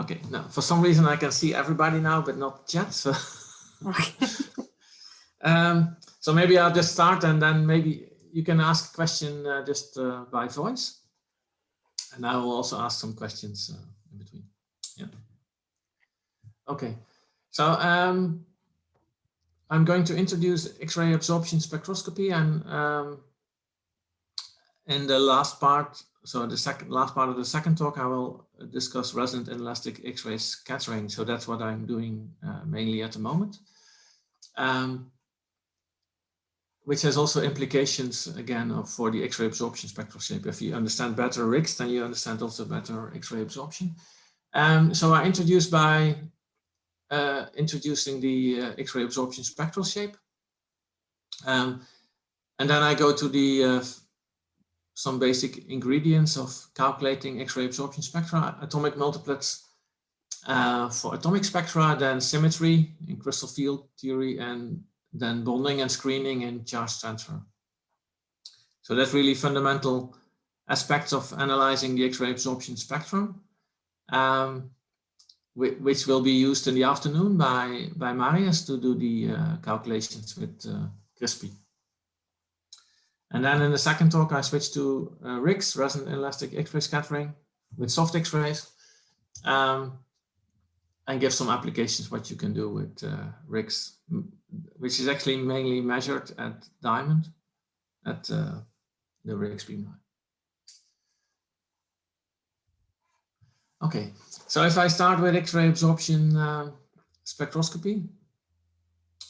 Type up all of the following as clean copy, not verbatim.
Okay, no, for some reason I can see everybody now, but not chat. So, Okay. So maybe I'll just start, and then maybe you can ask a question just by voice, and I will also ask some questions in between. Yeah. Okay. So I'm going to introduce X-ray absorption spectroscopy, and in the last part, so the last part of the second talk, I will discuss resonant inelastic X-ray scattering. So that's what I'm doing mainly at the moment, which has also implications again for the X-ray absorption spectral shape. If you understand better RIX, then you understand also better X-ray absorption. So I introduced by introducing the X-ray absorption spectral shape, and then I go to the some basic ingredients of calculating X-ray absorption spectra: atomic multiplets for atomic spectra, then symmetry in crystal field theory, and then bonding and screening in charge transfer. So that's really fundamental aspects of analyzing the X-ray absorption spectrum, which will be used in the afternoon by Marius to do the calculations with CRISPy. And then in the second talk, I switched to RIX, resonant inelastic X-ray scattering with soft X-rays, and give some applications what you can do with RIX, which is actually mainly measured at diamond at the RIX beamline. Okay, so if I start with X-ray absorption spectroscopy,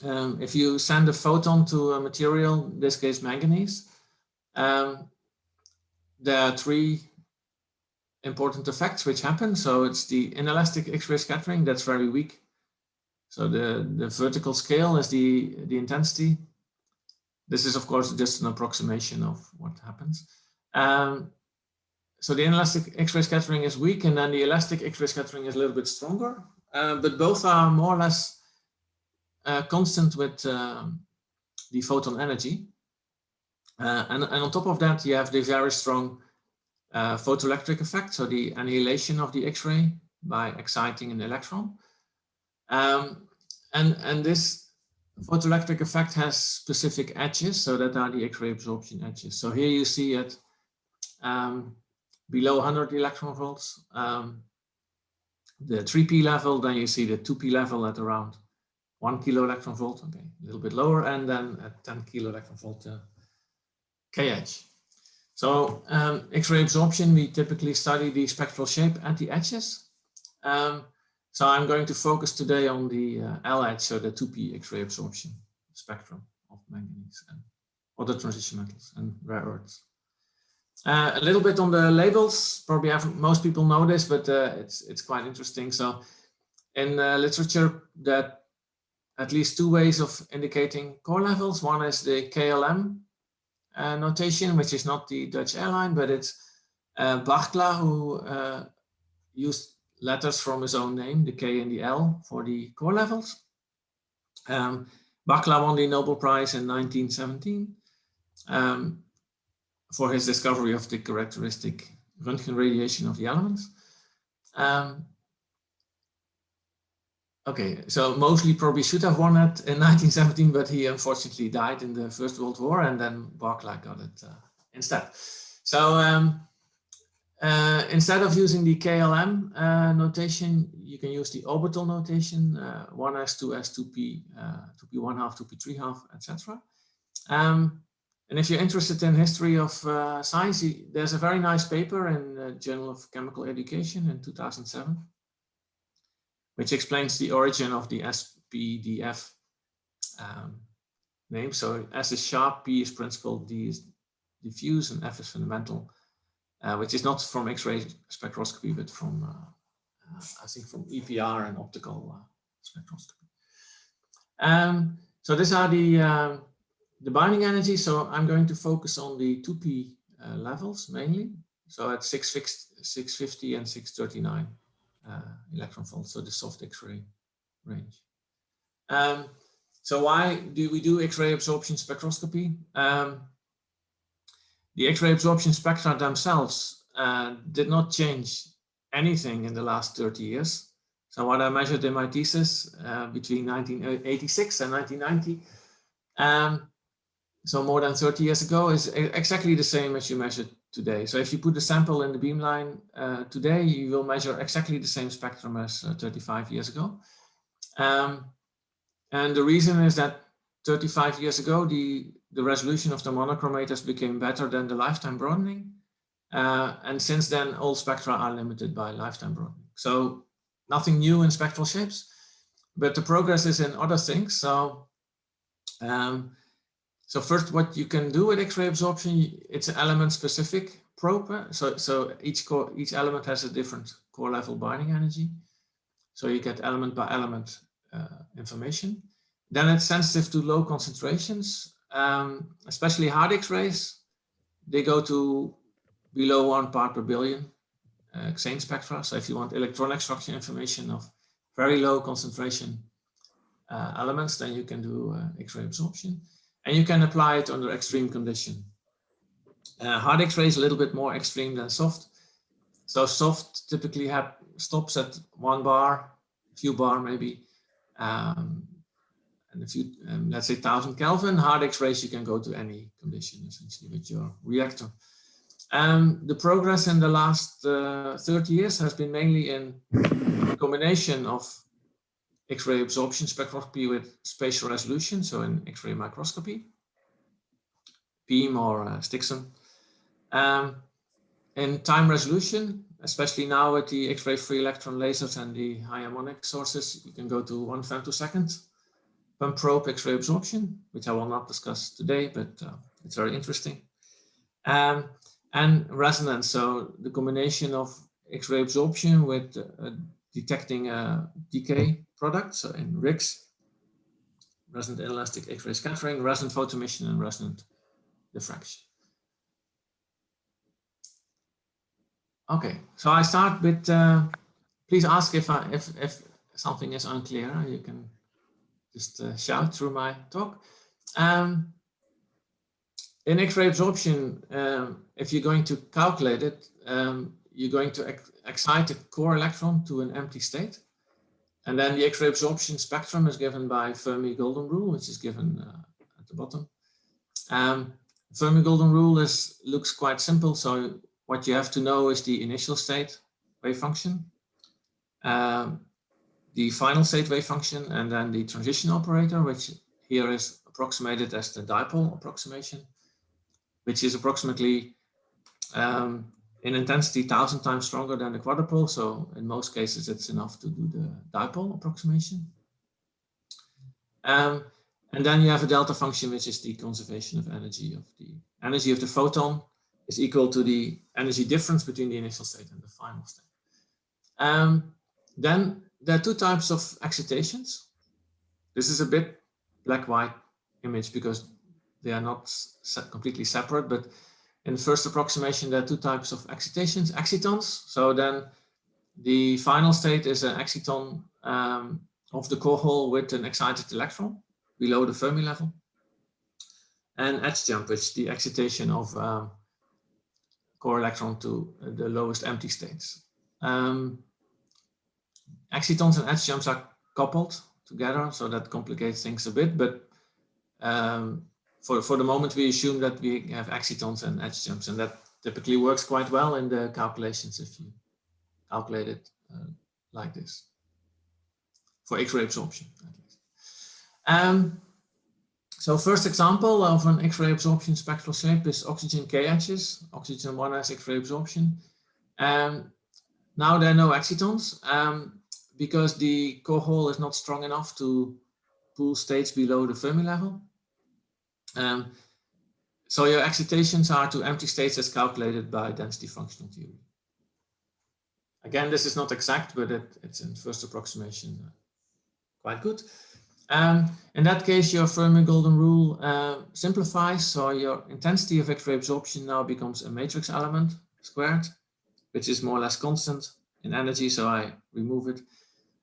if you send a photon to a material, in this case manganese, there are three important effects which happen. So it's the inelastic X-ray scattering, that's very weak. So the vertical scale is the intensity. This is of course just an approximation of what happens. So the inelastic X-ray scattering is weak, and then the elastic X-ray scattering is a little bit stronger, but both are more or less constant with the photon energy. And on top of that, you have the very strong photoelectric effect, so the annihilation of the X-ray by exciting an electron. And this photoelectric effect has specific edges, so that are the X-ray absorption edges. So here you see it below 100 electron volts, the 3p level, then you see the 2p level at around 1 kilo electron volt, okay, a little bit lower, and then at 10 kilo electron volt kh. So X-ray absorption, we typically study the spectral shape at the edges. So I'm going to focus today on the L edge, so the 2p X-ray absorption spectrum of manganese and other transition metals and rare earths. A little bit on the labels, probably most people know this, but it's quite interesting. So in literature, that at least two ways of indicating core levels. One is the KLM notation, which is not the Dutch airline, but it's Barkla who used letters from his own name, the K and the L, for the core levels. Barkla won the Nobel Prize in 1917 for his discovery of the characteristic Röntgen radiation of the elements. Okay, so Moseley probably should have won it in 1917, but he unfortunately died in the First World War, and then Barkla got it instead. So instead of using the KLM notation, you can use the orbital notation, 1s, 2s, 2p, 2p 1/2, 2p 3/2, etc. And if you're interested in history of science, there's a very nice paper in the Journal of Chemical Education in 2007, which explains the origin of the SPDF name. So S is sharp, P is principal, D is diffuse, and F is fundamental, which is not from X-ray spectroscopy, but from, I think, from EPR and optical spectroscopy. So these are the binding energy. So I'm going to focus on the 2p levels mainly. So at 650 and 639 electron volts, so the soft X-ray range. So why do we do X-ray absorption spectroscopy? The X-ray absorption spectra themselves did not change anything in the last 30 years. So what I measured in my thesis between 1986 and 1990, so more than 30 years ago, is exactly the same as you measured today. So if you put a sample in the beamline today, you will measure exactly the same spectrum as 35 years ago. And the reason is that 35 years ago, the resolution of the monochromators became better than the lifetime broadening. And since then, all spectra are limited by lifetime broadening. So nothing new in spectral shapes, but the progress is in other things. So, so first, what you can do with X-ray absorption, it's an element-specific probe. So each element has a different core level binding energy. So you get element by element information. Then it's sensitive to low concentrations, especially hard X-rays. They go to below 1 part per billion Xane spectra. So if you want electronic structure information of very low concentration elements, then you can do X-ray absorption. And you can apply it under extreme condition. Hard X-ray is a little bit more extreme than soft. So soft typically stops at 1 bar, a few bar maybe, and a few, let's say 1000 Kelvin. Hard X-rays, you can go to any condition essentially with your reactor. The progress in the last 30 years has been mainly in a combination of X-ray absorption spectroscopy with spatial resolution, so in X-ray microscopy, beam or Stixon. In time resolution, especially now with the X-ray free electron lasers and the high harmonic sources, you can go to 1 femtosecond pump probe X-ray absorption, which I will not discuss today, but it's very interesting. And resonance, so the combination of X-ray absorption with detecting decay products, so in RIGS, resonant inelastic X-ray scattering, resonant photoemission, and resonant diffraction. Okay, so I start with, please ask if something is unclear. You can just shout through my talk. In X-ray absorption, if you're going to calculate it, you're going to excite a core electron to an empty state. And then the X-ray absorption spectrum is given by Fermi golden rule, which is given at the bottom. Fermi golden rule looks quite simple. So what you have to know is the initial state wave function, the final state wave function, and then the transition operator, which here is approximated as the dipole approximation, which is approximately in intensity 1000 times stronger than the quadrupole. So in most cases, it's enough to do the dipole approximation. And then you have a delta function, which is the conservation of energy of the photon is equal to the energy difference between the initial state and the final state. Then there are 2 types of excitations. This is a bit black-white image because they are not completely separate, but in the first approximation, there are 2 types of excitations, excitons. So then the final state is an exciton of the core hole with an excited electron below the Fermi level. And edge jump, which is the excitation of core electron to the lowest empty states. Excitons and edge jumps are coupled together, so that complicates things a bit, but for the moment, we assume that we have excitons and edge jumps, and that typically works quite well in the calculations if you calculate it like this, for X-ray absorption at least. So first example of an X-ray absorption spectral shape is oxygen K edges. Oxygen 1 has X-ray absorption. Now there are no excitons because the core hole is not strong enough to pull states below the Fermi level. So your excitations are to empty states as calculated by density functional theory. Again, this is not exact, but it's in first approximation quite good. In that case, your Fermi golden rule simplifies. So your intensity of X-ray absorption now becomes a matrix element squared, which is more or less constant in energy. So I remove it.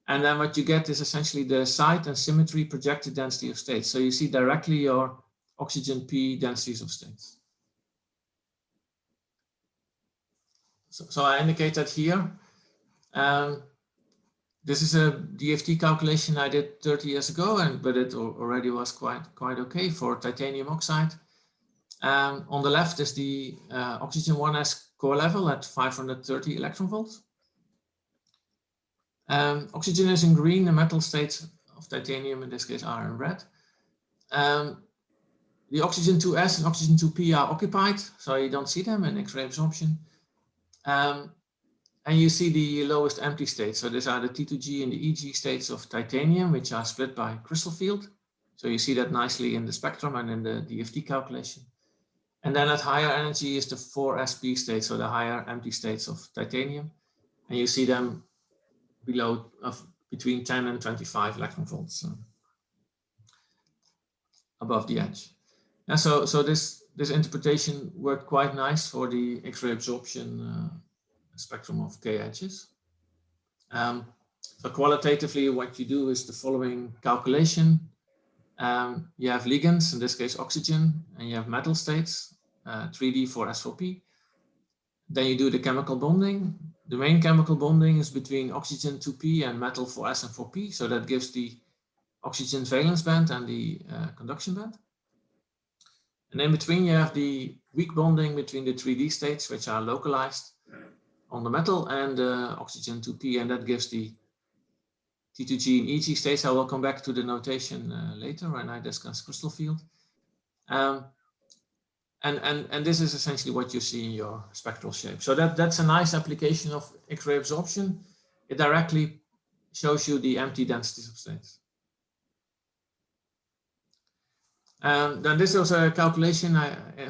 And then what you get is essentially the site and symmetry projected density of states. So you see directly your oxygen P densities of states. So I indicate that here. This is a DFT calculation I did 30 years ago, but it already was quite okay for titanium oxide. On the left is the oxygen 1s core level at 530 electron volts. Oxygen is in green, the metal states of titanium in this case are in red. The oxygen 2s and oxygen 2p are occupied, so you don't see them in X-ray absorption. And you see the lowest empty states. So these are the T2G and the EG states of titanium, which are split by crystal field. So you see that nicely in the spectrum and in the DFT calculation. And then at higher energy is the 4sp states, so the higher empty states of titanium. And you see them below between 10 and 25 electron volts above the edge. And so this interpretation worked quite nice for the X-ray absorption spectrum of K edges. So qualitatively, what you do is the following calculation. You have ligands, in this case oxygen, and you have metal states, 3D for S4P. Then you do the chemical bonding. The main chemical bonding is between oxygen 2P and metal 4S and 4P. So that gives the oxygen valence band and the conduction band. And in between you have the weak bonding between the 3D states, which are localized on the metal, and oxygen 2P, and that gives the T2G and EG states. I will come back to the notation later when I discuss crystal field. And this is essentially what you see in your spectral shape. So that's a nice application of X-ray absorption. It directly shows you the empty densities of states. Then this was a calculation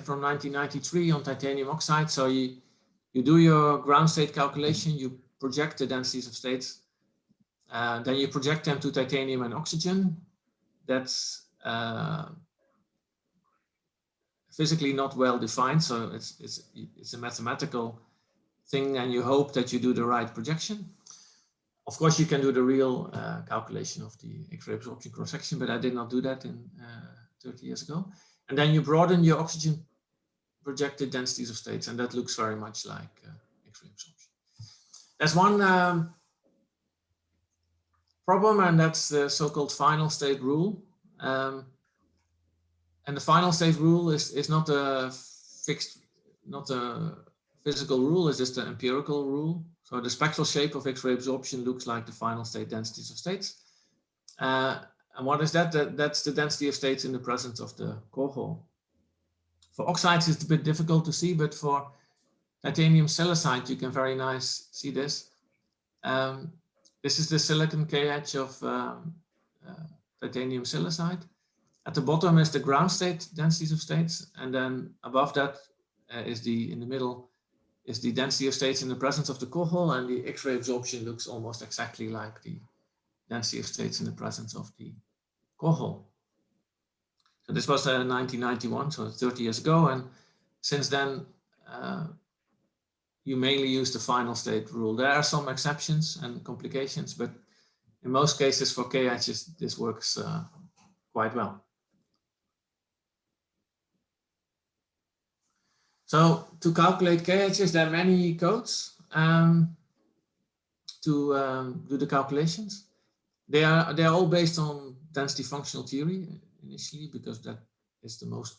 from 1993 on titanium oxide. So you do your ground state calculation, you project the densities of states, then you project them to titanium and oxygen. That's physically not well defined, so it's a mathematical thing, and you hope that you do the right projection. Of course, you can do the real calculation of the X-ray absorption cross-section, but I did not do that in 30 years ago. And then you broaden your oxygen projected densities of states, and that looks very much like X-ray absorption. There's one problem, and that's the so-called final state rule. And the final state rule is not a fixed, not a physical rule, it's just an empirical rule. So the spectral shape of X-ray absorption looks like the final state densities of states. And what is that? That's the density of states in the presence of the core hole. For oxides, it's a bit difficult to see, but for titanium silicide, you can very nice see this. This is the silicon K edge of titanium silicide. At the bottom is the ground state densities of states, and then above that is in the middle is the density of states in the presence of the core hole, and the X-ray absorption looks almost exactly like the density of states in the presence of the core hole. So this was 1991, so 30 years ago, and since then you mainly use the final state rule. There are some exceptions and complications, but in most cases for K edges this works quite well. So to calculate K edges, there are many codes to do the calculations. They are all based on density functional theory initially, because that is the most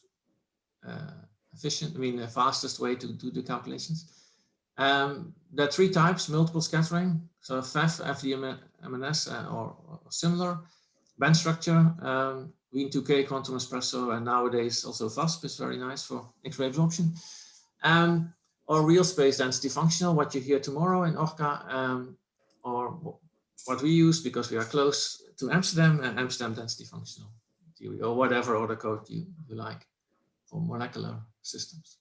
efficient, the fastest way to do the calculations. There are three types: multiple scattering, so FEF, FDMNS, or similar, band structure, Wien2K, quantum espresso, and nowadays also VASP is very nice for X-ray absorption. Or real space density functional, what you hear tomorrow in Orca, or what we use because we are close to Amsterdam, Amsterdam density functional theory, or whatever other code you like for molecular systems.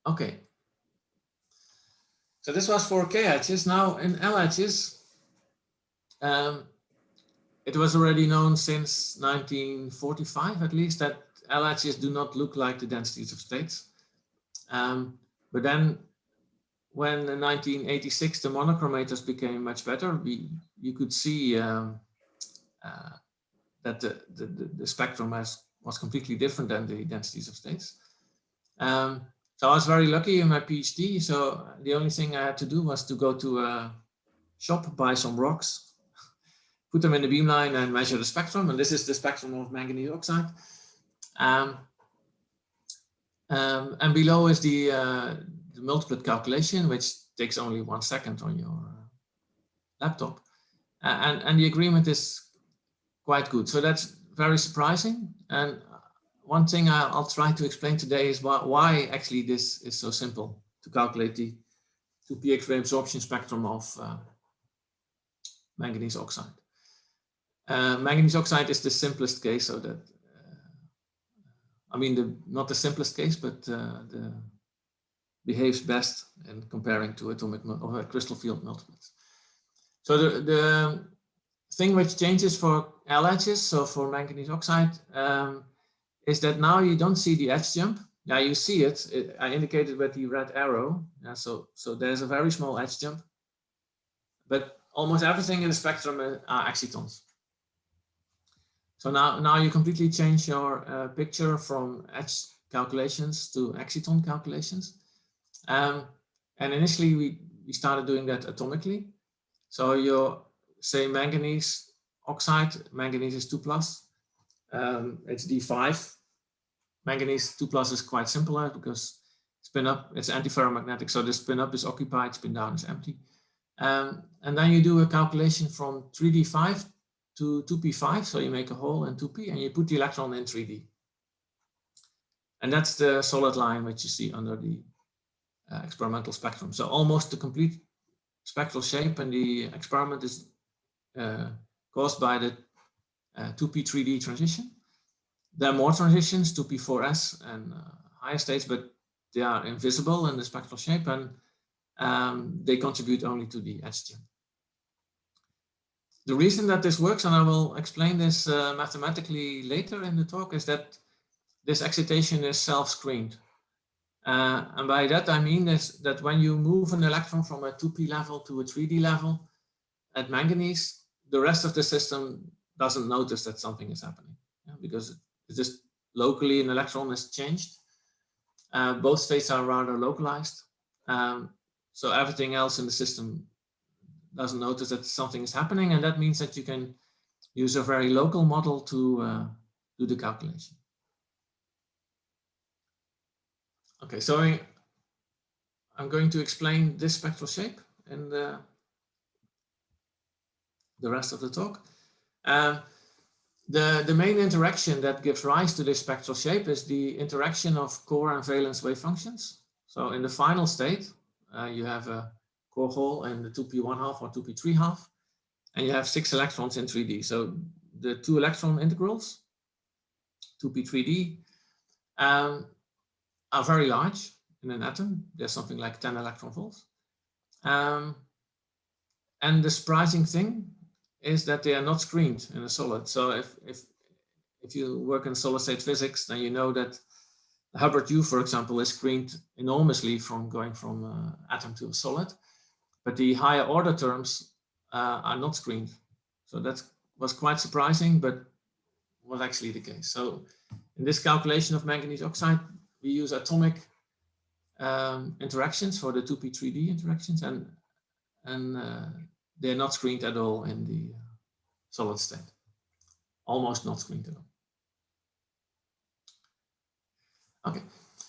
Okay. So this was for K edges. Now in L edges, it was already known since 1945 at least that L edges do not look like the densities of states. But then when in 1986 the monochromators became much better, you could see that the spectrum was completely different than the densities of states. So I was very lucky in my PhD. So the only thing I had to do was to go to a shop, buy some rocks, put them in the beamline and measure the spectrum. And this is the spectrum of manganese oxide. And below is the multiplet calculation, which takes only 1 second on your laptop. And the agreement is quite good. So that's very surprising. And one thing I'll try to explain today is why actually this is so simple to calculate the 2p X-ray absorption spectrum of manganese oxide. Manganese oxide is the simplest case, so that I mean not the simplest case, but the behaves best in comparing to atomic or crystal field multiplets. So the thing which changes for L edges, so for manganese oxide, is that now you don't see the edge jump. Now you see it. I indicated with the red arrow. So there's a very small edge jump, but almost everything in the spectrum are excitons. So now you completely change your picture from edge calculations to exciton calculations. And initially we started doing that atomically. So you say manganese oxide, manganese is 2+. It's D5. Manganese 2+ is quite simpler because spin up, it's antiferromagnetic. So the spin up is occupied, spin down is empty. And then you do a calculation from 3D5 to 2p5. So you make a hole in 2p and you put the electron in 3D. And that's the solid line which you see under the experimental spectrum. So almost the complete spectral shape in the experiment is caused by the 2p3D transition. There are more transitions, 2p4s and higher states, but they are invisible in the spectral shape and they contribute only to the edge jump. The reason that this works, and I will explain this mathematically later in the talk, is that this excitation is self-screened. And by that I mean is that when you move an electron from a 2p level to a 3D level at manganese, the rest of the system doesn't notice that something is happening, because it's just locally an electron is changed. Both states are rather localized. So everything else in the system doesn't notice that something is happening, and that means that you can use a very local model to do the calculation. Okay, so I'm going to explain this spectral shape in the rest of the talk. The main interaction that gives rise to this spectral shape is the interaction of core and valence wave functions. So in the final state, you have a core hole in the 2p1/2 or 2p3/2, and you have 6 electrons in 3D. So the 2 electron integrals, 2p3D, are very large in an atom. There's something like 10 electron volts. And the surprising thing is that they are not screened in a solid. So if you work in solid state physics, then you know that the Hubbard U, for example, is screened enormously from going from atom to a solid, but the higher order terms are not screened. So that was quite surprising, but was actually the case. So in this calculation of manganese oxide, we use atomic interactions for the 2p3D interactions, and they're not screened at all in the solid state. Almost not screened at all. Okay,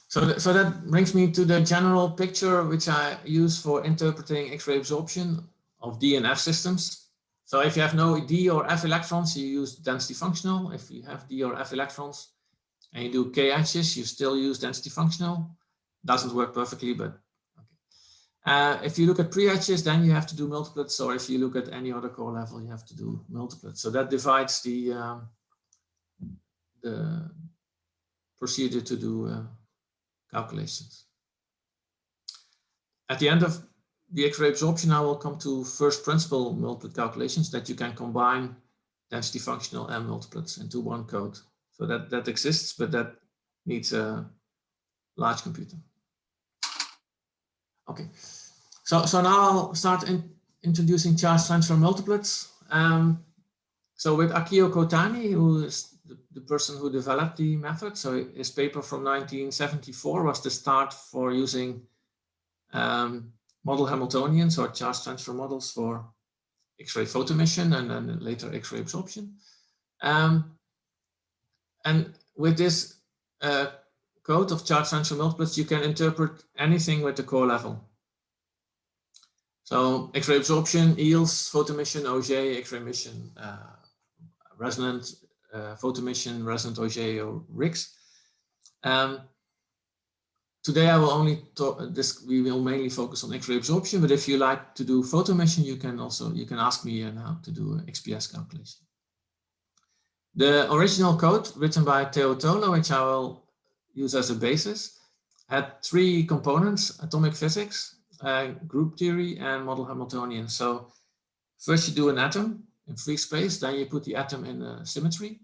so that brings me to the general picture which I use for interpreting X-ray absorption of D and F systems. So if you have no D or F electrons, you use density functional. If you have D or F electrons and you do K edges, you still use density functional. Doesn't work perfectly, but okay. If you look at pre-edges, then you have to do multiplets, or if you look at any other core level, you have to do multiplets. So that divides the procedure to do calculations. At the end of the X-ray absorption, I will come to first principle multiplet calculations that you can combine density functional and multiplets into one code. So that exists, but that needs a large computer. Okay, so now I'll start introducing charge transfer multiplets. So with Akio Kotani, who is the person who developed the method. So his paper from 1974 was the start for using model Hamiltonians or charge transfer models for X-ray photoemission and then later X-ray absorption. And with this code of charge transfer multiplets, you can interpret anything with the core level. So X-ray absorption, EELS, photoemission, OJ, X-ray emission, resonant, photoemission, resonant, OJ, or RIX. Today I will only talk we will mainly focus on X-ray absorption, but if you like to do photoemission, you can ask me how to do an XPS calculation. The original code written by Theo Tolo, which I will use as a basis, had 3 components: atomic physics, group theory, and model Hamiltonian. So first you do an atom in free space, then you put the atom in a symmetry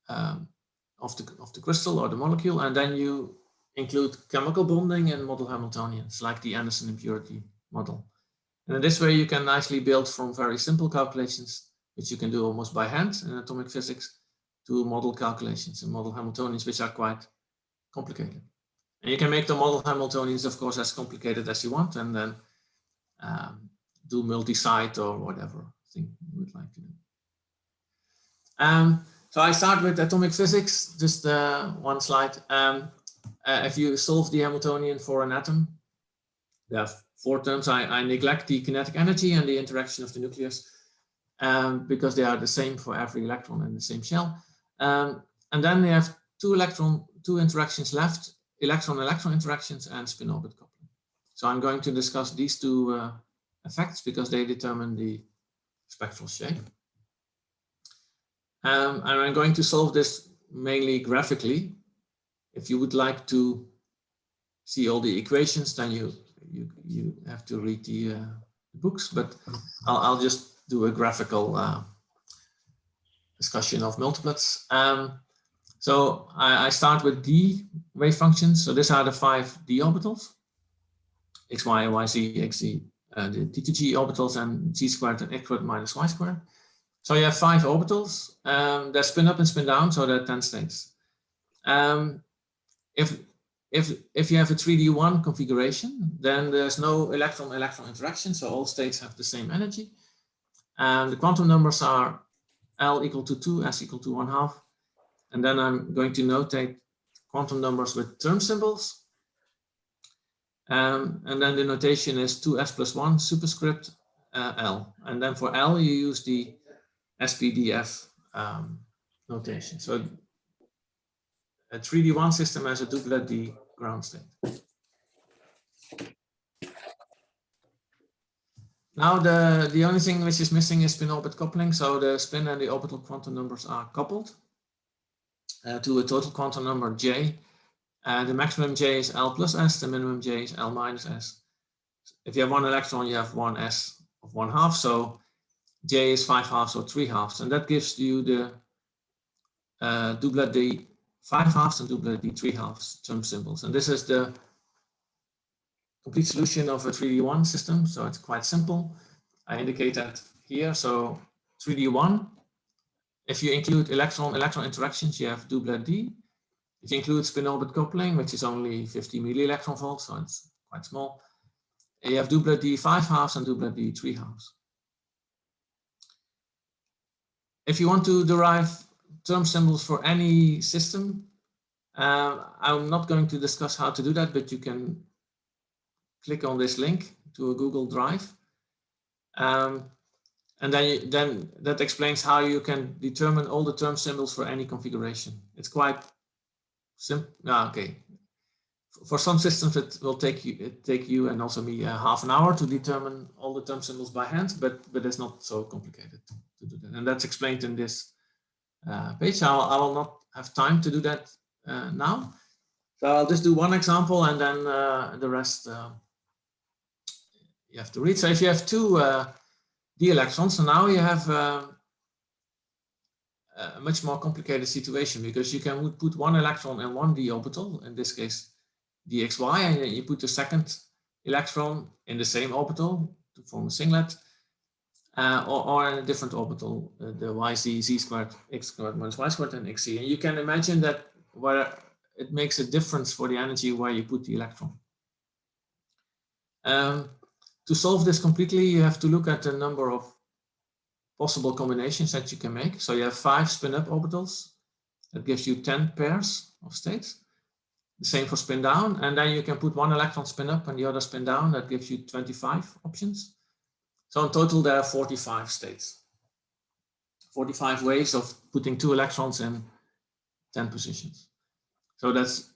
of the crystal or the molecule, and then you include chemical bonding and model Hamiltonians, like the Anderson impurity model. And in this way, you can nicely build from very simple calculations, which you can do almost by hand in atomic physics, to model calculations and model Hamiltonians, which are quite complicated. And you can make the model Hamiltonians, of course, as complicated as you want, and then do multi-site or whatever thing you would like to do. So I start with atomic physics, just one slide. If you solve the Hamiltonian for an atom, there are 4 terms. I neglect the kinetic energy and the interaction of the nucleus because they are the same for every electron in the same shell. And then we have 2 interactions left: electron-electron interactions and spin-orbit coupling. So I'm going to discuss these 2 effects because they determine the spectral shape. And I'm going to solve this mainly graphically. If you would like to see all the equations, then you have to read the books, but I'll just do a graphical discussion of multiplets. So I start with D wave functions. So these are the 5 D orbitals: x, y, y, z, x, z, the t to g orbitals, and z squared and x squared minus y squared. So you have 5 orbitals. They spin up and spin down, so there are 10 states. If you have a 3D1 configuration, then there's no electron-electron interaction, so all states have the same energy. The quantum numbers are L equal to 2, S equal to 1/2. And then I'm going to notate quantum numbers with term symbols. And then the notation is 2s plus 1 superscript L. And then for L, you use the SPDF notation. So a 3D1 system has a duplet D ground state. Now the only thing which is missing is spin-orbit coupling. So the spin and the orbital quantum numbers are coupled to a total quantum number J. The maximum J is L plus S, the minimum J is L minus S. If you have 1 electron, you have 1 S of 1/2. So J is 5/2 or 3/2. And that gives you the duplet D 5/2 and duplet D 3/2 term symbols. And this is the complete solution of a 3D1 system. So it's quite simple. I indicate that here. So 3D1, if you include electron-electron interactions, you have duplet D. If you include spin-orbit coupling, which is only 50 milli-electron volts, so it's quite small, you have duplet D 5/2 and duplet D 3/2. If you want to derive term symbols for any system, I'm not going to discuss how to do that, but you can click on this link to a Google Drive. And then that explains how you can determine all the term symbols for any configuration. It's quite simple. Okay. For some systems, it will take you and also me half an hour to determine all the term symbols by hand, but it's not so complicated to do that. And that's explained in this page. I will not have time to do that now. So I'll just do one example, and then the rest you have to read. So if you have 2 d electrons, so now you have a much more complicated situation, because you can put 1 electron in 1 d orbital, in this case dxy, and you put the second electron in the same orbital to form a singlet. or in a different orbital, the yz, z squared, x squared minus y squared, and xc. And you can imagine that where it makes a difference for the energy where you put the electron. To solve this completely, you have to look at the number of possible combinations that you can make. So you have 5 spin-up orbitals. That gives you 10 pairs of states. The same for spin down. And then you can put 1 electron spin up and the other spin down. That gives you 25 options. So in total, there are 45 states. 45 ways of putting 2 electrons in 10 positions. So that's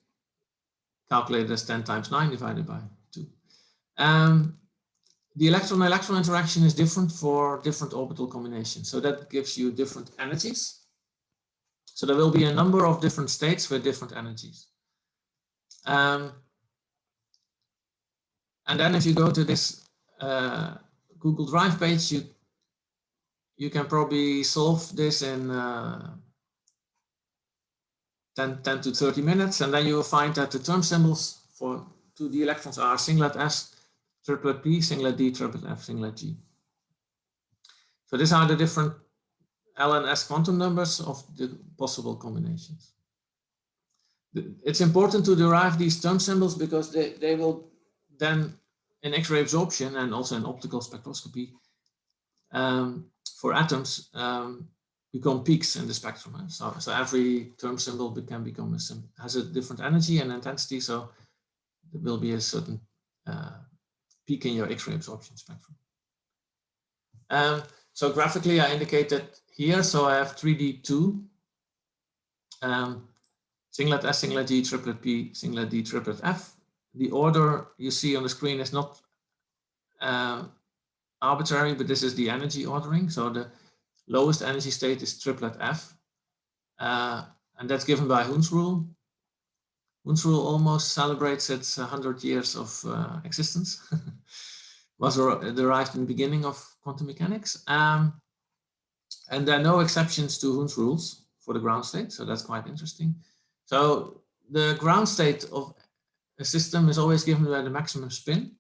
calculated as 10 times 9 divided by 2. The electron-electron interaction is different for different orbital combinations. So that gives you different energies. So there will be a number of different states with different energies. And then if you go to this Google Drive page, you can probably solve this in 10 to 30 minutes. And then you will find that the term symbols for 2D electrons are singlet S, triplet P, singlet D, triplet F, singlet G. So these are the different L and S quantum numbers of the possible combinations. It's important to derive these term symbols because they will then, in X-ray absorption and also in optical spectroscopy, for atoms, become peaks in the spectrum. So every term symbol can become has a different energy and intensity, so there will be a certain peak in your X-ray absorption spectrum. So graphically, I indicate that here. So I have 3D2, singlet S, singlet G, triplet P, singlet D, triplet F. The order you see on the screen is not arbitrary, but this is the energy ordering. So the lowest energy state is triplet F, and that's given by Hund's rule. Hund's rule almost celebrates its 100 years of existence. Was derived in the beginning of quantum mechanics. And there are no exceptions to Hund's rules for the ground state, so that's quite interesting. So the ground state of a system is always given by the maximum spin,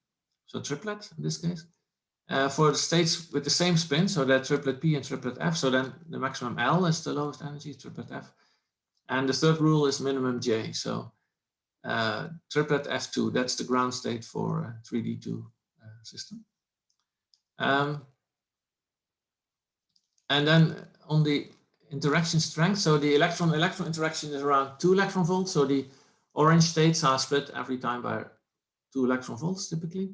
so triplet in this case. For the states with the same spin, so that triplet P and triplet F, so then the maximum L is the lowest energy, triplet F. And the third rule is minimum J, so triplet F2, that's the ground state for a 3D2 system. And then on the interaction strength, so the electron-electron interaction is around 2 electron volts, so the orange states are split every time by 2 electron volts typically.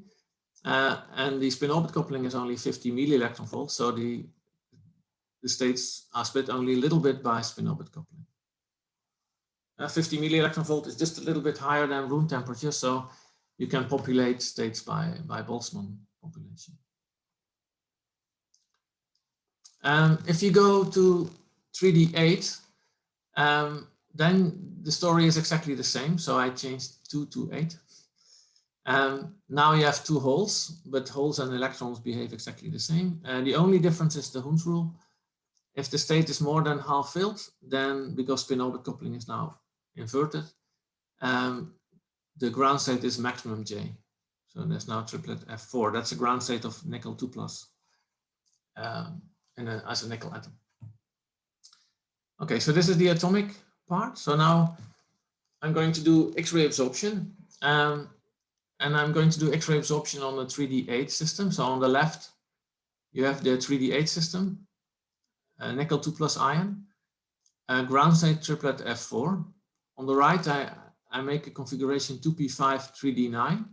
And the spin-orbit coupling is only 50 milli-electron volts, so the states are split only a little bit by spin-orbit coupling. 50 milli-electron volt is just a little bit higher than room temperature, so you can populate states by Boltzmann population. If you go to 3D8, then the story is exactly the same. So I changed 2 to 8. Now you have 2 holes, but holes and electrons behave exactly the same. The only difference is the Hund's rule. If the state is more than half filled, then because spin-orbit coupling is now inverted, the ground state is maximum J. So there's now triplet F4. That's a ground state of nickel 2+ as a nickel atom. Okay, so this is the atomic part. So now I'm going to do X-ray absorption. And I'm going to do X-ray absorption on the 3D8 system. So on the left, you have the 3D8 system, nickel 2+ ion, ground state triplet F4. On the right, I make a configuration 2p5 3d9.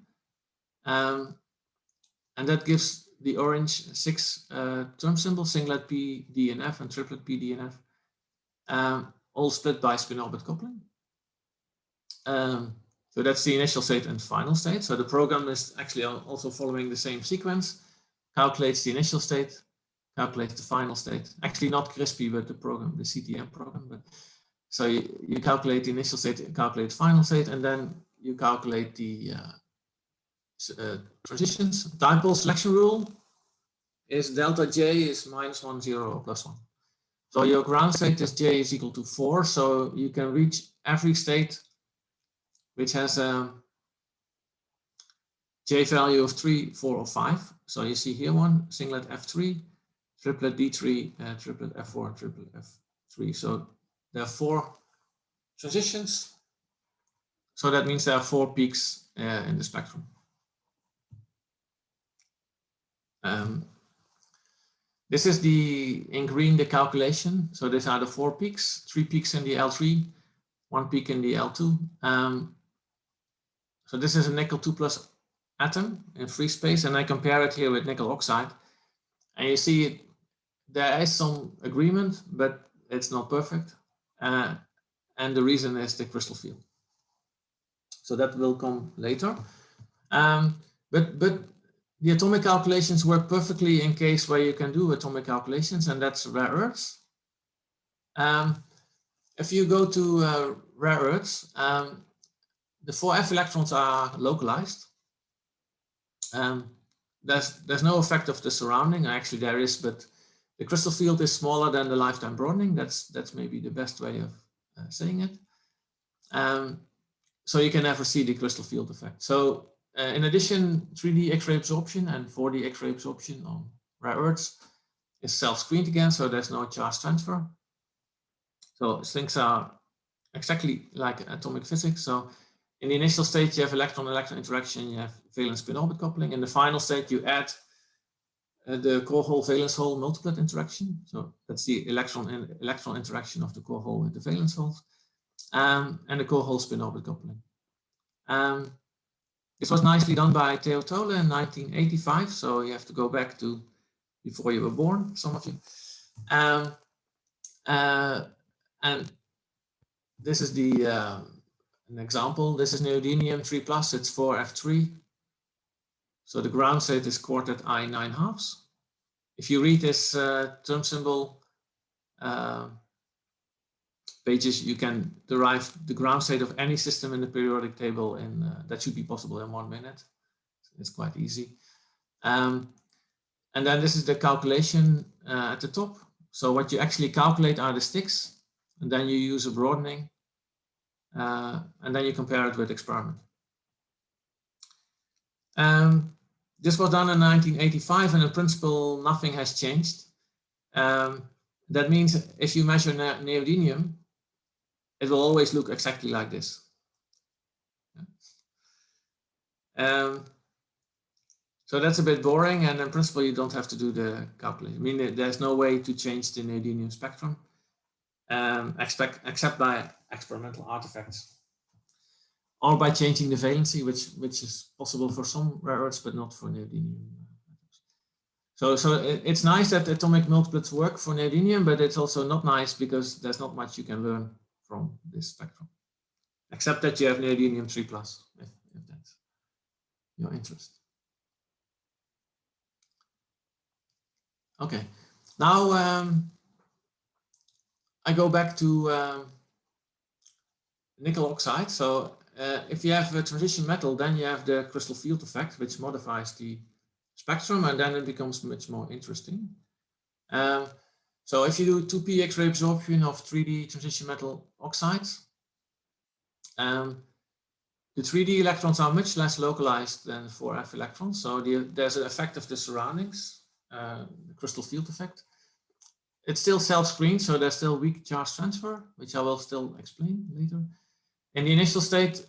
And that gives the orange 6 term symbols, singlet P, D, and F, and triplet P, D, and F, all split by spin-orbit coupling. So that's the initial state and final state. So the program is actually also following the same sequence, calculates the initial state, calculates the final state. Actually not crispy, but the program, the CTM program. But so you calculate the initial state, calculate the final state, and then you calculate the transitions. Dipole selection rule is delta J is -1, 0, or +1. So your ground state is J is equal to 4. So you can reach every state which has a J value of 3, 4, or 5. So you see here one, singlet F3, triplet D3, triplet F4, triplet F3. So there are 4 transitions. So that means there are 4 peaks in the spectrum. This is in green, the calculation. So these are the 4 peaks, 3 peaks in the L3, 1 peak in the L2. So this is a nickel 2+ atom in free space, and I compare it here with nickel oxide. And you see there is some agreement, but it's not perfect. And the reason is the crystal field. So that will come later. But the atomic calculations work perfectly in case where you can do atomic calculations, and that's rare earths. If you go to rare earths, the 4f electrons are localized. There's no effect of the surrounding. Actually, there is, but the crystal field is smaller than the lifetime broadening. That's maybe the best way of saying it. So you can never see the crystal field effect. So in addition, 3D X-ray absorption and 4D X-ray absorption on rare earths is self-screened again, so there's no charge transfer. So things are exactly like atomic physics. So in the initial state, you have electron-electron interaction, you have valence spin-orbit coupling. In the final state, you add the core hole valence hole multiplet interaction. So that's the electron interaction of the core hole with the valence holes, and the core hole spin-orbit coupling. This was nicely done by Theo Tole in 1985. So you have to go back to before you were born, some of you. And this is an example. This is neodymium 3+, it's 4F3. So the ground state is quartet I9/2. If you read this term symbol pages, you can derive the ground state of any system in the periodic table, and that should be possible in 1 minute. It's quite easy. And then this is the calculation at the top. So what you actually calculate are the sticks, and then you use a broadening, and then you compare it with experiment. This was done in 1985, and in principle, nothing has changed. That means if you measure neodymium, it will always look exactly like this. So that's a bit boring, and in principle, you don't have to do the calculation. I mean, there's no way to change the neodymium spectrum, except by experimental artifacts, or by changing the valency, which is possible for some rare earths, but not for neodymium. So it's nice that atomic multiplets work for neodymium, but it's also not nice because there's not much you can learn from this spectrum, except that you have neodymium 3+, if that's your interest. Okay, now I go back to nickel oxide. So if you have a transition metal, then you have the crystal field effect, which modifies the spectrum, and then it becomes much more interesting. So if you do 2p X-ray absorption of 3D transition metal oxides, the 3D electrons are much less localized than 4f electrons. So there's an effect of the surroundings, the crystal field effect. It's still self-screened, so there's still weak charge transfer, which I will still explain later. In the initial state,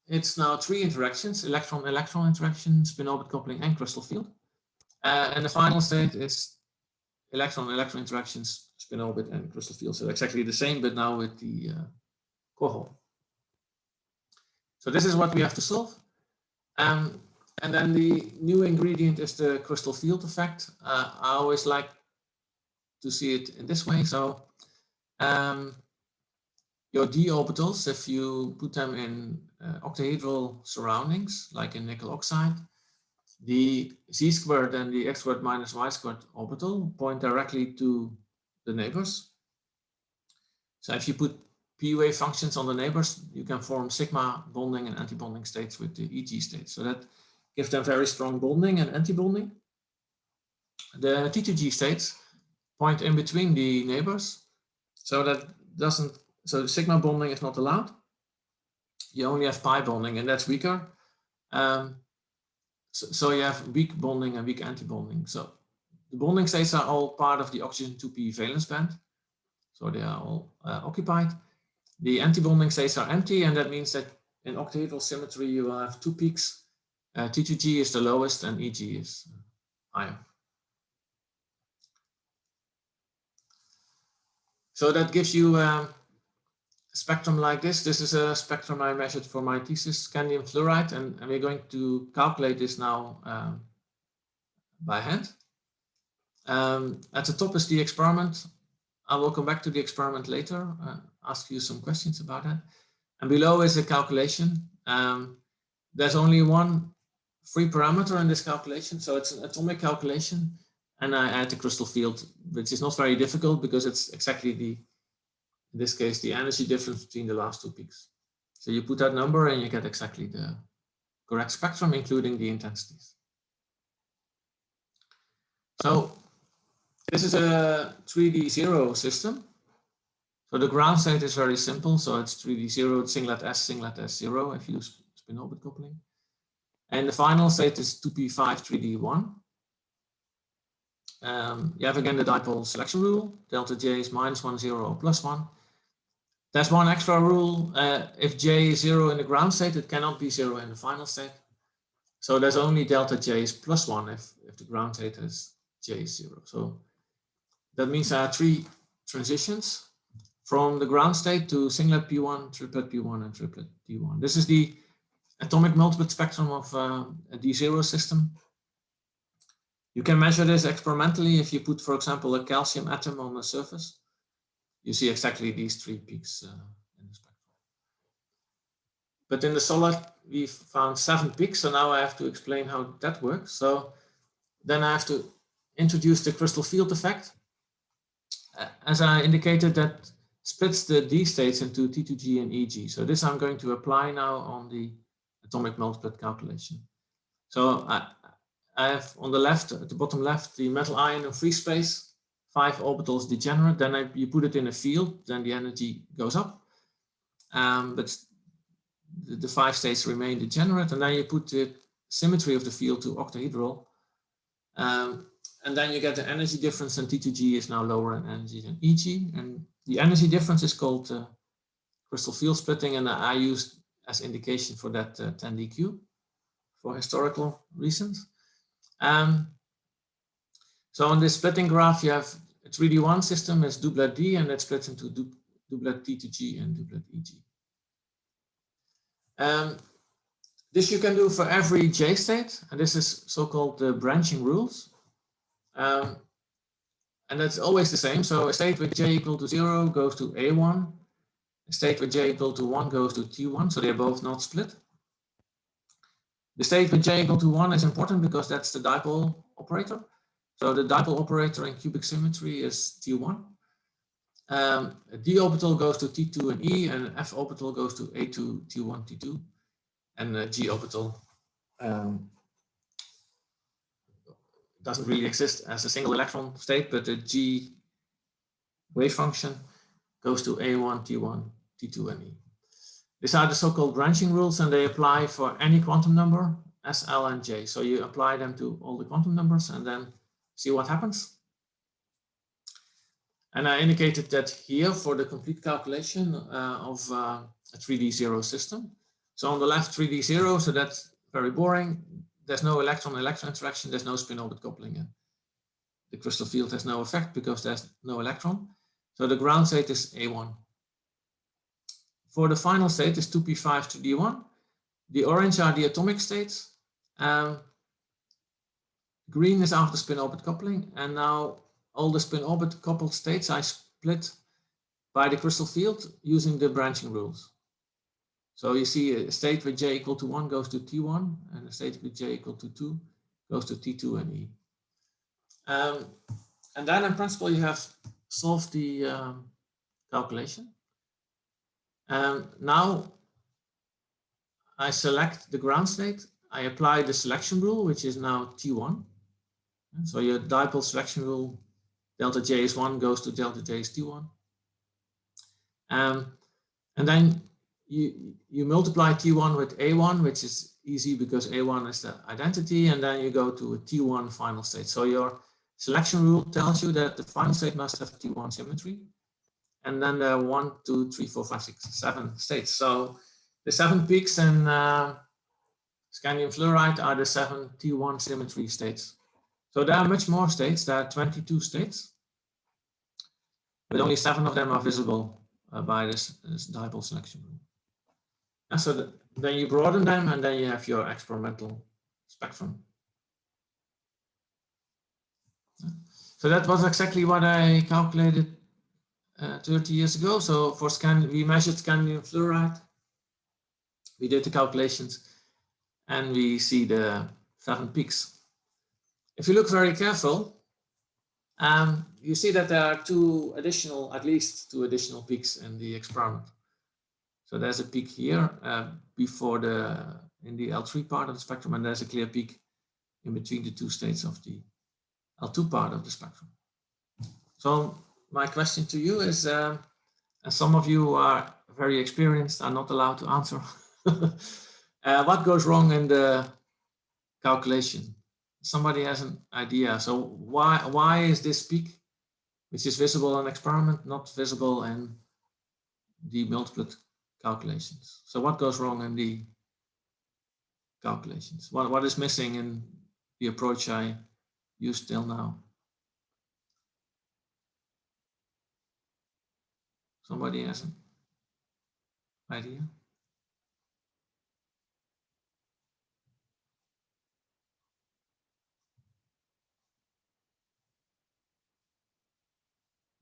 it's now 3 interactions: electron-electron interaction, spin-orbit coupling, and crystal field. And the final state is electron-electron interactions, spin-orbit, and crystal field. So exactly the same, but now with the core hole. So this is what we have to solve. And then the new ingredient is the crystal field effect. I always like to see it in this way. So your d orbitals, if you put them in octahedral surroundings, like in nickel oxide, the z² and the x² minus y² orbital point directly to the neighbors. So if you put p-wave functions on the neighbors, you can form sigma bonding and anti-bonding states with the EG states. So that gives them very strong bonding and anti-bonding. The T2G states point in between the neighbors, so that doesn't, so sigma bonding is not allowed. You only have pi bonding, and that's weaker. So you have weak bonding and weak anti-bonding. So the bonding states are all part of the oxygen 2p valence band. So they are all occupied. The anti-bonding states are empty, and that means that in octahedral symmetry you will have 2 peaks. T2G is the lowest and EG is higher. So that gives you a spectrum like this. This is a spectrum I measured for my thesis, scandium fluoride, and we're going to calculate this now by hand. At the top is the experiment. I will come back to the experiment later, ask you some questions about that. And below is a calculation. There's only one free parameter in this calculation, so it's an atomic calculation. And I add the crystal field, which is not very difficult because it's exactly in this case, the energy difference between the last 2 peaks. So you put that number and you get exactly the correct spectrum, including the intensities. So this is a 3D0 system. So the ground state is very simple. So it's 3D0, singlet S0 if you use spin-orbit coupling. And the final state is 2p5 3D1. You have again the dipole selection rule. Delta J is -1, 0, or +1. There's one extra rule. If J is 0 in the ground state, it cannot be 0 in the final state. So there's only delta J is +1 if the ground state is J is 0. So that means there are 3 transitions from the ground state to singlet P1, triplet P1, and triplet D1. This is the atomic multiplet spectrum of a D0 system. You can measure this experimentally if you put, for example, a calcium atom on the surface. You see exactly these 3 peaks in the spectrum. But in the solid, we found 7 peaks, so now I have to explain how that works. So then I have to introduce the crystal field effect. As I indicated, that splits the D states into T2G and EG. So this I'm going to apply now on the atomic multiplet calculation. So I have on the left, at the bottom left, the metal ion in free space, 5 orbitals degenerate. Then you put it in a field, then the energy goes up. But the 5 states remain degenerate. And then you put the symmetry of the field to octahedral. And then you get the energy difference, and T2G is now lower in energy than EG. And the energy difference is called crystal field splitting, and I used as indication for that 10dq for historical reasons. So on this splitting graph, you have a 3D1 system is doublet D, and that splits into doublet T2G and doublet EG. This you can do for every J state, and this is so-called the branching rules. And that's always the same. So a state with J equal to 0 goes to A1. A state with J equal to 1 goes to T1. So they're both not split. The state with J equal to 1 is important because that's the dipole operator. So the dipole operator in cubic symmetry is T1. A D orbital goes to T2 and E, and F orbital goes to A2, T1, T2. And a G orbital doesn't really exist as a single electron state, but the G wave function goes to A1, T1, T2, and E. These are the so-called branching rules, and they apply for any quantum number, S, L, and J. So you apply them to all the quantum numbers and then see what happens. And I indicated that here for the complete calculation of a 3D0 system. So on the left, 3D0, so that's very boring. There's no electron-electron interaction, there's no spin-orbit coupling, and the crystal field has no effect because there's no electron. So the ground state is A1. For the final state is 2p5 to D1. The orange are the atomic states. Green is after spin-orbit coupling, and now all the spin-orbit coupled states I split by the crystal field using the branching rules. So you see a state with J equal to 1 goes to T1, and a state with J equal to 2 goes to T2 and E. And then in principle, you have solved the calculation. Now I select the ground state. I apply the selection rule, which is now T1. So your dipole selection rule, delta J is 1 goes to delta J is T1. And then you multiply T1 with A1, which is easy because A1 is the identity, and then you go to a T1 final state. So your selection rule tells you that the final state must have T1 symmetry. And then there are 1, 2, 3, 4, 5, 6, 7 states. So the 7 peaks in scandium fluoride are the 7 T1 symmetry states. So there are much more states. There are 22 states, but only 7 of them are visible by this dipole selection rule. And so then you broaden them, and then you have your experimental spectrum. So that was exactly what I calculated 30 years ago. So for we measured scandium fluoride. We did the calculations, and we see the 7 peaks. If you look very careful, you see that there are at least two additional peaks in the experiment. So there's a peak here in the L3 part of the spectrum, and there's a clear peak in between the 2 states of the L2 part of the spectrum. So my question to you is, and some of you who are very experienced are not allowed to answer, what goes wrong in the calculation? Somebody has an idea. So why is this peak, which is visible in experiment, not visible in the multiplet calculations? So what goes wrong in the calculations? What is missing in the approach I used till now? Somebody has an idea?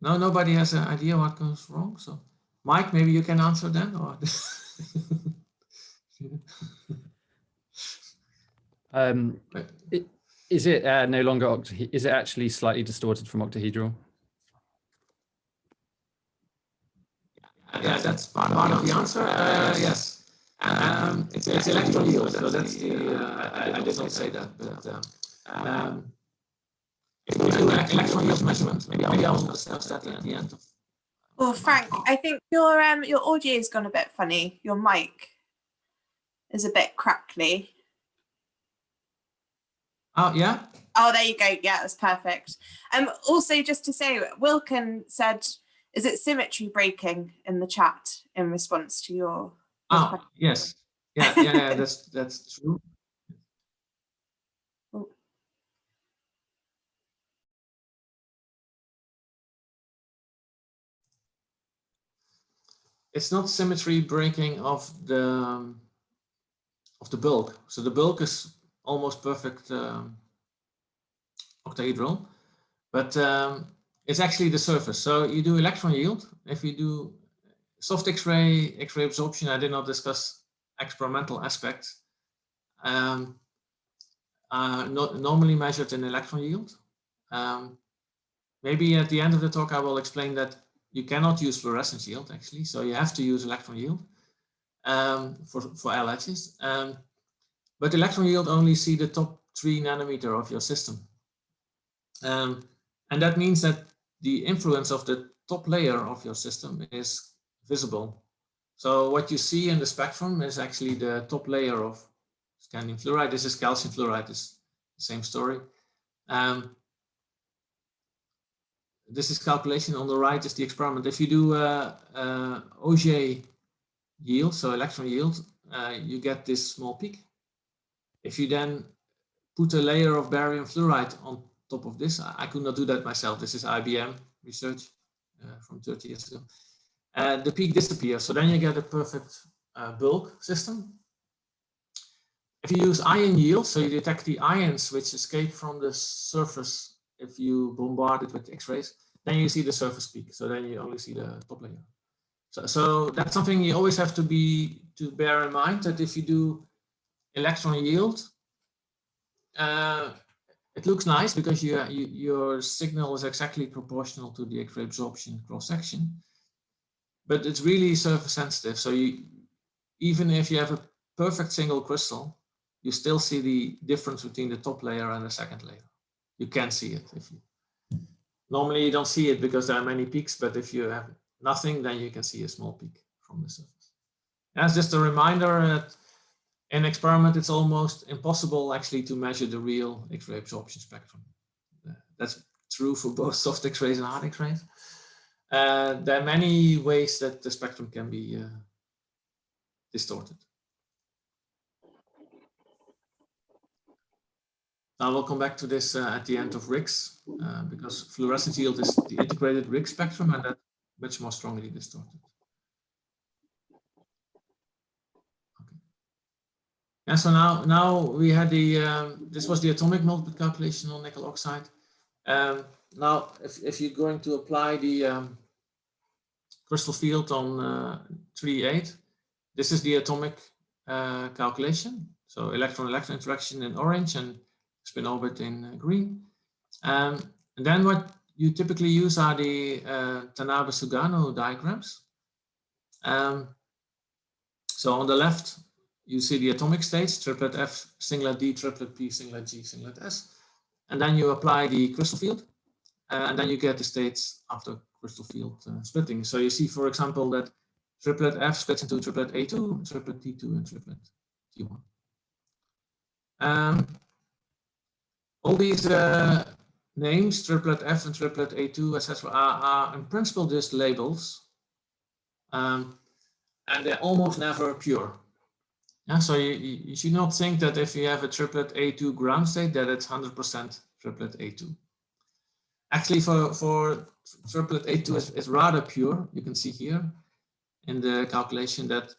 No, nobody has an idea what goes wrong. So Mike, maybe you can answer then, or is it no longer is it actually slightly distorted from octahedral? Yeah, that's part of the answer. Yes, it's electron yield. So that's the. I did not say that, but if we do electron yield measurement, maybe I'll discuss that at the end. Well, Frank, I think your audio's gone a bit funny. Your mic is a bit crackly. Oh yeah. Oh, there you go. Yeah, that's perfect. Also, just to say, Wilkin said, "Is it symmetry breaking?" in the chat in response to your. Oh yes, yeah, that's true. Oh. It's not symmetry breaking of the bulk. So the bulk is almost perfect octahedral, but it's actually the surface. So you do electron yield. If you do soft X-ray absorption, I did not discuss experimental aspects. Normally measured in electron yield. Maybe at the end of the talk I will explain that you cannot use fluorescence yield actually, so you have to use electron yield for LHs. But electron yield only see the top 3 nanometer of your system. And that means that the influence of the top layer of your system is visible. So what you see in the spectrum is actually the top layer of scandium fluoride. This is calcium fluoride, it's the same story. This is calculation. On the right is the experiment. If you do Auger yield, so electron yield, you get this small peak. If you then put a layer of barium fluoride on top of this, I could not do that myself. This is IBM research from 30 years ago. The peak disappears. So then you get a perfect bulk system. If you use ion yield, so you detect the ions which escape from the surface if you bombard it with X-rays, then you see the surface peak. So then you only see the top layer. So that's something you always have to bear in mind, that if you do electron yield, it looks nice because your signal is exactly proportional to the X-ray absorption cross-section, but it's really surface sensitive. So even if you have a perfect single crystal, you still see the difference between the top layer and the second layer. You can see it. Normally you don't see it because there are many peaks, but if you have nothing, then you can see a small peak from the surface. As just a reminder that in experiment, it's almost impossible actually to measure the real X-ray absorption spectrum. that's true for both soft X-rays and hard X-rays. There are many ways that the spectrum can be distorted. I will come back to this at the end of RIGS, because fluorescence yield is the integrated RIGS spectrum, and that's much more strongly distorted. Okay. And so now we had the, this was the atomic multiplet calculation on nickel oxide. Now, if you're going to apply the crystal field on 3.8, this is the atomic calculation. So electron-electron interaction in orange and spin orbit in green. And then what you typically use are the Tanabe-Sugano diagrams. So on the left, you see the atomic states, triplet F, singlet D, triplet P, singlet G, singlet S. And then you apply the crystal field, and then you get the states after crystal field splitting. So you see, for example, that triplet F splits into triplet A2, triplet T2, and triplet T1. All these names, triplet F and triplet A2, etc., are in principle just labels, and they're almost never pure. Yeah, so you should not think that if you have a triplet A2 ground state that it's 100% triplet A2. Actually, for triplet A2 is rather pure. You can see here in the calculation that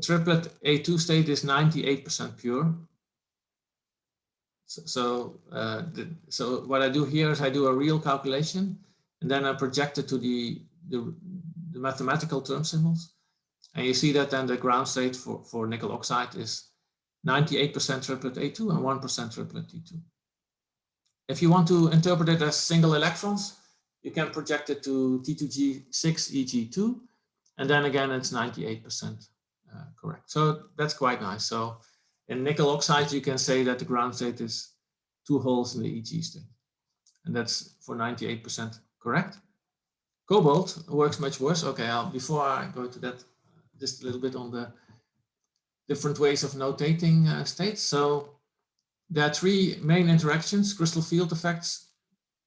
triplet A2 state is 98% pure. So what I do here is I do a real calculation, and then I project it to the mathematical term symbols. And you see that then the ground state for nickel oxide is 98% triplet A2 and 1% triplet T2. If you want to interpret it as single electrons, you can project it to T2G6 Eg2, and then again it's 98% correct. So that's quite nice. So in nickel oxide, you can say that the ground state is 2 holes in the Eg state, and that's for 98% correct. Cobalt works much worse. Okay, before I go to that, just a little bit on the different ways of notating states. So there are 3 main interactions: crystal field effects,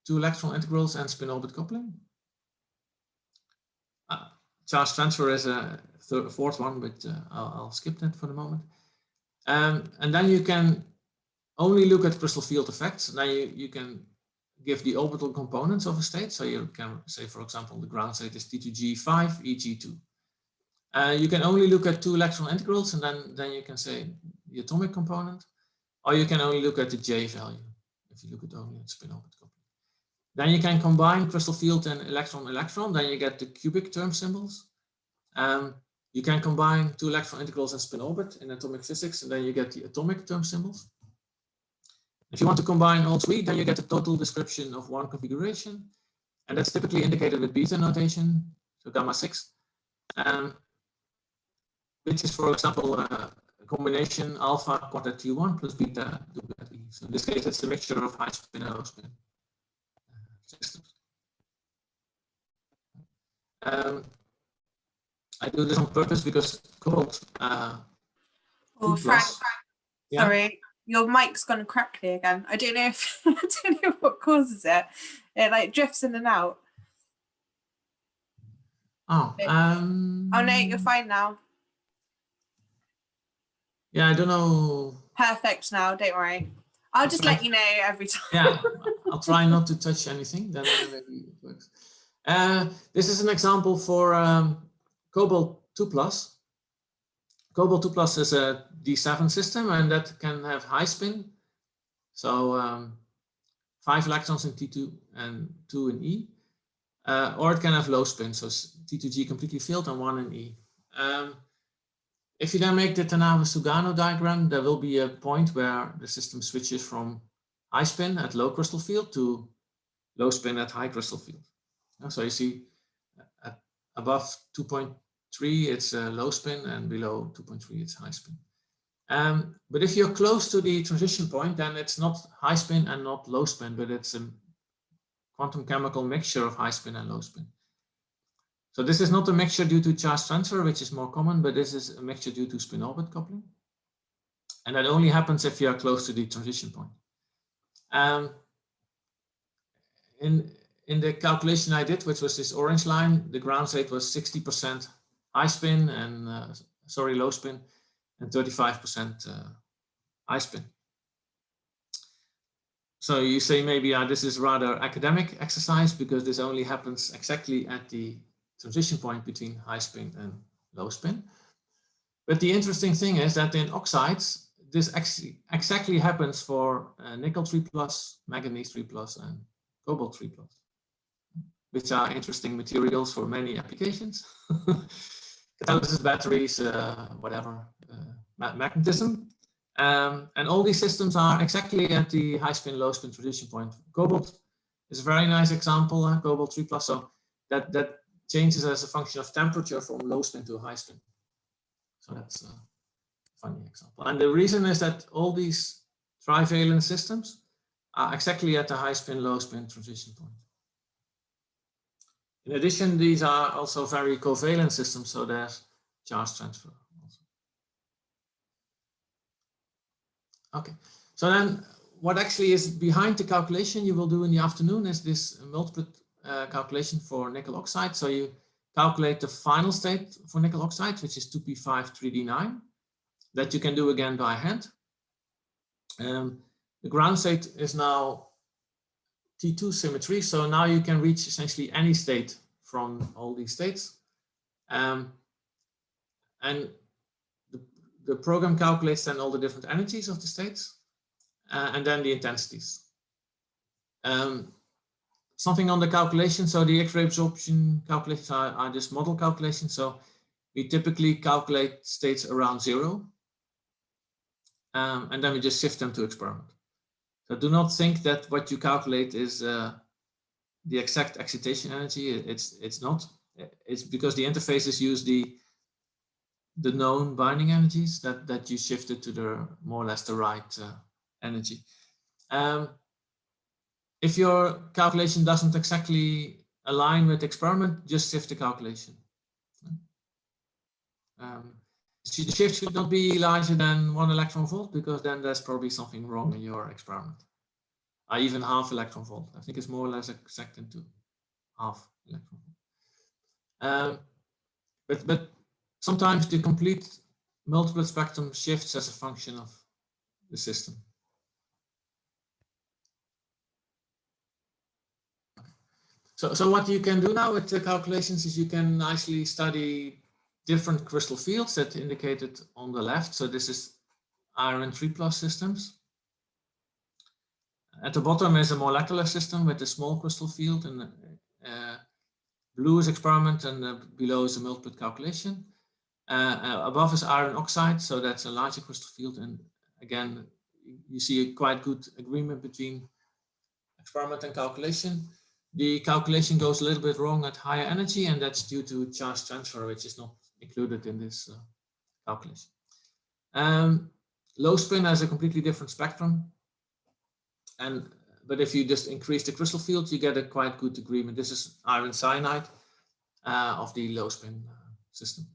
2 electron integrals, and spin orbit coupling. Charge transfer is a fourth one, but I'll skip that for the moment. And then you can only look at crystal field effects. Now you can give the orbital components of a state. So you can say, for example, the ground state is T2G5 Eg2. You can only look at 2 electron integrals, and then you can say the atomic component, or you can only look at the J value if you look at only at spin orbit coupling. Then you can combine crystal field and electron-electron, then you get the cubic term symbols. You can combine 2 electron integrals and spin orbit in atomic physics, and then you get the atomic term symbols. If you want to combine all 3, then you get a total description of 1 configuration, and that's typically indicated with beta notation, so gamma 6, which is, for example, a combination alpha quartet T1 plus beta duplet E. So in this case, it's a mixture of high spin and low spin systems. I do this on purpose because cobalt. Oh, Frank, yeah. Sorry, your mic's gone crackly again. I don't know if I don't know what causes it. It like drifts in and out. Oh. Oh no, you're fine now. Yeah, I don't know. Perfect now. Don't worry. I'll just let you know every time. Yeah, I'll try not to touch anything. Then maybe it works. This is an example for cobalt 2+. Cobalt 2+ is a D7 system, and that can have high spin. So 5 electrons in T2 and 2 in E. Or it can have low spin, so T2G completely filled and 1 in E. If you then make the Tanabe-Sugano diagram, there will be a point where the system switches from high spin at low crystal field to low spin at high crystal field. So you see at above 2.3 it's a low spin, and below 2.3 it's high spin. But if you're close to the transition point, then it's not high spin and not low spin, but it's a quantum chemical mixture of high spin and low spin. So this is not a mixture due to charge transfer, which is more common, but this is a mixture due to spin orbit coupling. And that only happens if you are close to the transition point. In the calculation I did, which was this orange line, the ground state was 60% high spin and low spin, and 35% high spin. So you say maybe this is rather academic exercise because this only happens exactly at the transition point between high spin and low spin. But the interesting thing is that in oxides, this actually exactly happens for nickel 3+, manganese 3+, and cobalt 3+, which are interesting materials for many applications. Catalysis, batteries, whatever, magnetism. And all these systems are exactly at the high spin, low spin transition point. Cobalt is a very nice example, cobalt 3+. So that changes as a function of temperature from low spin to high spin. So that's a funny example. And the reason is that all these trivalent systems are exactly at the high spin, low spin transition point. In addition, these are also very covalent systems, so there's charge transfer also. Okay, so then what actually is behind the calculation you will do in the afternoon is this multiplet calculation for nickel oxide. So you calculate the final state for nickel oxide, which is 2p5 3d9, that you can do again by hand. The ground state is now T2 symmetry, so now you can reach essentially any state from all these states. And the program calculates then all the different energies of the states and then the intensities. Something on the calculation, so the X-ray absorption calculations are just model calculations. So we typically calculate states around 0. And then we just shift them to experiment. So do not think that what you calculate is the exact excitation energy. It's not. It's because the interfaces use the known binding energies that you shifted to the more or less the right energy. If your calculation doesn't exactly align with the experiment, just shift the calculation. The shift should not be larger than 1 electron volt, because then there's probably something wrong in your experiment. Even half electron volt. I think it's more or less exact into half electron volt. But sometimes the complete multiplet spectrum shifts as a function of the system. So what you can do now with the calculations is you can nicely study different crystal fields that indicated on the left. So this is iron 3+ systems. At the bottom is a molecular system with a small crystal field, and blue is experiment, and below is a multiplet calculation. Above is iron oxide, so that's a larger crystal field. And again, you see a quite good agreement between experiment and calculation. The calculation goes a little bit wrong at higher energy, and that's due to charge transfer, which is not included in this calculation. Low spin has a completely different spectrum. But if you just increase the crystal field, you get a quite good agreement. This is iron cyanide of the low spin system.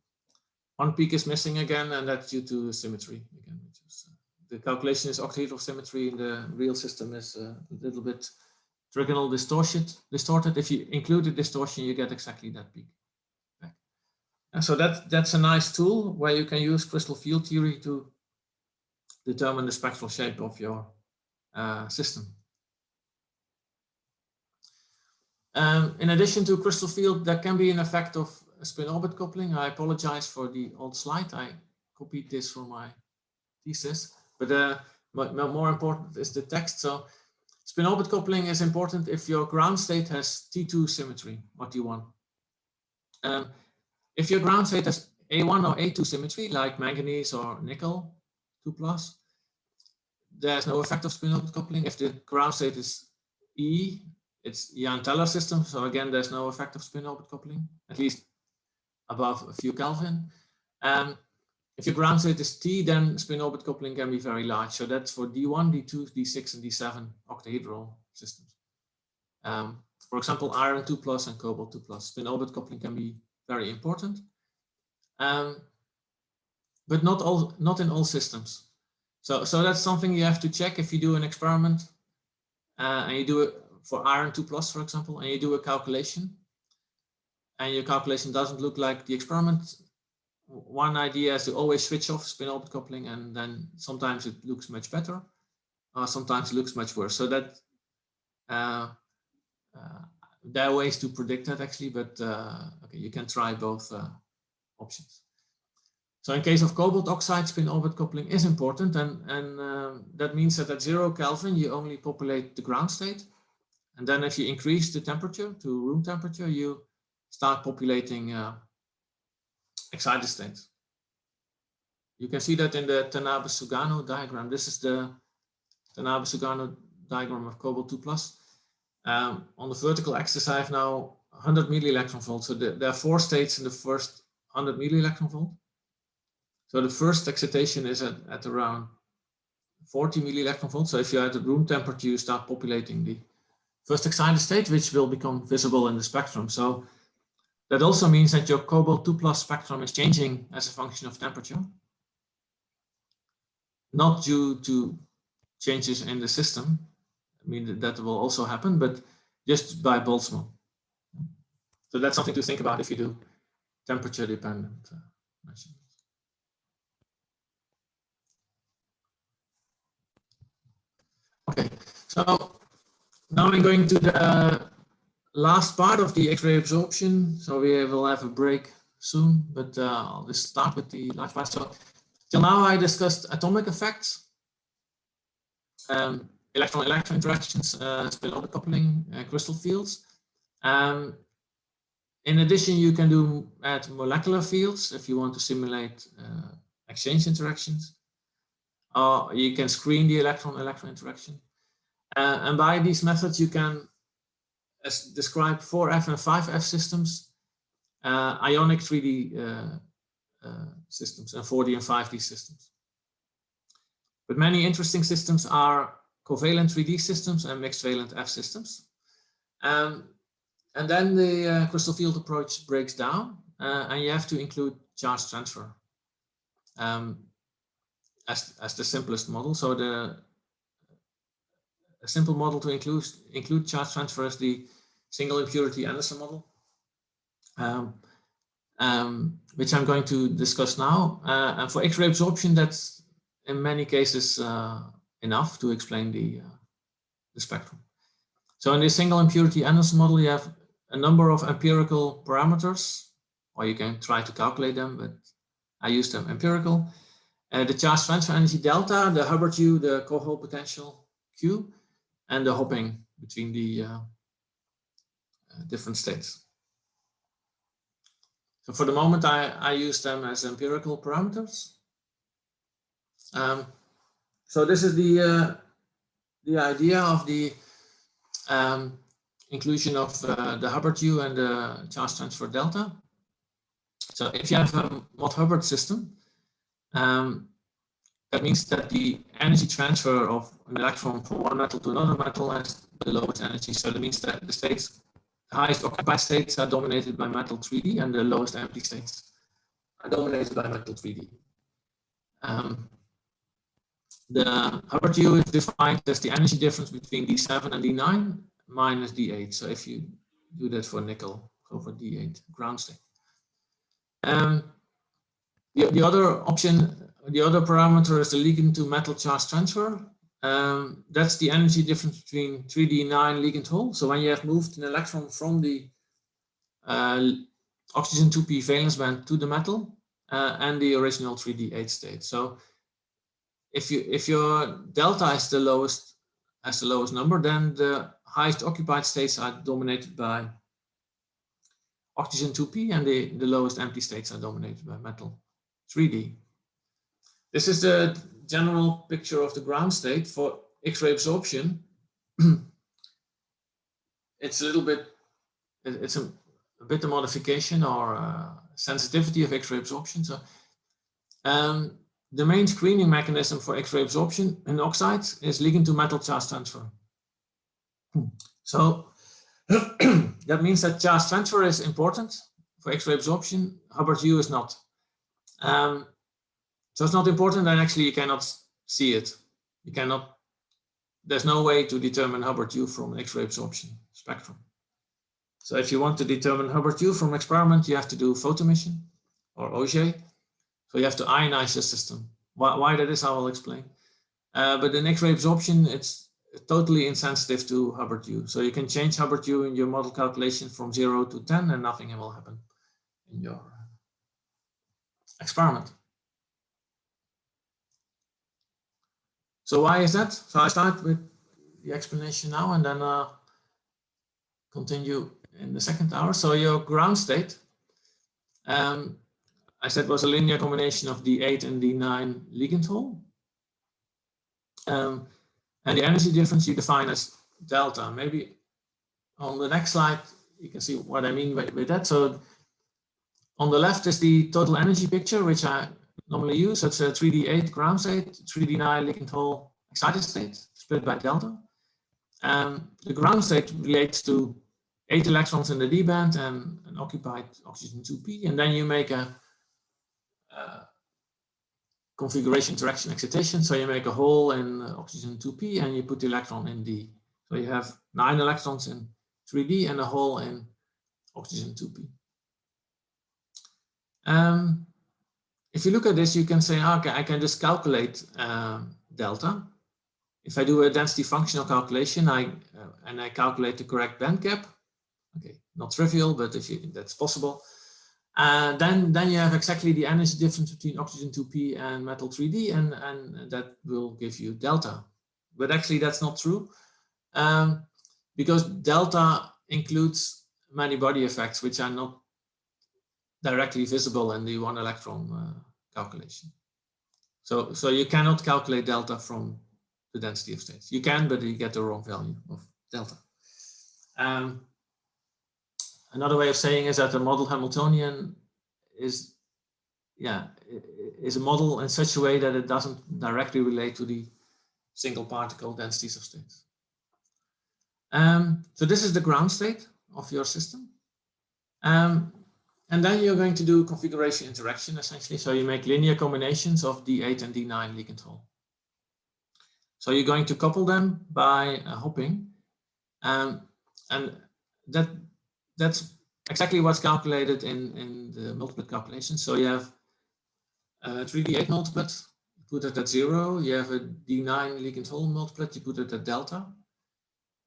One peak is missing again, and that's due to symmetry again. Which is, the calculation is octahedral symmetry, and the real system is a little bit trigonal distorted. If you include the distortion, you get exactly that peak back. And so that's a nice tool where you can use crystal field theory to determine the spectral shape of your system. In addition to crystal field, there can be an effect of spin-orbit coupling. I apologize for the old slide. I copied this for my thesis, but more important is the text. So spin-orbit coupling is important if your ground state has T2 symmetry, what you want. If your ground state has A1 or A2 symmetry, like manganese or nickel 2+, there's no effect of spin-orbit coupling. If the ground state is E, it's Jahn-Teller system. So again, there's no effect of spin-orbit coupling, at least above a few Kelvin. If your ground state is T, then spin-orbit coupling can be very large. So that's for D1, D2, D6, and D7 octahedral systems. For example, iron 2+ and cobalt 2+. Spin-orbit coupling can be very important, but not in all systems. So that's something you have to check if you do an experiment. and you do it for iron 2+, for example, and you do a calculation, and your calculation doesn't look like the experiment, one idea is to always switch off spin-orbit coupling, and then sometimes it looks much better, or sometimes it looks much worse. So that there are ways to predict that actually, but okay, you can try both options. So in case of cobalt oxide, spin-orbit coupling is important, and that means that at 0 Kelvin you only populate the ground state, and then if you increase the temperature to room temperature, you start populating excited states. You can see that in the Tanabe-Sugano diagram. This is the Tanabe-Sugano diagram of cobalt 2+. On the vertical axis, I have now 100 millielectron volts. So there are 4 states in the first 100 millielectron volt. So the first excitation is at around 40 millielectron volts. So if you're at room temperature, you start populating the first excited state, which will become visible in the spectrum. So that also means that your cobalt 2+ spectrum is changing as a function of temperature, not due to changes in the system. I mean, that will also happen, but just by Boltzmann. So that's something to think about if you do temperature dependent measurements. Okay, so now I'm going to the last part of the X-ray absorption. So we will have a break soon, but I'll just start with the last part. So till now I discussed atomic effects, electron-electron interactions, spin-orbit coupling, crystal fields. In addition, you can add molecular fields if you want to simulate exchange interactions. You can screen the electron-electron interaction. And by these methods, you can describe 4F and 5F systems, ionic 3D systems, and 4D and 5D systems. But many interesting systems are covalent 3D systems and mixed valent F systems. And then the crystal field approach breaks down, and you have to include charge transfer as the simplest model. So a simple model to include charge transfer is the single impurity Anderson model, which I'm going to discuss now. And for X-ray absorption, that's in many cases enough to explain the spectrum. So in the single impurity Anderson model, you have a number of empirical parameters, or you can try to calculate them, but I use them empirical. The charge transfer energy delta, the Hubbard U, the Cohort potential Q, and the hopping between the different states. So for the moment, I use them as empirical parameters. So this is the idea of the inclusion of the Hubbard U and the charge transfer delta. So if you have a Mott-Hubbard system, that means that the energy transfer of an electron from one metal to another metal has the lowest energy. So that means that the highest occupied states are dominated by metal 3D, and the lowest empty states are dominated by metal 3D. The Hubbard U is defined as the energy difference between D7 and D9 minus D8. So if you do that for nickel over D8 ground state. The other option, the other parameter is the ligand to metal charge transfer. That's the energy difference between 3D9 ligand hole. So when you have moved an electron from the oxygen 2p valence band to the metal and the original 3D8 state. So if your delta is the lowest number, then the highest occupied states are dominated by oxygen 2p, and the lowest empty states are dominated by metal 3D. This is the general picture of the ground state for X-ray absorption. It's a little bit, it's a bit of modification or sensitivity of X-ray absorption. So the main screening mechanism for X-ray absorption in oxides is ligand to metal charge transfer. So that means that charge transfer is important for X-ray absorption. Hubbard U is not. So it's not important, and actually you cannot see it. You cannot there's no way to determine Hubbard U from an X-ray absorption spectrum. So if you want to determine Hubbard U from experiment, you have to do photoemission or Auger. So you have to ionize the system. Why that is, I will explain. But in X-ray absorption, it's totally insensitive to Hubbard U. So you can change Hubbard U in your model calculation from 0 to 10 and nothing will happen in your experiment. So why is that? So I start with the explanation now and then continue in the second hour. So your ground state, I said, was a linear combination of D8 and D9 ligand hole. And the energy difference you define as delta. Maybe on the next slide, you can see what I mean with that. So on the left is the total energy picture, which I normally use. It's a 3D8 ground state, 3D9 ligand hole excited state, split by delta. The ground state relates to 8 electrons in the D band and an occupied oxygen 2p. And then you make a configuration interaction excitation. So you make a hole in oxygen 2p and you put the electron in D. So you have 9 electrons in 3D and a hole in oxygen 2p. If you look at this, you can say, okay, I can just calculate delta. If I do a density functional calculation, and I calculate the correct band gap, okay, not trivial, but that's possible. Then you have exactly the energy difference between oxygen 2p and metal 3D, and that will give you delta. But actually, that's not true, because delta includes many body effects, which are not directly visible in the one electron calculation. So you cannot calculate delta from the density of states. You can, but you get the wrong value of delta. Another way of saying is that the model Hamiltonian is a model in such a way that it doesn't directly relate to the single particle densities of states. So this is the ground state of your system. And then you're going to do configuration interaction, essentially. So you make linear combinations of D8 and D9 ligand hole. So you're going to couple them by hopping. And that's exactly what's calculated in the multiplet calculation. So you have a 3D8 multiplet, you put it at 0. You have a D9 ligand hole multiplet, you put it at delta.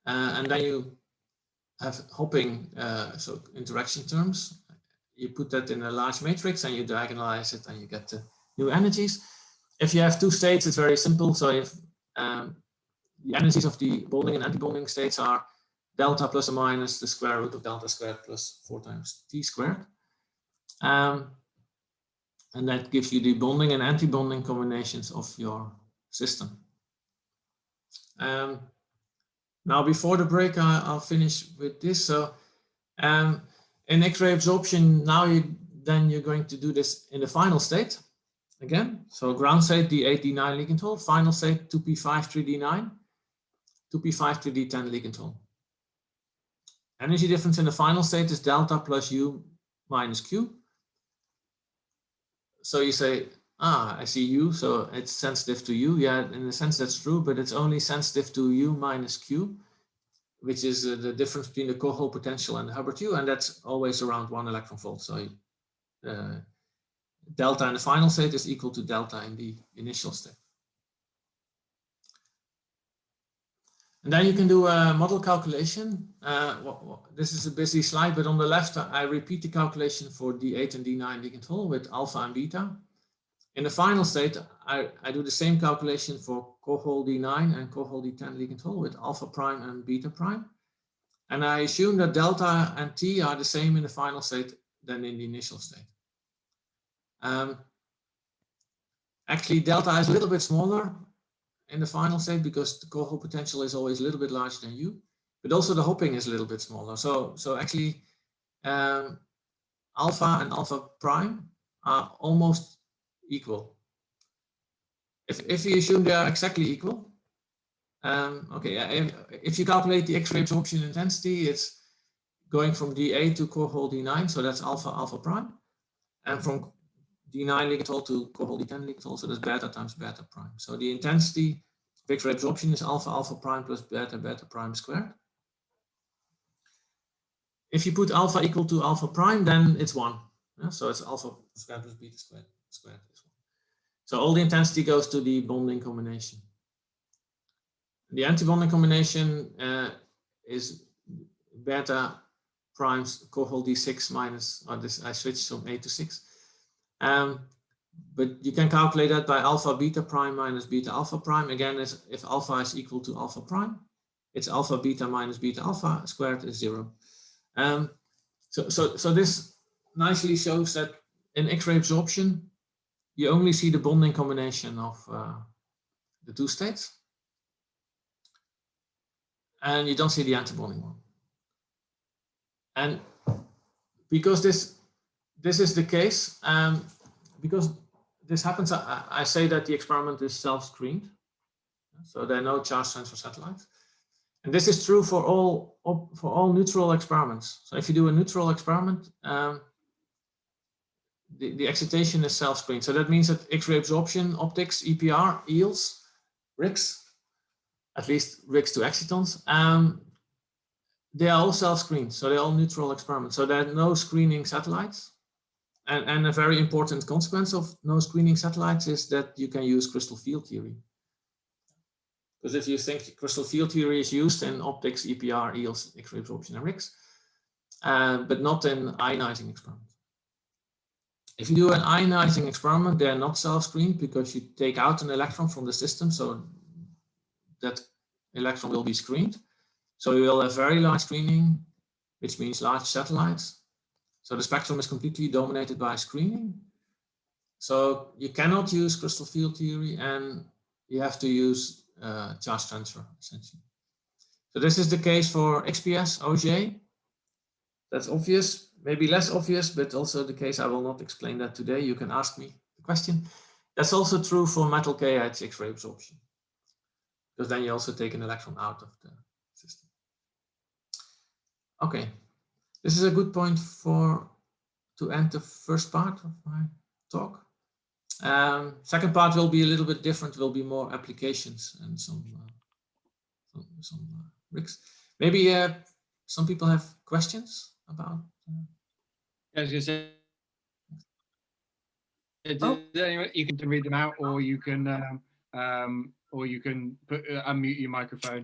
And then you have hopping, so interaction terms. You put that in a large matrix and you diagonalize it and you get the new energies. If you have two states, it's very simple. So if the energies of the bonding and anti-bonding states are delta plus or minus the square root of delta squared plus 4 times t squared. And that gives you the bonding and anti-bonding combinations of your system. Now before the break, I'll finish with this. So in X-ray absorption, now you're going to do this in the final state again. So ground state D8, D9 ligand hole, final state 2p5, 3d9, 2p5, 3d10 ligand hole. Energy difference in the final state is delta plus U minus Q. So you say, I see U, so it's sensitive to U. Yeah, in a sense that's true, but it's only sensitive to U minus Q, which is the difference between the core-hole potential and the Hubbard U, and that's always around 1 electron volt. So delta in the final state is equal to delta in the initial state. And then you can do a model calculation. This is a busy slide, but on the left, I repeat the calculation for D8 and D9 ligand hole with alpha and beta. In the final state, I do the same calculation for core hole D9 and core hole D10 ligand hole with alpha prime and beta prime. And I assume that delta and T are the same in the final state than in the initial state. Actually, delta is a little bit smaller in the final state because the core hole potential is always a little bit larger than U, but also the hopping is a little bit smaller. So actually, alpha and alpha prime are almost equal. If you assume they are exactly equal, if you calculate the X-ray absorption intensity, it's going from D8 to core hole D9, so that's alpha, alpha prime, and from D9 ligand hole to core hole D10 ligand hole, so that's beta times beta prime. So the intensity X-ray absorption is alpha alpha prime plus beta beta prime squared. If you put alpha equal to alpha prime, then it's 1. Yeah? So it's alpha squared plus beta squared is 1. So all the intensity goes to the bonding combination. The anti-bonding combination is beta primes cohort D6 minus, or this I switched from 8 to 6. But you can calculate that by alpha beta prime minus beta alpha prime. Again, if alpha is equal to alpha prime, it's alpha beta minus beta alpha squared is 0. So this nicely shows that in X-ray absorption, you only see the bonding combination of the two states, and you don't see the antibonding one. And because this is the case, because this happens, I say that the experiment is self-screened, so there are no charge transfer satellites. And this is true for all neutral experiments. So if you do a neutral experiment, the excitation is self-screened. So that means that X-ray absorption, optics, EPR, EELs, RICs, at least RICs to excitons, they are all self-screened. So they're all neutral experiments. So there are no screening satellites. And a very important consequence of no screening satellites is that you can use crystal field theory. Because if you think crystal field theory is used in optics, EPR, EELs, X-ray absorption, and RICs, but not in ionizing experiments. If you do an ionizing experiment, they're not self-screened because you take out an electron from the system, so that electron will be screened. So you will have very large screening, which means large satellites. So the spectrum is completely dominated by screening. So you cannot use crystal field theory, and you have to use charge transfer, essentially. So this is the case for XPS, OJ. That's obvious, maybe less obvious, but also the case. I will not explain that today. You can ask me the question. That's also true for metal K-edge X-ray absorption, because then you also take an electron out of the system. Okay, this is a good point to end the first part of my talk. Second part will be a little bit different, will be more applications and some RICs. Maybe some people have questions about. I was going to say, anyway, you can read them out, or you can unmute your microphone.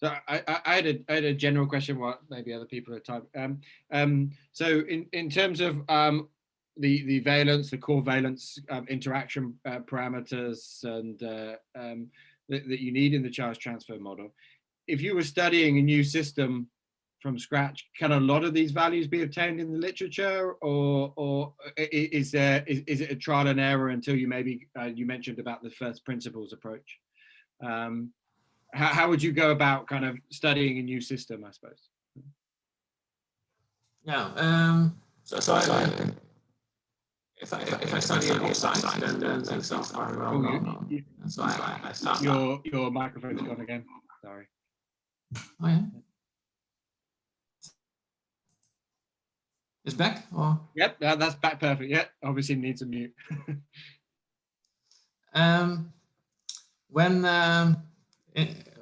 So I had a general question. What maybe other people at the time. So in terms of the valence, the core valence interaction parameters, and that you need in the charge transfer model, if you were studying a new system from scratch, can a lot of these values be obtained in the literature, or is it a trial and error until you maybe you mentioned about the first principles approach? How would you go about kind of studying a new system, I suppose? Yeah. If I study an oxide, then things are very well known. So I start. Your microphone's gone again. Sorry. Oh yeah. It's back, or? Yep, that's back perfect. Yep, obviously needs a mute.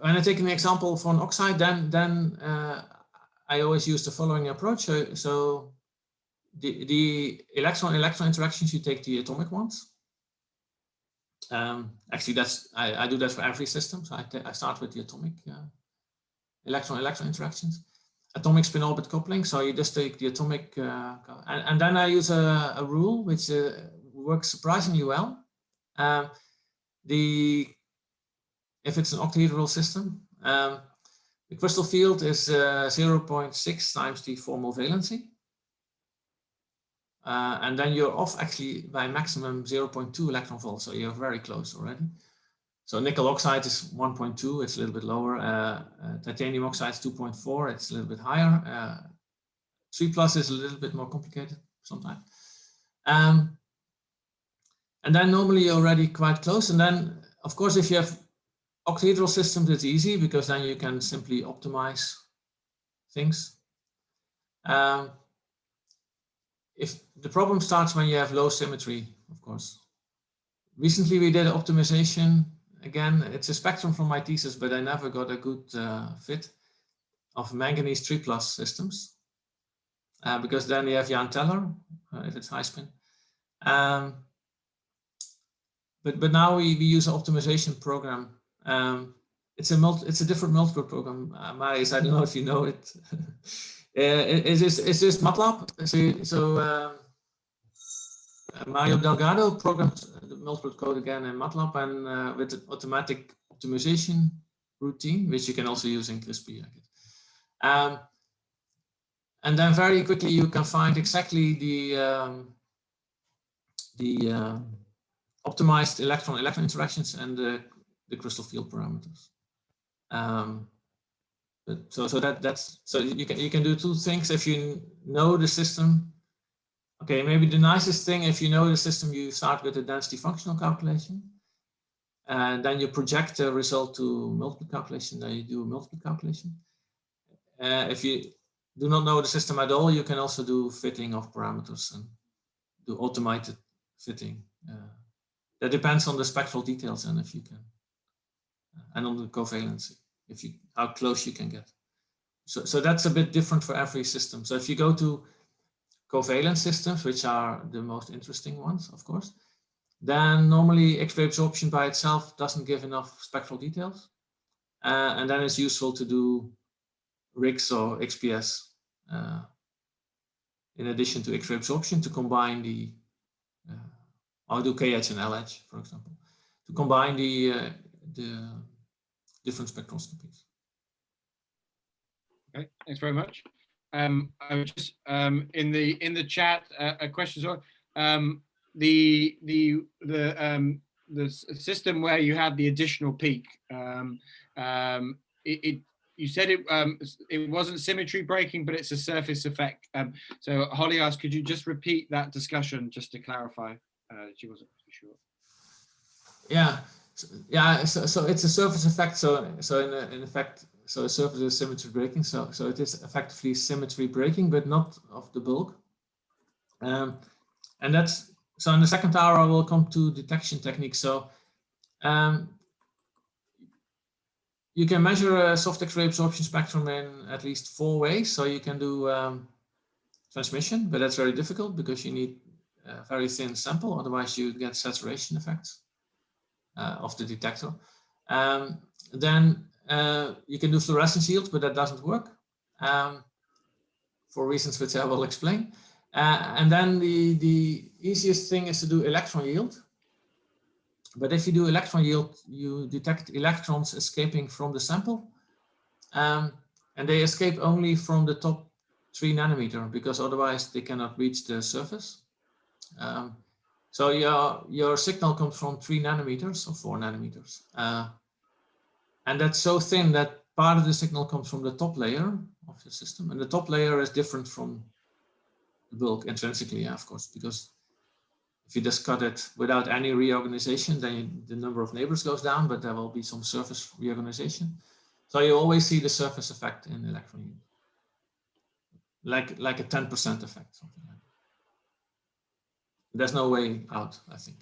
When I take an example for an oxide, then I always use the following approach. So the electron-electron interactions, you take the atomic ones. Actually, I do that for every system. So I start with the atomic electron-electron interactions. Atomic spin-orbit coupling. So you just take the atomic, and then I use a rule which works surprisingly well. If it's an octahedral system, the crystal field is 0.6 times the formal valency. And then you're off actually by maximum 0.2 electron volts, so you're very close already. So nickel oxide is 1.2, it's a little bit lower. Titanium oxide is 2.4, it's a little bit higher. 3+ is a little bit more complicated sometimes. And then normally you're already quite close, and then of course, if you have octahedral systems, it's easy because then you can simply optimize things. If the problem starts when you have low symmetry, of course. Recently, we did optimization. Again, it's a spectrum from my thesis, but I never got a good fit of manganese 3+ systems because then you have Jan Teller if it's high spin. But now we use an optimization program. It's a different multiplet program. Marius, I don't know if you know it. Is this MATLAB? So Mario Delgado programmed the multiplet code again in MATLAB and with an automatic optimization routine, which you can also use in Crispy. And then very quickly you can find exactly the optimized electron-electron interactions and the crystal field parameters. So you can do two things if you know the system. Okay, maybe the nicest thing, if you know the system, you start with a density functional calculation, and then you project the result to multiplet calculation, then you do a multiplet calculation. If you do not know the system at all, you can also do fitting of parameters and do automated fitting. That depends on the spectral details and if you can, and on the covalency, how close you can get. So that's a bit different for every system. So if you go to covalent systems, which are the most interesting ones, of course, then normally X-ray absorption by itself doesn't give enough spectral details. And then it's useful to do RIGS or XPS in addition to X-ray absorption to combine the, I'll do KH and LH, for example, to combine the different spectroscopies. Okay, thanks very much. I was just in the chat a question. The system where you had the additional peak, you said it wasn't symmetry breaking, but it's a surface effect. So Holly asked, could you just repeat that discussion just to clarify? She wasn't too sure. Yeah, So it's a surface effect. So in effect, so a surface is symmetry breaking. So it is effectively symmetry breaking, but not of the bulk. And that's so. In the second hour, I will come to detection techniques. So you can measure a soft X-ray absorption spectrum in at least 4 ways. So you can do transmission, but that's very difficult because you need a very thin sample. Otherwise, you get saturation effects of the detector. Then you can do fluorescence yield, but that doesn't work for reasons which I will explain. And then the easiest thing is to do electron yield. But if you do electron yield, you detect electrons escaping from the sample. And they escape only from the top 3 nanometer because otherwise they cannot reach the surface. So your signal comes from 3 nanometers or 4 nanometers. And that's so thin that part of the signal comes from the top layer of the system. And the top layer is different from the bulk intrinsically, of course, because if you just cut it without any reorganization, then the number of neighbors goes down, but there will be some surface reorganization. So you always see the surface effect in electron yield, like a 10% effect, something like that. There's no way out, I think.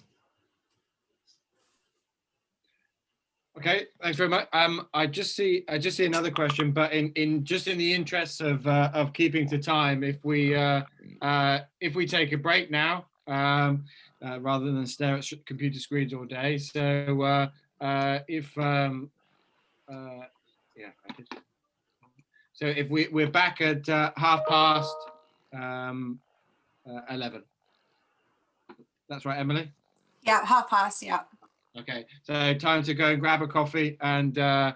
Okay, thanks very much. I just see another question, but in the interest of keeping to time, if we take a break now, rather than stare at computer screens all day. So so if we're back at 11:30. That's right, Emily? Yeah, 30:30, yeah. Okay, so time to go and grab a coffee, and then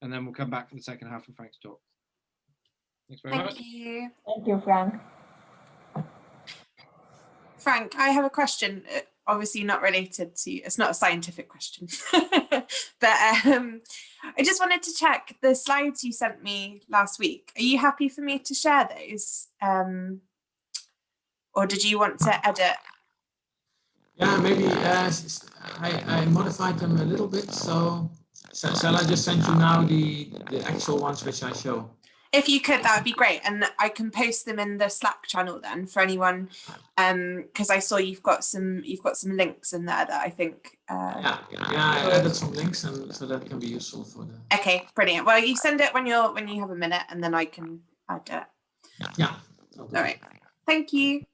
we'll come back for the second half of Frank's talk. Thanks very much. Thank you. Thank you, Frank. Frank, I have a question. Obviously not related to, it's not a scientific question, but I just wanted to check the slides you sent me last week. Are you happy for me to share those? Or did you want to edit? Yeah, maybe I modified them a little bit. So shall I just send you now the actual ones which I show? If you could, that would be great, and I can post them in the Slack channel then for anyone, because I saw you've got some links in there that I think. Yeah, I added some links, and so that can be useful for the. Okay, brilliant. Well, you send it when you have a minute, and then I can add it. Yeah. All right. Thank you.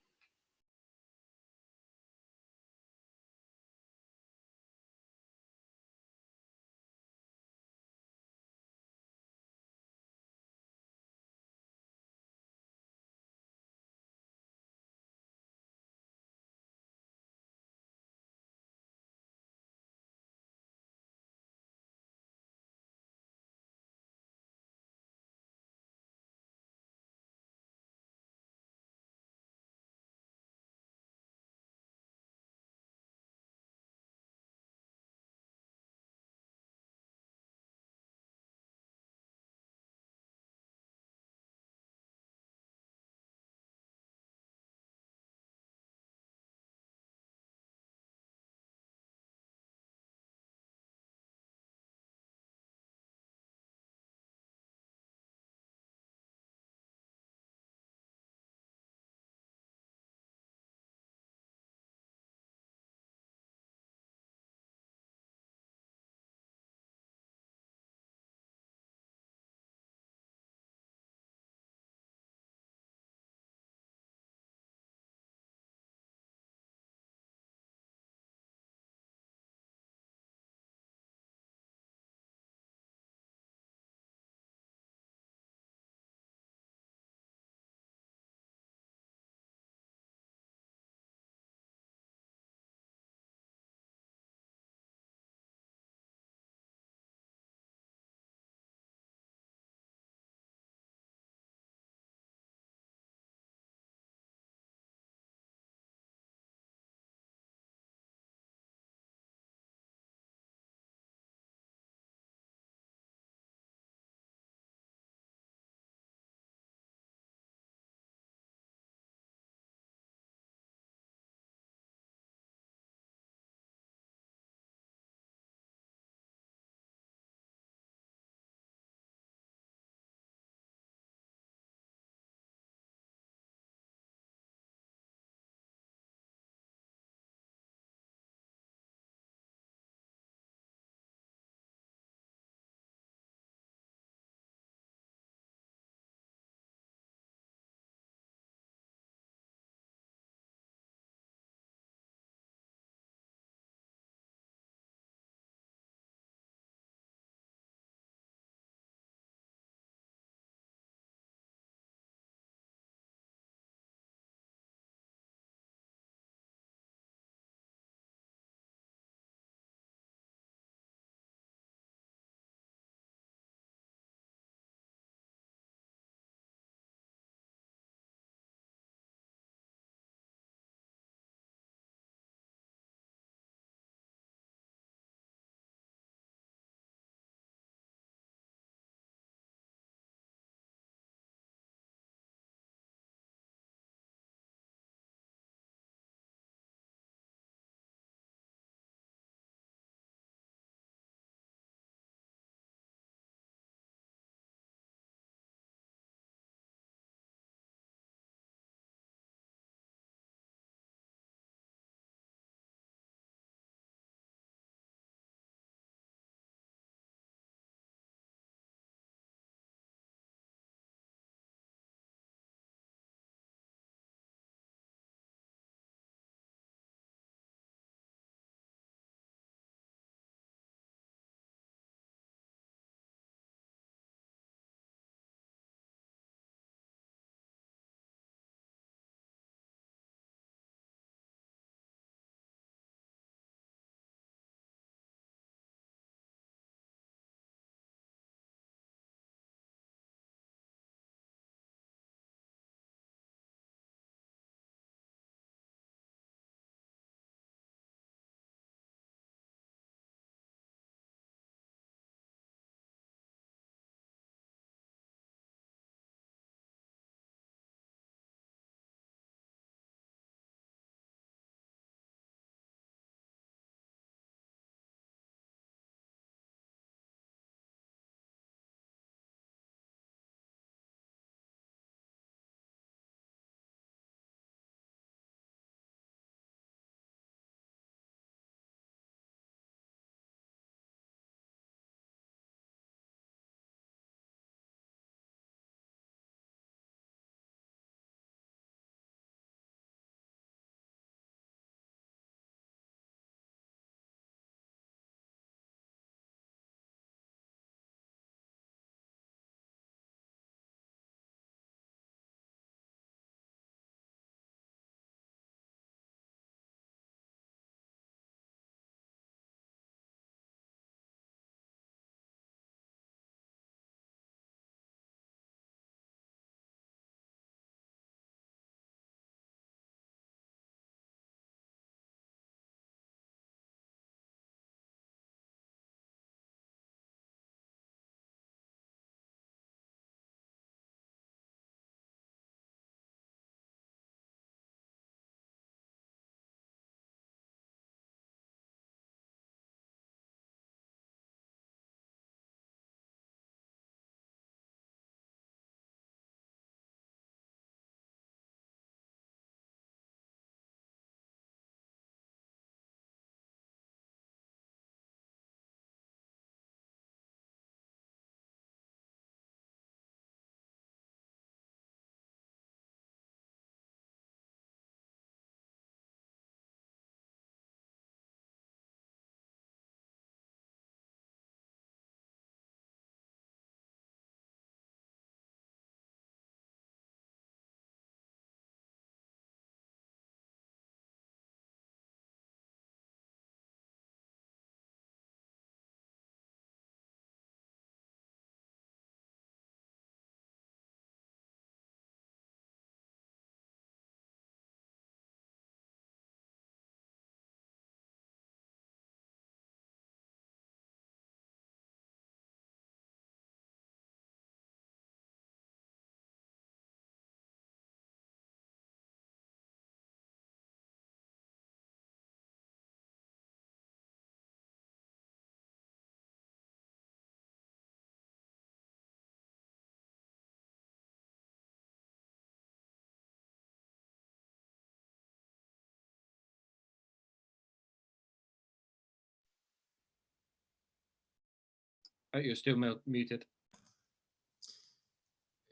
you're still muted.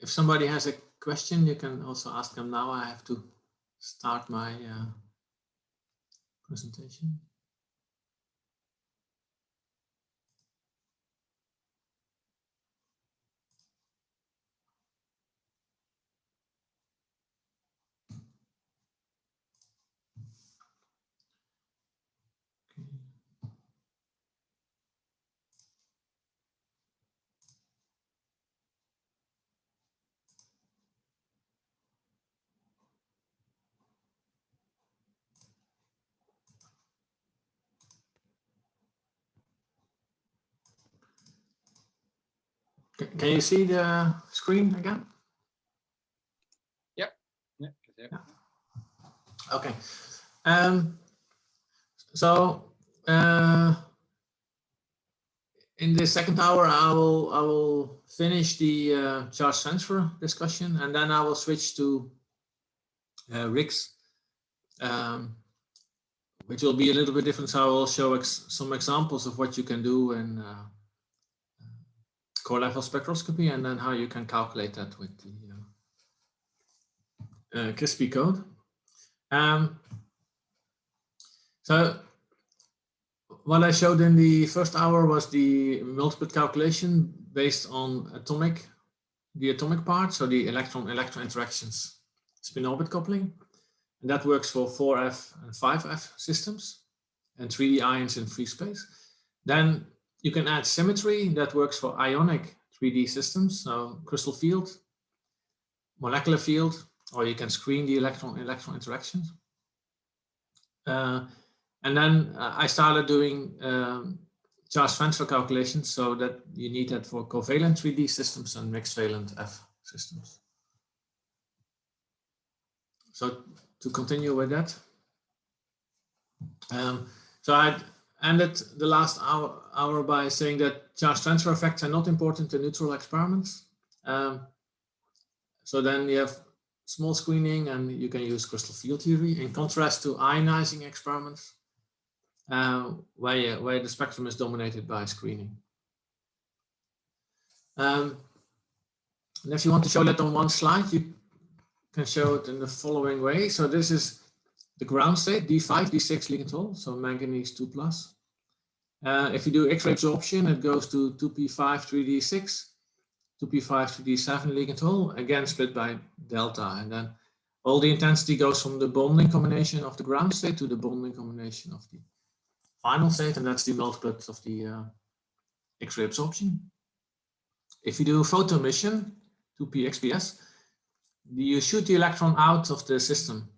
If somebody has a question, you can also ask them now. I have to start my presentation. Can you see the screen again? Yep. Okay. So in the second hour, I will finish the charge transfer discussion, and then I will switch to rigs, which will be a little bit different. So I will show some examples of what you can do in core level spectroscopy, and then how you can calculate that with the CRISP code. So what I showed in the first hour was the multiplet calculation based on the atomic part, so the electron-electron interactions, spin-orbit coupling, and that works for 4F and 5F systems and 3D ions in free space. Then you can add symmetry that works for ionic 3D systems, so crystal field, molecular field, or you can screen the electron-electron interactions. And then I started doing charge transfer calculations, so that you need that for covalent 3D systems and mixed valent F systems. So to continue with that, so I ended the last hour by saying that charge transfer effects are not important in neutral experiments. So then you have small screening, and you can use crystal field theory in contrast to ionizing experiments, where the spectrum is dominated by screening. And if you want to show that on one slide, you can show it in the following way. So this is the ground state, D5, D6 Ligand hole, so manganese 2+. If you do X-ray absorption, it goes to 2p5 3d6, 2p5 3d7 Ligand hole, again split by delta, and then all the intensity goes from the bonding combination of the ground state to the bonding combination of the final state, and that's the multiplet of the X-ray absorption. If you do photo emission, 2p XPS, you shoot the electron out of the system.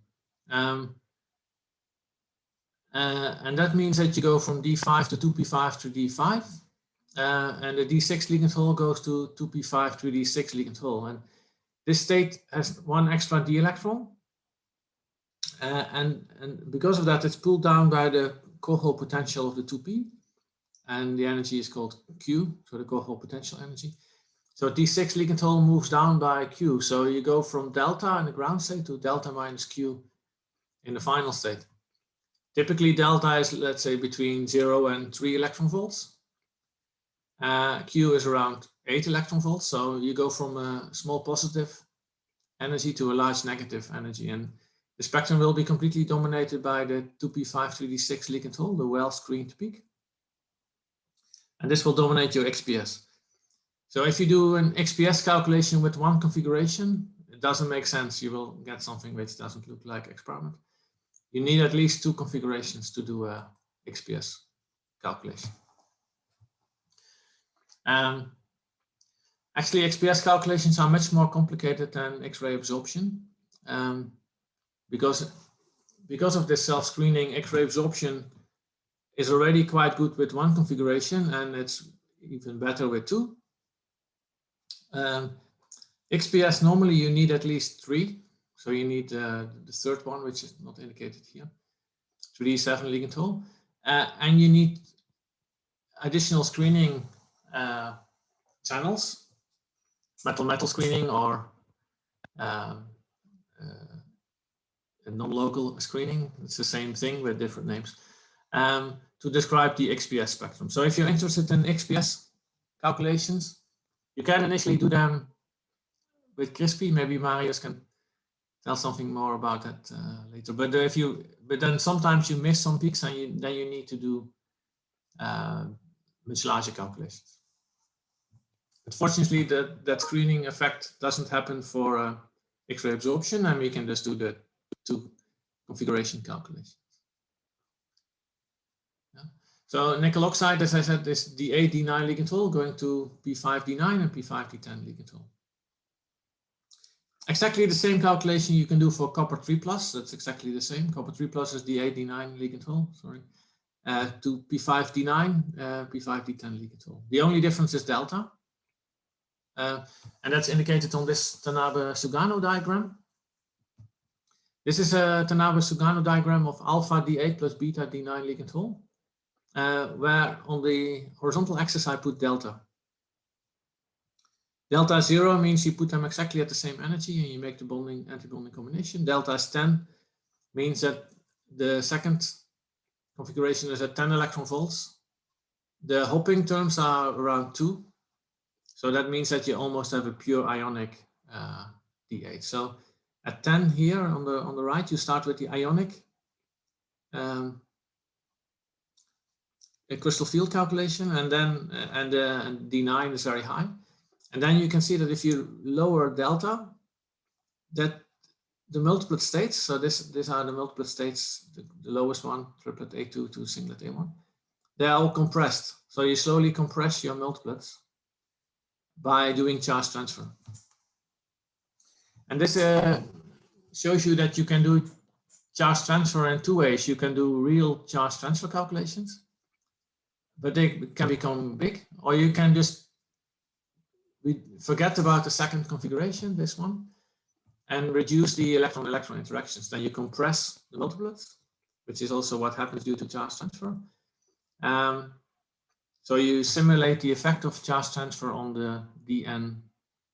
And that means that you go from D5 to 2p5 to D5, and the D6 Ligand hole goes to 2p5 to D6 Ligand hole. And this state has one extra d electron, and because of that, it's pulled down by the core hole potential of the 2p, and the energy is called Q, so the core hole potential energy. So D6 Ligand hole moves down by Q, so you go from delta in the ground state to delta minus Q in the final state. Typically, delta is, let's say, between 0 and 3 electron volts. Q is around 8 electron volts, so you go from a small positive energy to a large negative energy, and the spectrum will be completely dominated by the 2p5 3d6 Ligand hole, the well-screened peak. And this will dominate your XPS. So if you do an XPS calculation with one configuration, it doesn't make sense. You will get something which doesn't look like experiment. You need at least 2 configurations to do a XPS calculation. Actually, XPS calculations are much more complicated than X-ray absorption. Because of this self-screening, X-ray absorption is already quite good with one configuration, and it's even better with 2. XPS, normally you need at least 3. So you need the third one, which is not indicated here, 3d7 Ligand hole. And you need additional screening channels, metal-metal screening, or non-local screening. It's the same thing with different names, to describe the XPS spectrum. So if you're interested in XPS calculations. You can initially do them with Crispy. Maybe Marius can tell something more about that later. But then sometimes you miss some peaks, and then you need to do much larger calculations. Unfortunately, that screening effect doesn't happen for X-ray absorption, and we can just do the 2 configuration calculations. Yeah. So nickel oxide, as I said, is D8, D9 ligand hole going to P5, D9 and P5, D10 ligand hole. Exactly the same calculation you can do for copper 3+. That's exactly the same. Copper 3+ is D8, D9 ligand hole, sorry. To P5, D9, P5, D10 ligand hole. The only difference is delta. And that's indicated on this Tanabe-Sugano diagram. This is a Tanabe-Sugano diagram of alpha D8 plus beta D9 ligand hole, where on the horizontal axis I put delta. Delta 0 means you put them exactly at the same energy and you make the bonding anti-bonding combination. Delta is 10 means that the second configuration is at 10 electron volts. The hopping terms are around 2. So that means that you almost have a pure ionic D8. So at 10 here on the right, you start with the ionic a crystal field calculation, and then and D9 is very high. And then you can see that if you lower delta, that the multiplet states, so these are the multiplet states, the lowest one, triplet A2 to singlet A1, they're all compressed. So you slowly compress your multiplets by doing charge transfer. And this shows you that you can do charge transfer in 2 ways. You can do real charge transfer calculations, but they can become big, or you can just forget about the second configuration, this one, and reduce the electron-electron interactions. Then you compress the multiplets, which is also what happens due to charge transfer. So you simulate the effect of charge transfer on the Dn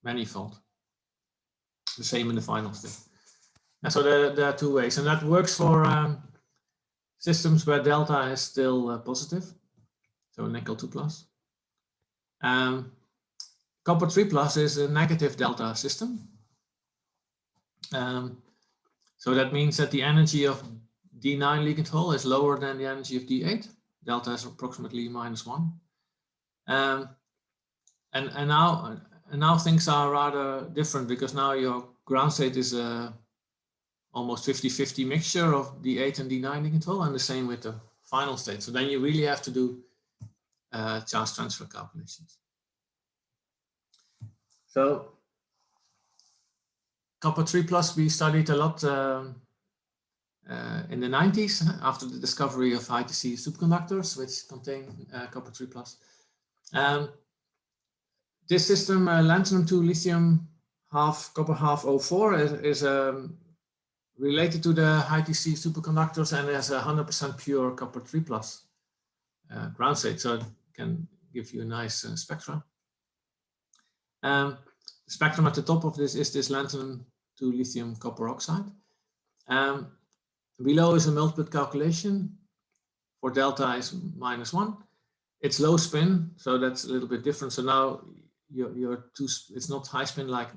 manifold. The same in the final step. And so there are 2 ways, and that works for systems where delta is still positive. So nickel 2+. Copper 3+ is a negative delta system. So that means that the energy of D9 ligand hole is lower than the energy of D8. Delta is approximately -1. And now things are rather different, because now your ground state is a almost 50-50 mixture of D8 and D9 ligand hole, and the same with the final state. So then you really have to do charge transfer calculations. So copper 3+ we studied a lot in the 90s after the discovery of high-TC superconductors, which contain copper 3+. This system, lanthanum 2 lithium half copper half O4, is related to the high-TC superconductors, and has 100% pure copper 3+ ground state, so it can give you a nice spectra. The spectrum at the top of this is this lanthanum 2 lithium copper oxide. Below is a multiplet calculation. For delta is -1. It's low spin, so that's a little bit different. So now it's not high spin like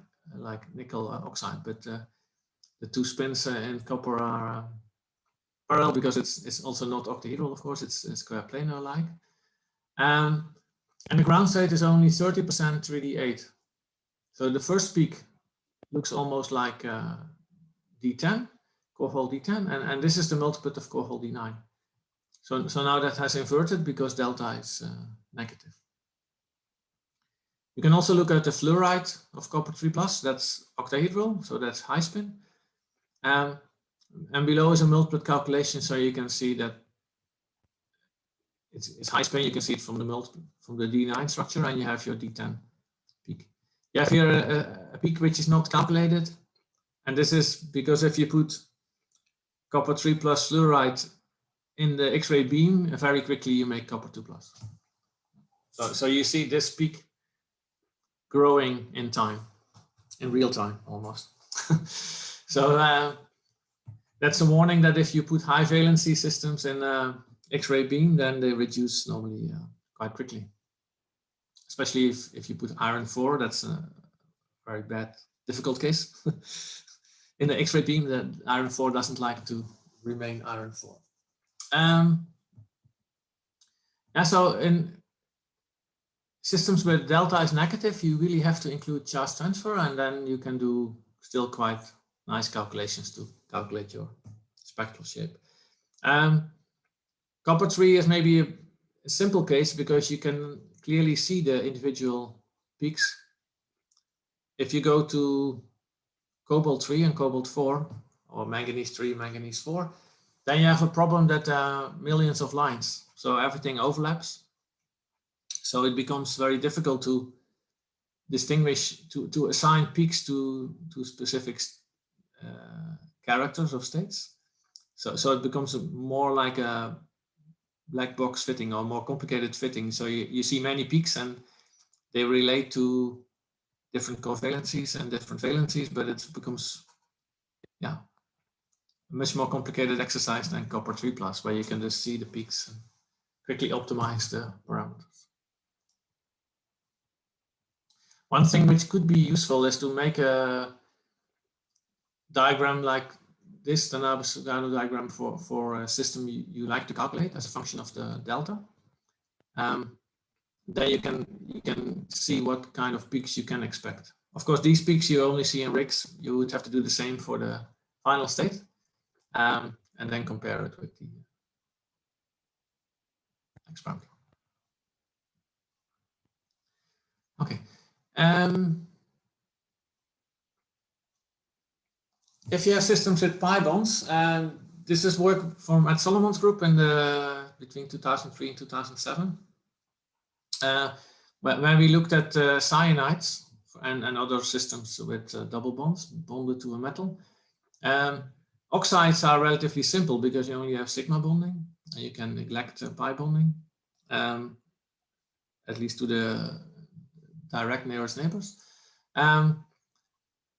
nickel oxide, but the 2 spins in copper are parallel, because it's also not octahedral, of course, it's square planar like. And the ground state is only 30% 3D8. So the first peak looks almost like D10, core hole D10, and this is the multiplet of core hole D9. So now that has inverted because delta is negative. You can also look at the fluoride of copper 3+, that's octahedral, so that's high spin. And below is a multiplet calculation, so you can see that it's high spin. You can see it from the D9 structure, and you have your D10 peak. You have here a peak which is not calculated, and this is because if you put copper 3+ fluoride in the X-ray beam, very quickly you make copper 2+. So you see this peak growing in time, in real time almost. So that's a warning that if you put high valency systems in X-ray beam, then they reduce normally quite quickly, especially if you put iron 4, that's a very bad, difficult case. In the X-ray beam, the iron 4 doesn't like to remain iron 4. Yeah, so in systems where delta is negative, you really have to include charge transfer, and then you can do still quite nice calculations to calculate your spectral shape. Copper 3 is maybe a simple case because you can clearly see the individual peaks. If you go to cobalt 3 and cobalt 4, or manganese 3, manganese 4, then you have a problem that there are millions of lines. So everything overlaps. So it becomes very difficult to distinguish, to assign peaks to specific characters of states. So it becomes more like a black box fitting or more complicated fitting. So you see many peaks and they relate to different covalencies and different valencies, but it becomes, yeah, a much more complicated exercise than copper 3+, where you can just see the peaks and quickly optimize the parameters. One thing which could be useful is to make a diagram like this, the Nabis-Lugano diagram for a system you like to calculate as a function of the delta. Then you can see what kind of peaks you can expect. Of course, these peaks you only see in rigs. You would have to do the same for the final state, and then compare it with the experiment. Okay. If you have systems with pi bonds, this is work from at Solomon's group in between 2003 and 2007. When we looked at cyanides and other systems with double bonds bonded to a metal, oxides are relatively simple because you only have sigma bonding, and you can neglect pi bonding, at least to the direct nearest neighbors.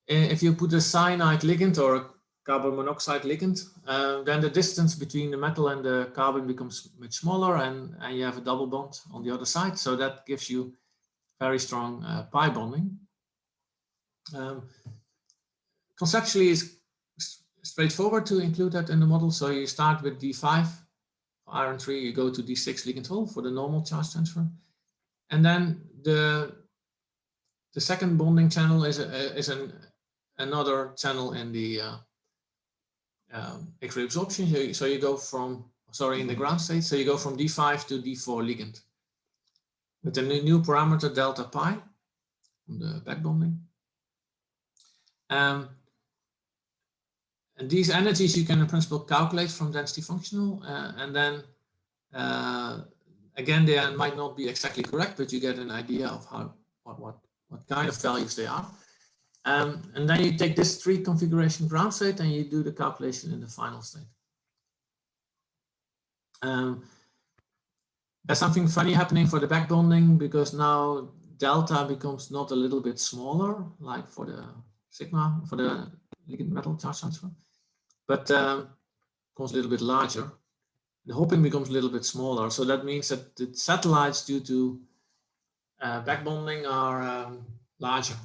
If you put a cyanide ligand or a carbon monoxide ligand, then the distance between the metal and the carbon becomes much smaller, and you have a double bond on the other side. So that gives you very strong pi bonding. Conceptually, it's straightforward to include that in the model. So you start with D5 for iron 3, you go to D6 ligand hole for the normal charge transfer, and then the second bonding channel is another channel in the X-ray absorption. So you go from, sorry, in the ground state. So you go from D5 to D4 ligand with a new parameter delta pi from the back bonding. And these energies you can in principle calculate from density functional, and then again they might not be exactly correct, but you get an idea of how what kind of values they are. And then you take this 3 configuration ground state and you do the calculation in the final state. There's something funny happening for the back bonding because now delta becomes not a little bit smaller like for the sigma, for the ligand metal charge transfer, but becomes a little bit larger. The hopping becomes a little bit smaller. So that means that the satellites due to back bonding are larger.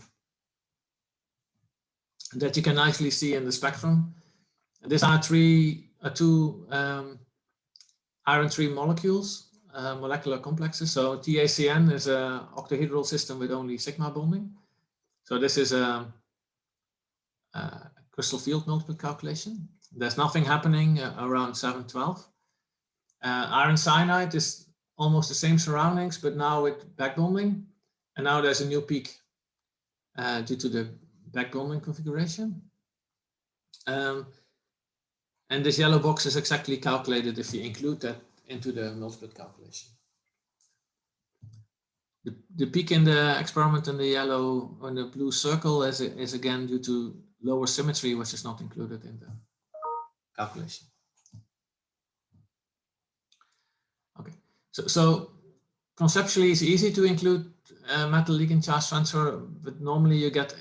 That you can nicely see in the spectrum. These are two iron 3 molecules, molecular complexes. So TACN is an octahedral system with only sigma bonding. So this is a crystal field multiplet calculation. There's nothing happening around 712. Iron cyanide is almost the same surroundings, but now with back bonding. And now there's a new peak due to the back bonding configuration. And this yellow box is exactly calculated if you include that into the multiplet calculation. The peak in the experiment in the yellow or the blue circle is again due to lower symmetry, which is not included in the calculation. Okay, so conceptually it's easy to include metal ligand charge transfer, but normally you get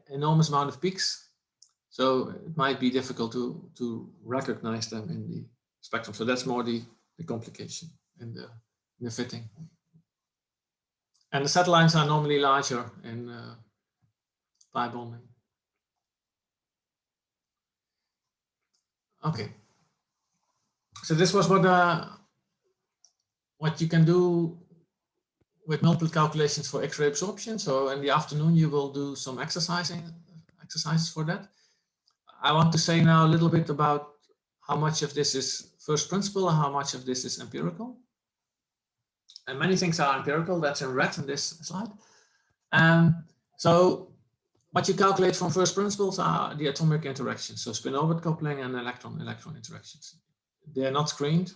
enormous amount of peaks. So it might be difficult to recognize them in the spectrum. So that's more the complication in the fitting. And the satellites are normally larger in pi bonding. Okay. So this was what you can do with multiplet calculations for X-ray absorption. So in the afternoon, you will do some exercises for that. I want to say now a little bit about how much of this is first principle and how much of this is empirical. And many things are empirical, that's in red in this slide. So what you calculate from first principles are the atomic interactions, so spin-orbit coupling and electron-electron interactions. They're not screened,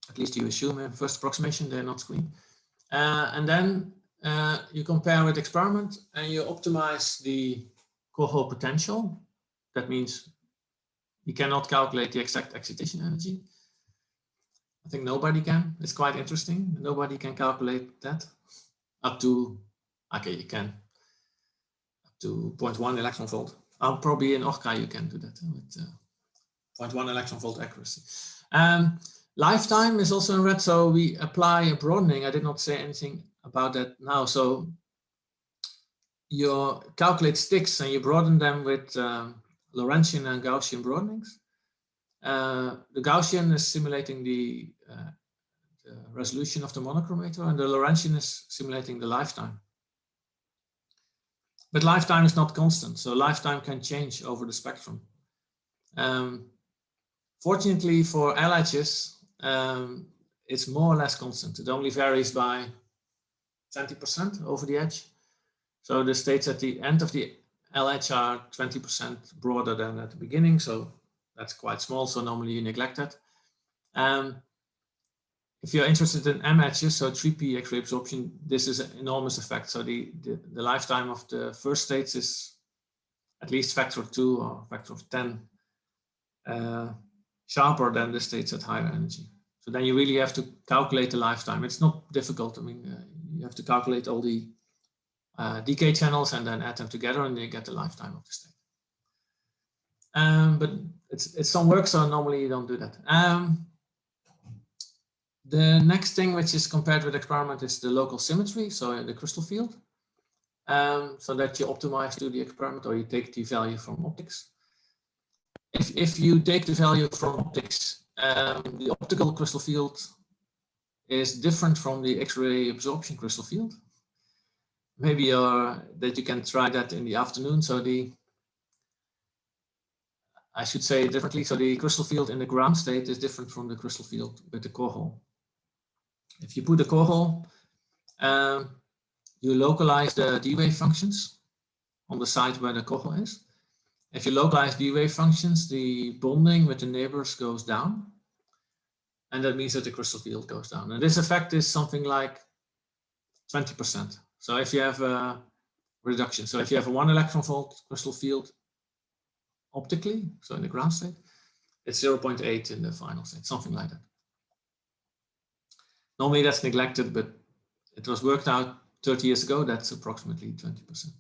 at least you assume in first approximation they're not screened. And then you compare with experiment and you optimize the core hole potential. That means you cannot calculate the exact excitation energy. I think nobody can. It's quite interesting. Nobody can calculate that up to, okay, you can up to 0.1 electron volt. Probably in Orca you can do that with 0.1 electron volt accuracy. Lifetime is also in red, so we apply a broadening. I did not say anything about that now. So you calculate sticks and you broaden them with Lorentzian and Gaussian broadenings. The Gaussian is simulating the resolution of the monochromator, and the Lorentzian is simulating the lifetime. But lifetime is not constant, so lifetime can change over the spectrum. Fortunately for LHs, it's more or less constant. It only varies by 20% over the edge. So the states at the end of the LH are 20% broader than at the beginning, so that's quite small, so normally you neglect that. If you're interested in MHs, so 3P X-ray absorption, this is an enormous effect. So the lifetime of the first states is at least factor of 2 or factor of 10 sharper than the states at higher energy. So then you really have to calculate the lifetime. It's not difficult. I mean, you have to calculate all the decay channels and then add them together and you get the lifetime of the state. But it's some work, so normally you don't do that. The next thing which is compared with experiment is the local symmetry, so in the crystal field, so that you optimize to the experiment or you take the value from optics. If you take the value from optics, the optical crystal field is different from the X-ray absorption crystal field. Maybe that you can try that in the afternoon. So I should say it differently. So the crystal field in the ground state is different from the crystal field with the core hole. If you put a core hole, you localize the D-wave functions on the side where the core hole is. If you localize D-wave functions, the bonding with the neighbors goes down. And that means that the crystal field goes down. And this effect is something like 20%. So if you have a reduction, so if you have a 1 electron volt crystal field optically, so in the ground state, it's 0.8 in the final state, something like that. Normally that's neglected, but it was worked out 30 years ago. That's approximately 20%.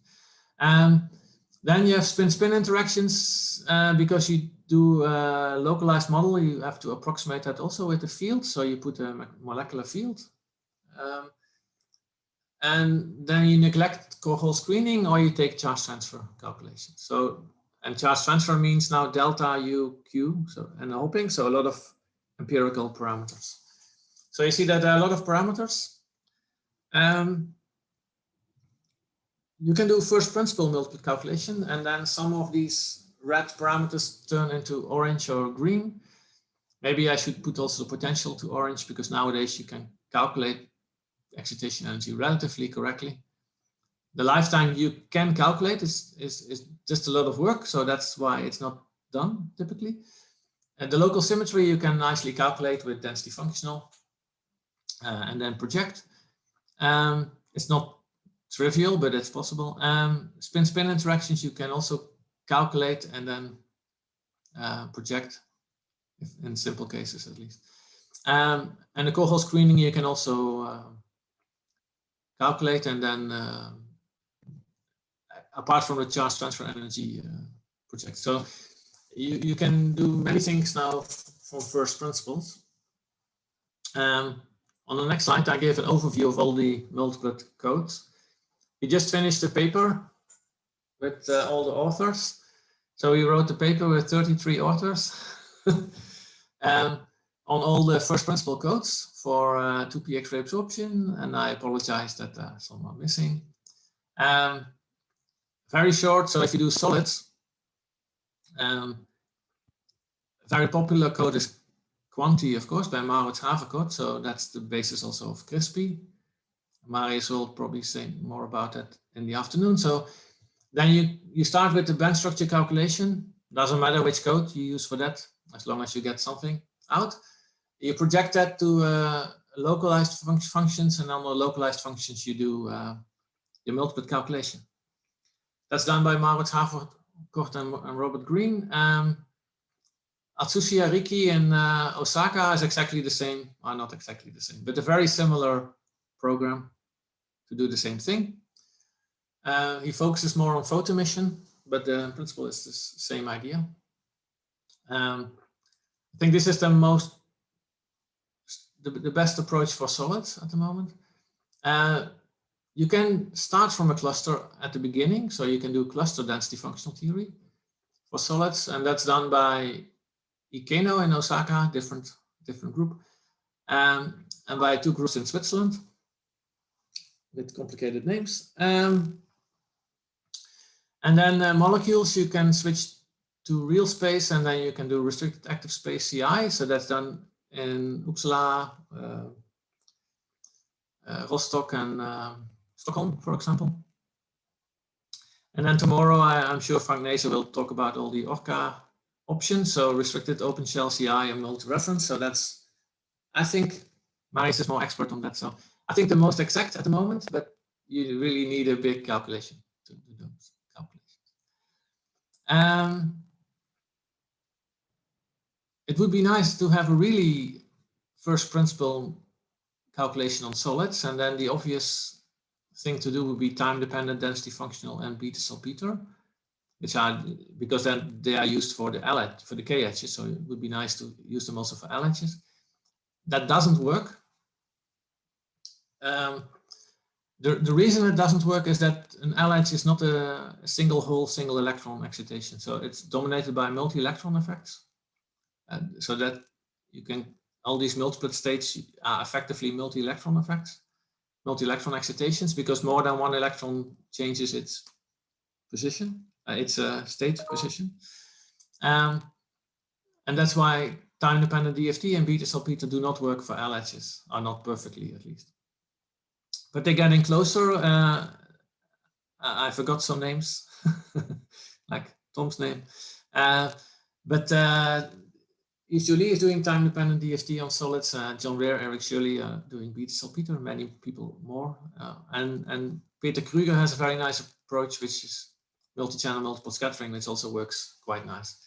Then you have spin-spin interactions. Because you do a localized model, you have to approximate that also with the field. So you put a molecular field. And then you neglect core hole screening or you take charge transfer calculation. So, and charge transfer means now delta U Q, so, and hopping, so a lot of empirical parameters. So you see that there are a lot of parameters. You can do first principle multiplet calculation, and then some of these red parameters turn into orange or green. Maybe I should put also the potential to orange, because nowadays you can calculate excitation energy relatively correctly. The lifetime you can calculate is just a lot of work, so that's why it's not done typically. And the local symmetry you can nicely calculate with density functional and then project. It's not trivial, but it's possible. Spin-spin interactions you can also calculate and then project, in simple cases at least. And the core hole screening you can also calculate and then apart from the charge transfer energy project. So you can do many things now from first principles. On On the next slide, I gave an overview of all the multiplet codes. We just finished the paper with all the authors. So we wrote the paper with 33 authors on all the first principle codes for 2p X-ray absorption. And I apologize that some are missing. Very short, so if you do solids, very popular code is Quanti, of course, by Maurits Haverkort. So that's the basis also of CRISPy. Marius will probably say more about that in the afternoon. So then you start with the band structure calculation. Doesn't matter which code you use for that, as long as you get something out. You project that to localized functions, and on the localized functions you do your multiplet calculation. That's done by Maurits Haverkort and Robert Green. Atsushi Ariki in Osaka is exactly the same, or not exactly the same, but a very similar program to do the same thing. He focuses more on photo emission, but the principle is the same idea. I think this is the best approach for solids at the moment. You can start from a cluster at the beginning, so you can do cluster density functional theory for solids, and that's done by Ikeno in Osaka, different group, and by 2 groups in Switzerland with complicated names. And then molecules, you can switch to real space, and then you can do restricted active space CI. So that's done in Uppsala, Rostock, and Stockholm, for example. And then tomorrow, I'm sure Frank Neese will talk about all the ORCA options, so restricted open shell CI and multi-reference. So that's, I think, Marius is more expert on that. So I think the most exact at the moment, but you really need a big calculation to do those calculations. It would be nice to have a really first principle calculation on solids, and then the obvious thing to do would be time-dependent density functional and beta salpeter, which are, because then they are used for the LH, for the KHs, so it would be nice to use them also for LHs. That doesn't work. The reason it doesn't work is that an LH is not a single hole, single electron excitation. So it's dominated by multi-electron effects. So that you can, all these multiplet states are effectively multi-electron effects, multi-electron excitations, because more than one electron changes its position, its state position. And that's why time-dependent DFT and beta salpeter do not work for LHs, or not perfectly at least. But they're getting closer. I forgot some names, like Tom's name. But Yves Joly is doing time-dependent DFT on solids. John Rear, Eric Shirley are doing beta salpeter, many people more. And Peter Kruger has a very nice approach, which is multi-channel multiple scattering, which also works quite nice.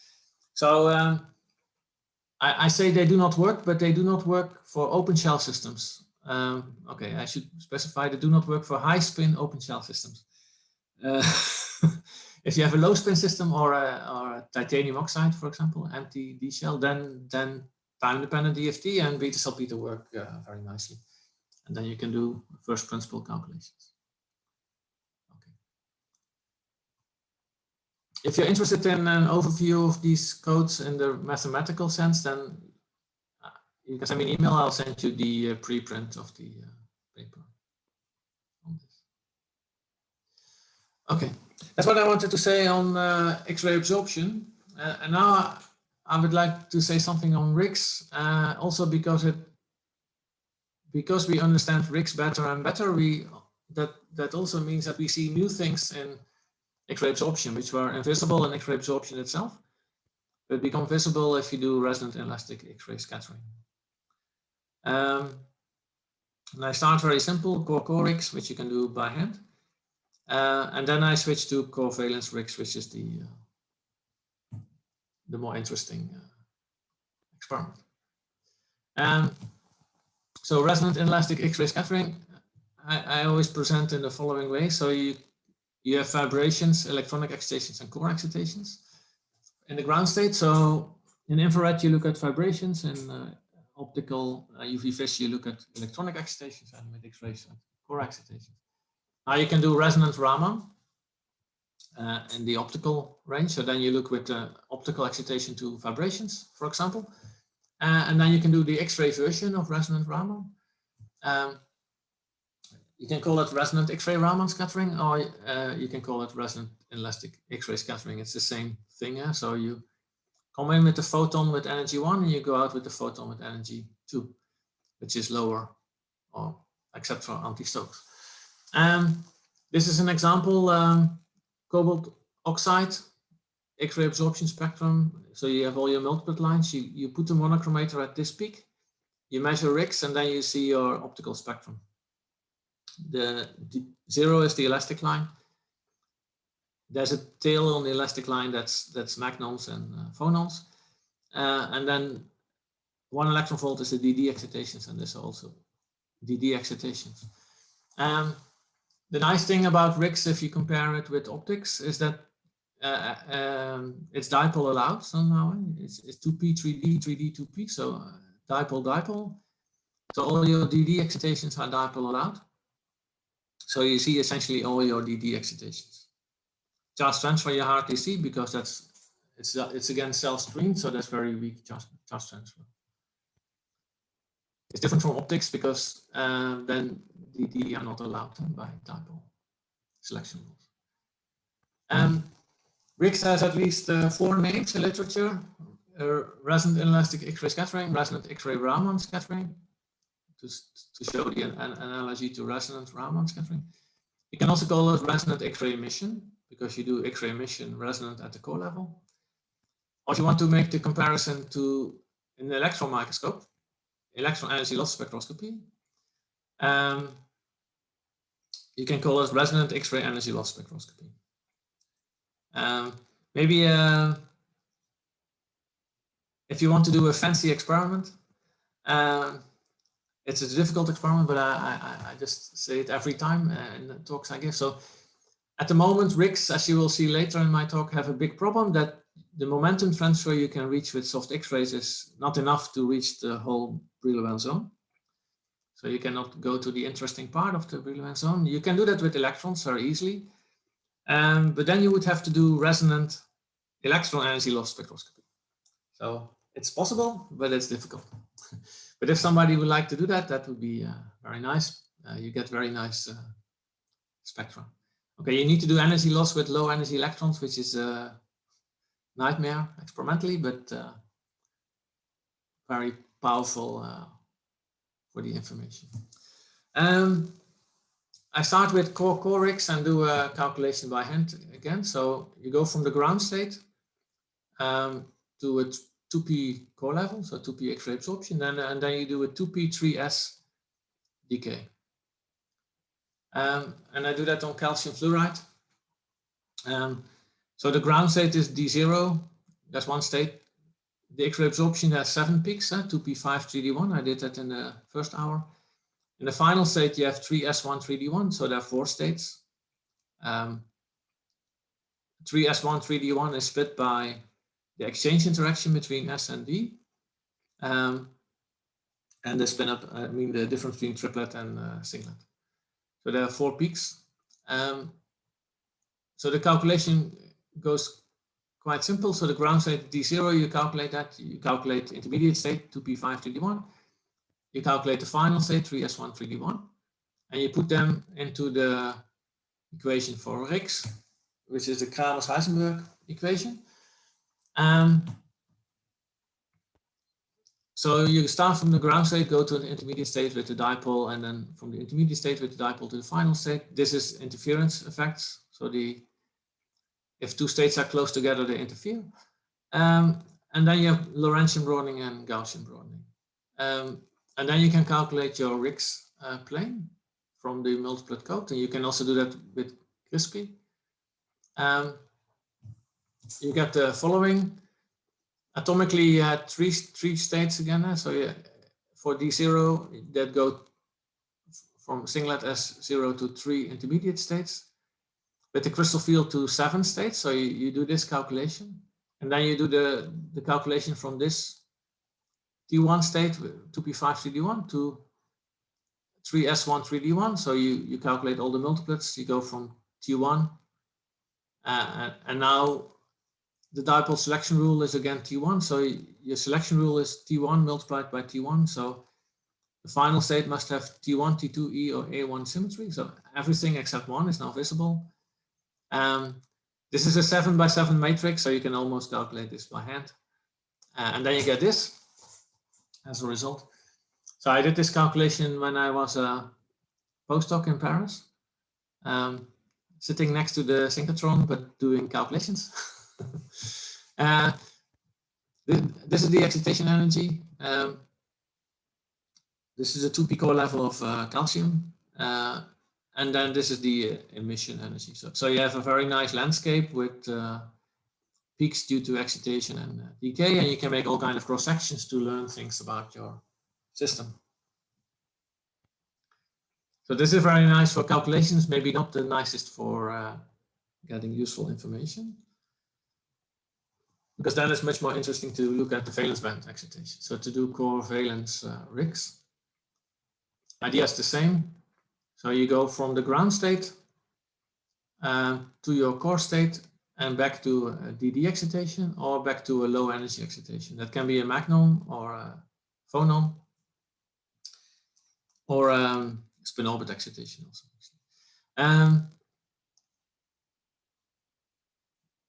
So I say they do not work, but they do not work for open shell systems. Okay, I should specify they do not work for high spin open shell systems. If you have a low spin system or a titanium oxide, for example, empty D shell, then time-dependent DFT and beta salpeter work very nicely. And then you can do first principle calculations. Okay. If you're interested in an overview of these codes in the mathematical sense, then you can send me an email. I'll send you the preprint of the paper on this. Okay, that's what I wanted to say on X-ray absorption. And now I would like to say something on RIGS, also because we understand RIGS better and better. That also means that we see new things in X-ray absorption, which were invisible in X-ray absorption itself, but become visible if you do resonant inelastic X-ray scattering. And I start very simple, core RIGS, which you can do by hand. And then I switch to covalence RIGS, which is the more interesting experiment. So resonant inelastic X-ray scattering, I always present in the following way. So you have vibrations, electronic excitations, and core excitations in the ground state. So in infrared, you look at vibrations, in optical UV vis, you look at electronic excitations, and with X-rays at core excitations. Now you can do resonant Raman in the optical range. So then you look with optical excitation to vibrations, for example. And then you can do the X-ray version of resonant Raman. You can call it resonant X-ray Raman scattering, or you can call it resonant inelastic X-ray scattering. It's the same thing. So you come in with the photon with energy 1, and you go out with the photon with energy 2, which is lower, or except for anti-Stokes. This is an example, cobalt oxide X-ray absorption spectrum. So you have all your multiplet lines. You put the monochromator at this peak, you measure Rix, and then you see your optical spectrum. The 0 is the elastic line. There's a tail on the elastic line that's magnons and phonons. And then 1 electron volt is the DD excitations, and there's also DD excitations. The nice thing about Rix, if you compare it with optics, is that it's dipole allowed somehow. It's 2p, 3d, 3d, 2p, so dipole, dipole. So all your DD excitations are dipole allowed. So you see essentially all your DD excitations. Charge transfer you hardly see because it's again self-screened, so that's very weak charge transfer. It's different from optics because then DD are not allowed by dipole selection rules. Rix has at least 4 names in literature: resonant inelastic X-ray scattering, resonant X-ray Raman scattering, to show the analogy to resonant Raman scattering. You can also call it resonant X-ray emission because you do X-ray emission resonant at the core level. Or if you want to make the comparison to an electron microscope, electron energy loss spectroscopy, you can call it resonant X-ray energy loss spectroscopy. Maybe if you want to do a fancy experiment, it's a difficult experiment, but I just say it every time in the talks I give. So at the moment, Rix, as you will see later in my talk, have a big problem that the momentum transfer you can reach with soft X-rays is not enough to reach the whole Brillouin zone. So you cannot go to the interesting part of the Brillouin zone. You can do that with electrons very easily. But then you would have to do resonant electron energy loss spectroscopy. So it's possible, but it's difficult. But if somebody would like to do that, that would be very nice. You get very nice spectra. Okay, you need to do energy loss with low energy electrons, which is a nightmare experimentally, but very powerful for the information. I start with core Rix and do a calculation by hand again. So you go from the ground state to a 2p core level, so 2p X-ray absorption, and then you do a 2p 3s decay. And I do that on calcium fluoride. So the ground state is D0, that's one state. The X-ray absorption has 7 peaks, 2p5 3d1. I did that in the first hour. In the final state, you have 3s1 3d1, so there are 4 states. 3s1 3d1 is split by the exchange interaction between S and D, and the spin up, the difference between triplet and singlet. So there are 4 peaks. So the calculation goes quite simple. So the ground state D0, you calculate that. You calculate intermediate state 2p5 3d1. You calculate the final state 3s1 3d1, and you put them into the equation for Rix, which is the Kramers-Heisenberg equation. So you start from the ground state, go to the intermediate state with the dipole, and then from the intermediate state with the dipole to the final state. This is interference effects. So if 2 states are close together, they interfere. And then you have Lorentzian broadening and Gaussian broadening. And then you can calculate your Rix plane from the multiplet code, and you can also do that with CRISPy. You get the following. Atomically, you had three states again. So for D0, that go from singlet S0 to 3 intermediate states. With the crystal field to 7 states. So you do this calculation, and then you do the calculation from this T1 state, 2p5 3d1 to 3s1 3d1. So you calculate all the multiplets, you go from T1, and now the dipole selection rule is again T1. So your selection rule is T1 multiplied by T1. So the final state must have T1, T2, E, or A1 symmetry. So everything except 1 is now visible. This is a 7 by 7 matrix, so you can almost calculate this by hand. And then you get this as a result. So I did this calculation when I was a postdoc in Paris, sitting next to the synchrotron, but doing calculations. This is the excitation energy. This is a 2p core level of calcium. And then this is the emission energy. So you have a very nice landscape with peaks due to excitation and decay, and you can make all kinds of cross sections to learn things about your system. So this is very nice for calculations, maybe not the nicest for getting useful information, because then it's much more interesting to look at the valence band excitation. So to do core valence RICs, idea is the same. So you go from the ground state to your core state and back to a DD excitation or back to a low energy excitation. That can be a magnon or a phonon or spin orbit excitation also.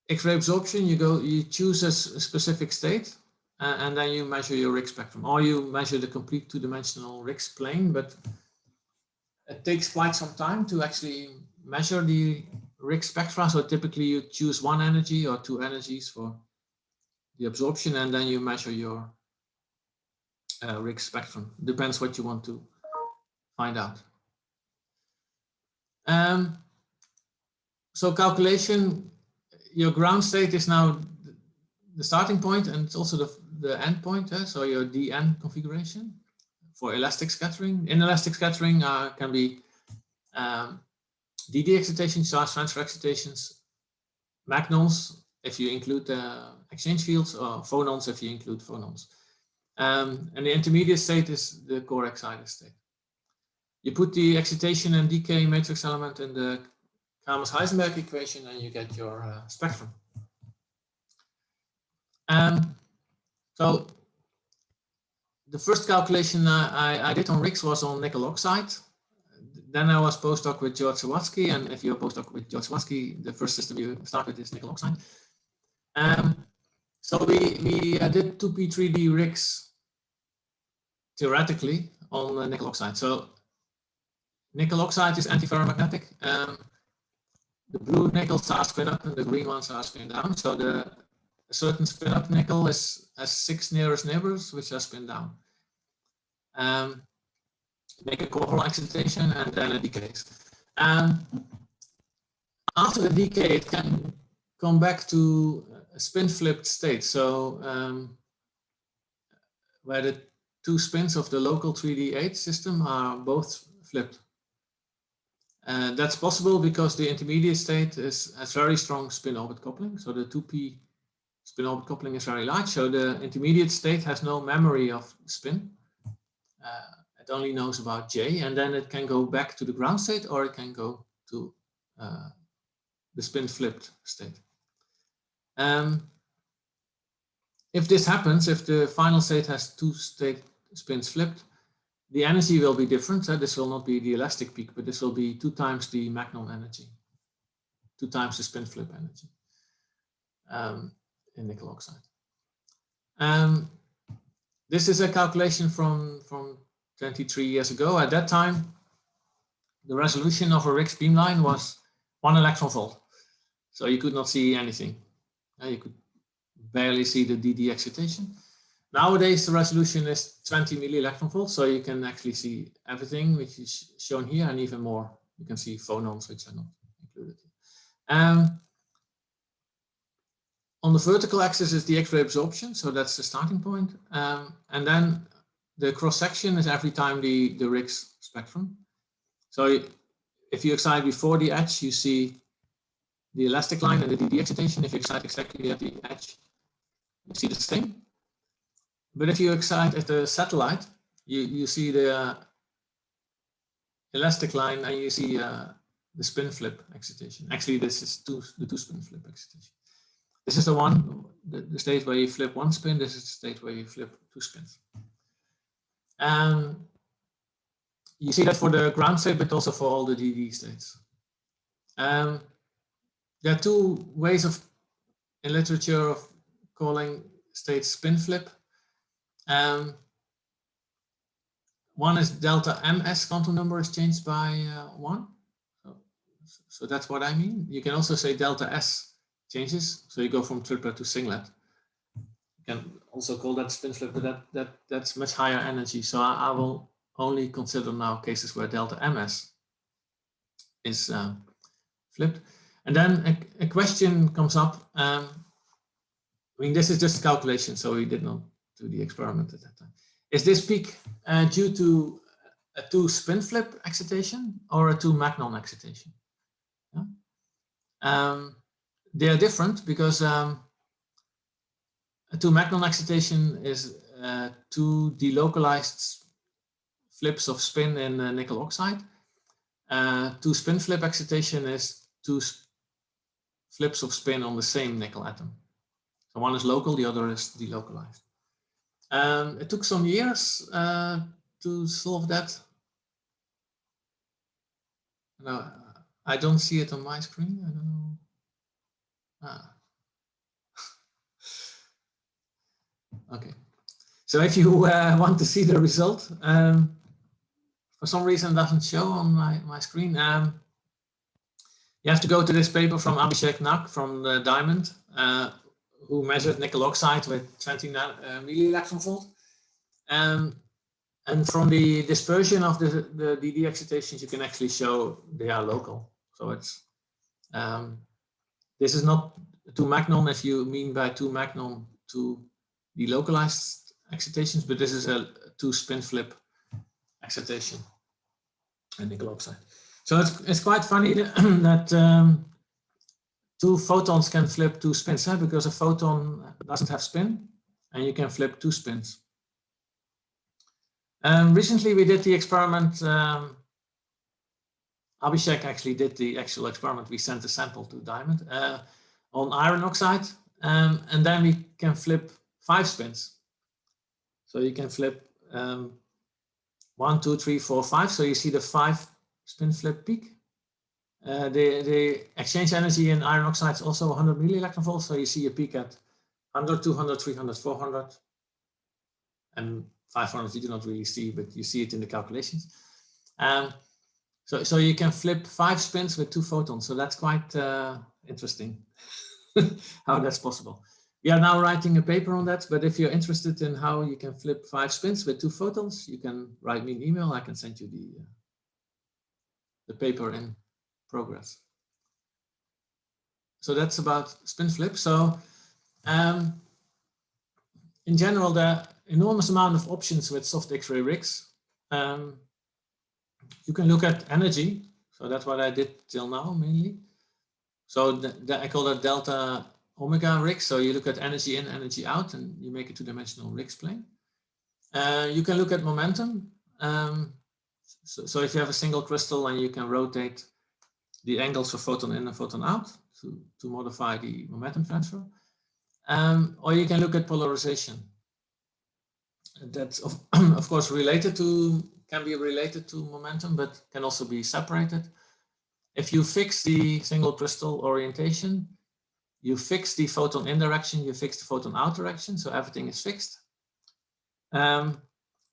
X-ray absorption, you choose a specific state and then you measure your RIC spectrum, or you measure the complete two-dimensional RICs plane, but it takes quite some time to actually measure the RIC spectra. So typically you choose one energy or two energies for the absorption, and then you measure your RIC spectrum. Depends what you want to find out. So calculation, your ground state is now the starting point, and it's also the end point. So your DN configuration for elastic scattering. Inelastic scattering can be DD excitations, charge transfer excitations, magnons if you include exchange fields, or phonons if you include phonons. And the intermediate state is the core excited state. You put the excitation and decay matrix element in the Kramers-Heisenberg equation and you get your spectrum. So the first calculation I did on RICs was on nickel oxide. Then I was postdoc with George Sawatsky, and if you're a postdoc with George Sawatsky, the first system you start with is nickel oxide. So we did 2p3d RICs theoretically on nickel oxide. So nickel oxide is antiferromagnetic. The blue nickels are spin up and the green ones are spin down. So a certain spin up nickel has 6 nearest neighbors which are spin down. Make a core excitation and then it decays. After the decay, it can come back to a spin flipped state. So where the 2 spins of the local 3D8 system are both flipped. That's possible because the intermediate state has very strong spin orbit coupling. So the 2p spin orbit coupling is very large. So the intermediate state has no memory of spin. It only knows about J, and then it can go back to the ground state, or it can go to the spin flipped state. If this happens, if the final state has 2 spins flipped, the energy will be different. So this will not be the elastic peak, but this will be 2 times the magnon energy, 2 times the spin flip energy in nickel oxide. This is a calculation from 23 years ago. At that time, the resolution of a RICS beamline was 1 electron volt. So you could not see anything. You could barely see the DD excitation. Nowadays, the resolution is 20 milli-electron volts, so you can actually see everything, which is shown here, and even more. You can see phonons, which are not included. On the vertical axis is the X-ray absorption, so that's the starting point. And then the cross-section is every time the RICS spectrum. So if you excite before the edge, you see the elastic line and the DD excitation. If you excite exactly at the edge, you see the same. but if you excite at the satellite, you see the elastic line and you see the spin flip excitation. Actually, this is the two spin flip excitation. This is the state where you flip one spin. This is the state where you flip two spins. You see that for the ground state, but also for all the DD states. There are two ways in literature of calling states spin flip. One is delta ms quantum number is changed by 1. So that's what I mean. You can also say delta s changes. So you go from triplet to singlet. You can also call that spin flip, but that's much higher energy. So I will only consider now cases where delta ms is flipped. And then a question comes up. I mean, this is just a calculation, so we did not do the experiment at that time. Is this peak due to a 2 spin flip excitation or a 2 Magnon excitation? Yeah. They are different because a 2 Magnon excitation is 2 delocalized flips of spin in nickel oxide. 2 spin flip excitation is 2 flips of spin on the same nickel atom. So one is local, the other is delocalized. It took some years to solve that. No, I don't see it on my screen. I don't know. Okay. So if you want to see the result, for some reason it doesn't show on my screen. You have to go to this paper from Abhishek Nak from the Diamond, who measured nickel oxide with 20 millielectron volt. And from the dispersion of the DD excitations, you can actually show they are local. So it's this is not 2 Magnon if you mean by 2 Magnon 2 delocalized excitations, but this is a 2 spin flip excitation and nickel oxide. So it's quite funny that 2 photons can flip 2 spins, because a photon doesn't have spin, and you can flip 2 spins. Recently, we did the experiment. Abhishek actually did the actual experiment. We sent a sample to Diamond on iron oxide, and then we can flip 5 spins. So you can flip 1, 2, 3, 4, 5. So you see the 5 spin flip peak. The exchange energy in iron oxide is also 100 millielectron volts. So you see a peak at 100, 200, 300, 400, and 500 you do not really see, but you see it in the calculations. So you can flip 5 spins with 2 photons. So that's quite interesting how that's possible. We are now writing a paper on that, but if you're interested in how you can flip 5 spins with 2 photons, you can write me an email. I can send you the paper in progress. So that's about spin flip. So in general, there are enormous amount of options with soft X-ray rigs. You can look at energy. So that's what I did till now mainly. So I call that delta omega rig. So you look at energy in, energy out, and you make a 2-dimensional Riggs plane. You can look at momentum. So if you have a single crystal and you can rotate the angles of photon in and photon out to modify the momentum transfer. Or you can look at polarization. That's of course can be related to momentum, but can also be separated. If you fix the single crystal orientation, you fix the photon in direction, you fix the photon out direction, so everything is fixed. And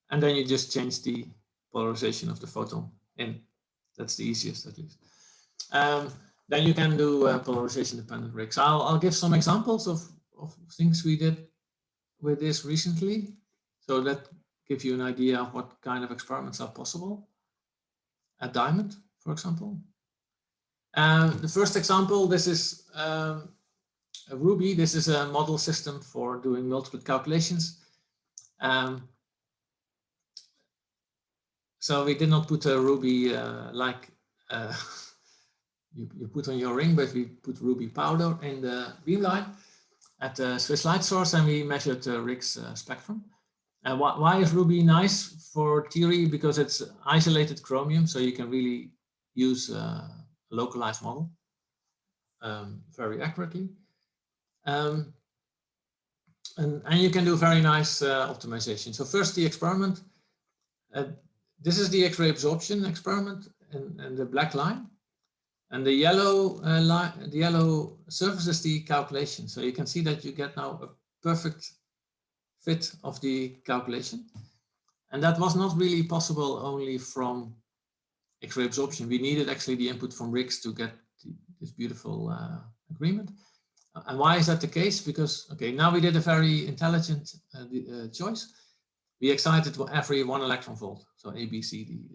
then you just change the polarization of the photon in. That's the easiest, at least. Then you can do polarization dependent rigs. I'll give some examples of things we did with this recently. So that gives you an idea of what kind of experiments are possible at Diamond, for example. The first example, this is a Ruby. This is a model system for doing multiplet calculations. So we did not put a Ruby like you put on your ring, but we put Ruby powder in the beamline at the Swiss light source, and we measured the Riggs spectrum. And why is Ruby nice for theory? Because it's isolated chromium, so you can really use a localized model very accurately. And you can do very nice optimization. So first the experiment. This is the X-ray absorption experiment and the black line. And the yellow line, the yellow surface is the calculation. So you can see that you get now a perfect fit of the calculation. And that was not really possible only from X-ray absorption. We needed actually the input from RIGS to get this beautiful agreement. And why is that the case? Because, okay, now we did a very intelligent choice. We excited every 1 electron volt. So A, B, C, D.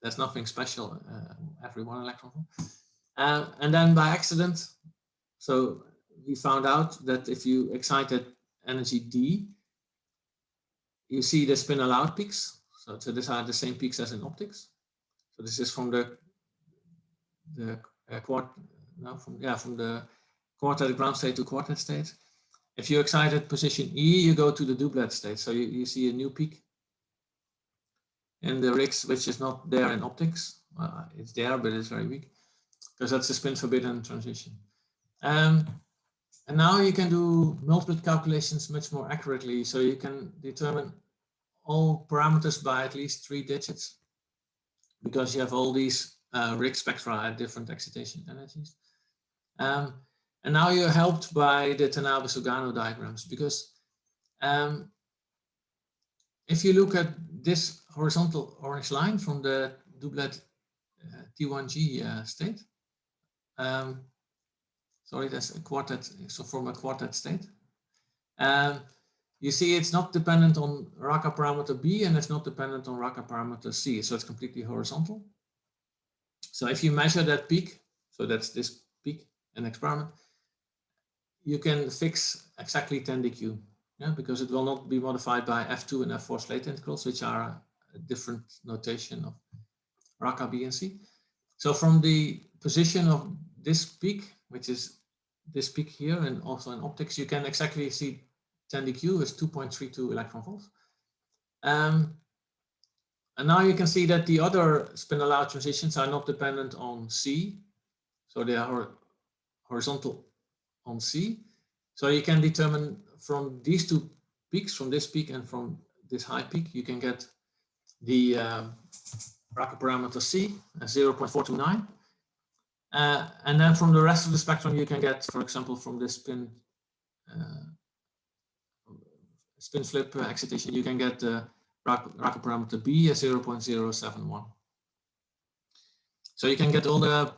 There's nothing special every 1 electron volt. And then by accident, so we found out that if you excited energy D, you see the spin allowed peaks. So these are the same peaks as in optics. So this is from the quartet ground state to quartet state. If you excited position E, you go to the duplet state. So you see a new peak in the RIGS, which is not there in optics. It's there, but it's very weak because that's a spin forbidden transition. And now you can do multiplet calculations much more accurately. So you can determine all parameters by at least 3 digits because you have all these RIGS spectra at different excitation energies. And now you're helped by the Tanabe-Sugano diagrams because if you look at this horizontal orange line from the duplet T1G state, sorry, that's a quartet, so from a quartet state. You see it's not dependent on Raka parameter B and it's not dependent on Raka parameter C, so it's completely horizontal. So if you measure that peak, so that's this peak in experiment, you can fix exactly 10 dq, yeah, because it will not be modified by F2 and F4 slate integrals, which are a different notation of Raka B and C. So from the position of this peak, which is this peak here, and also in optics, you can exactly see 10 dq is 2.32 electron volts. And now you can see that the other spin allowed transitions are not dependent on C, so they are horizontal on C. So you can determine from these 2 peaks, from this peak and from this high peak, you can get the Raka parameter C as 0.429. And then from the rest of the spectrum, you can get, for example, from this spin flip excitation, you can get the Raka parameter B as 0.071. So you can get all the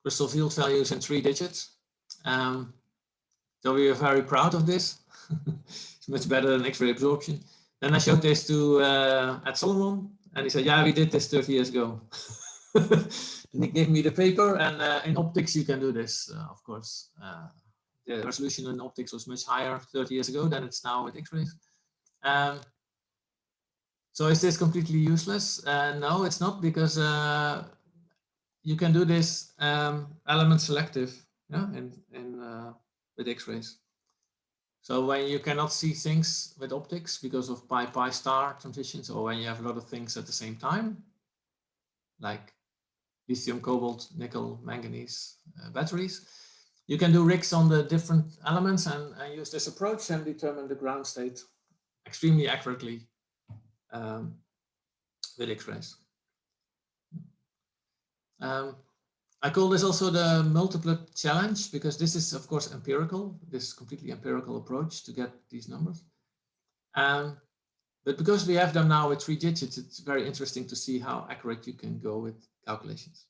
crystal field values in 3 digits. So we are very proud of this. It's much better than X-ray absorption. Then I showed this to Ed Solomon, and he said, yeah, we did this 30 years ago. And he gave me the paper, and in optics you can do this, of course. The resolution in optics was much higher 30 years ago than it's now with X-rays. So is this completely useless? No, it's not, because you can do this element selective, yeah, with X-rays. So when you cannot see things with optics because of pi star transitions, or when you have a lot of things at the same time, like lithium, cobalt, nickel, manganese batteries, you can do RIGS on the different elements and use this approach and determine the ground state extremely accurately with X-rays. I call this also the multiplet challenge, because this is, of course, empirical. This is completely empirical approach to get these numbers. But because we have them now with 3 digits, it's very interesting to see how accurate you can go with calculations.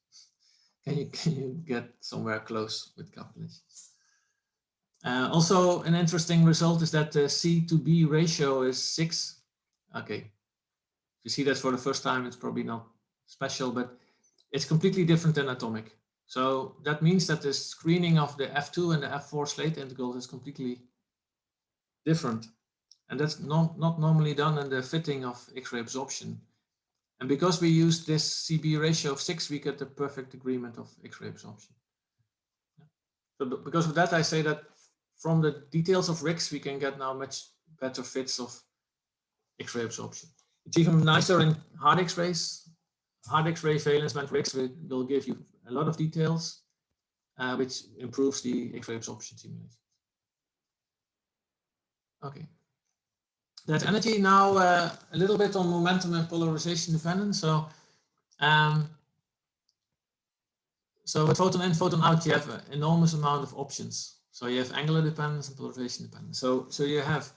Can you get somewhere close with calculations? Also, an interesting result is that the C to B ratio is 6. Okay, if you see that for the first time, it's probably not special, but it's completely different than atomic. So that means that the screening of the F2 and the F4 slate integrals is completely different. And that's not normally done in the fitting of X-ray absorption. And because we use this CB ratio of 6, we get the perfect agreement of X-ray absorption. So because of that, I say that from the details of RIGS, we can get now much better fits of X-ray absorption. It's even nicer in hard X-rays. Hard X-ray valence band rigs will give you a lot of details, which improves the X-ray absorption simulation. Okay. That energy now a little bit on momentum and polarization dependence. So with photon in, photon out, you have an enormous amount of options. So you have angular dependence and polarization dependence. So you have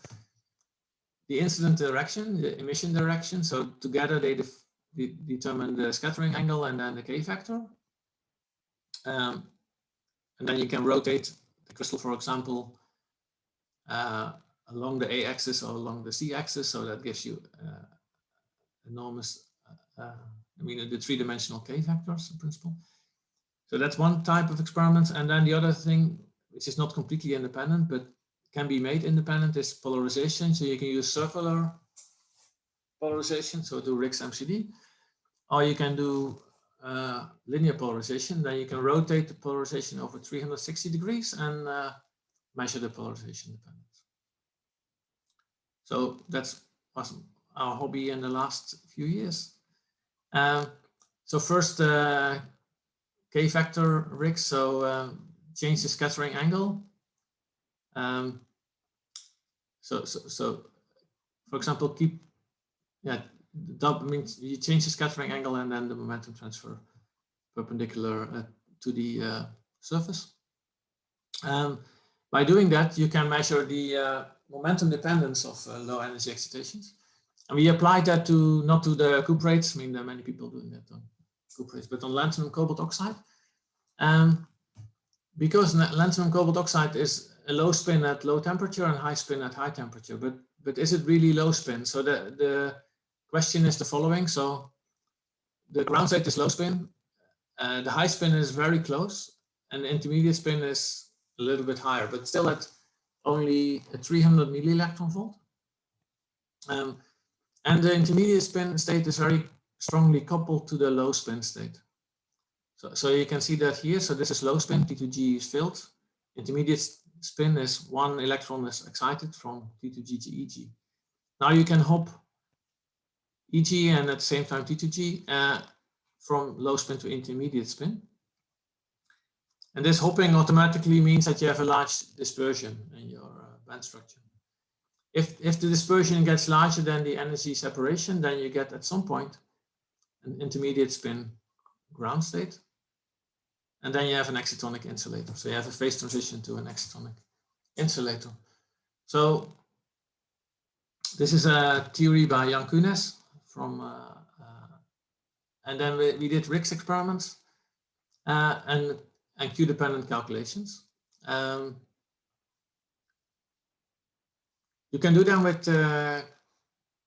the incident direction, the emission direction. So together they determine the scattering angle and then the K factor. And then you can rotate the crystal, for example, along the A axis or along the C axis. So that gives you enormous, the three-dimensional K factors in principle. So that's one type of experiment. And then the other thing, which is not completely independent, but can be made independent, is polarization. So you can use circular polarization, so do RIX MCD, or you can do linear polarization. Then you can rotate the polarization over 360 degrees and measure the polarization dependence. So that's our hobby in the last few years. So first, K factor RIX, so change the scattering angle. So for example, means you change the scattering angle and then the momentum transfer perpendicular to the surface. By doing that, you can measure the momentum dependence of low energy excitations. And we applied that not to the cuprates. There are many people doing that on cuprates, but on lanthanum cobalt oxide. Because lanthanum cobalt oxide is a low spin at low temperature and high spin at high temperature, but is it really low spin? So the question is the following. So the ground state is low spin, the high spin is very close, and the intermediate spin is a little bit higher, but still at only a 300 millielectron volt. And the intermediate spin state is very strongly coupled to the low spin state. So you can see that here. So this is low spin, T2G is filled. Intermediate spin is one electron is excited from T2G to EG. Now you can hop EG and at the same time T2G from low spin to intermediate spin. And this hopping automatically means that you have a large dispersion in your band structure. If the dispersion gets larger than the energy separation, then you get at some point an intermediate spin ground state. And then you have an excitonic insulator. So you have a phase transition to an excitonic insulator. So this is a theory by Jan CONEXS from, and then we did RIX experiments and Q-dependent calculations. You can do them with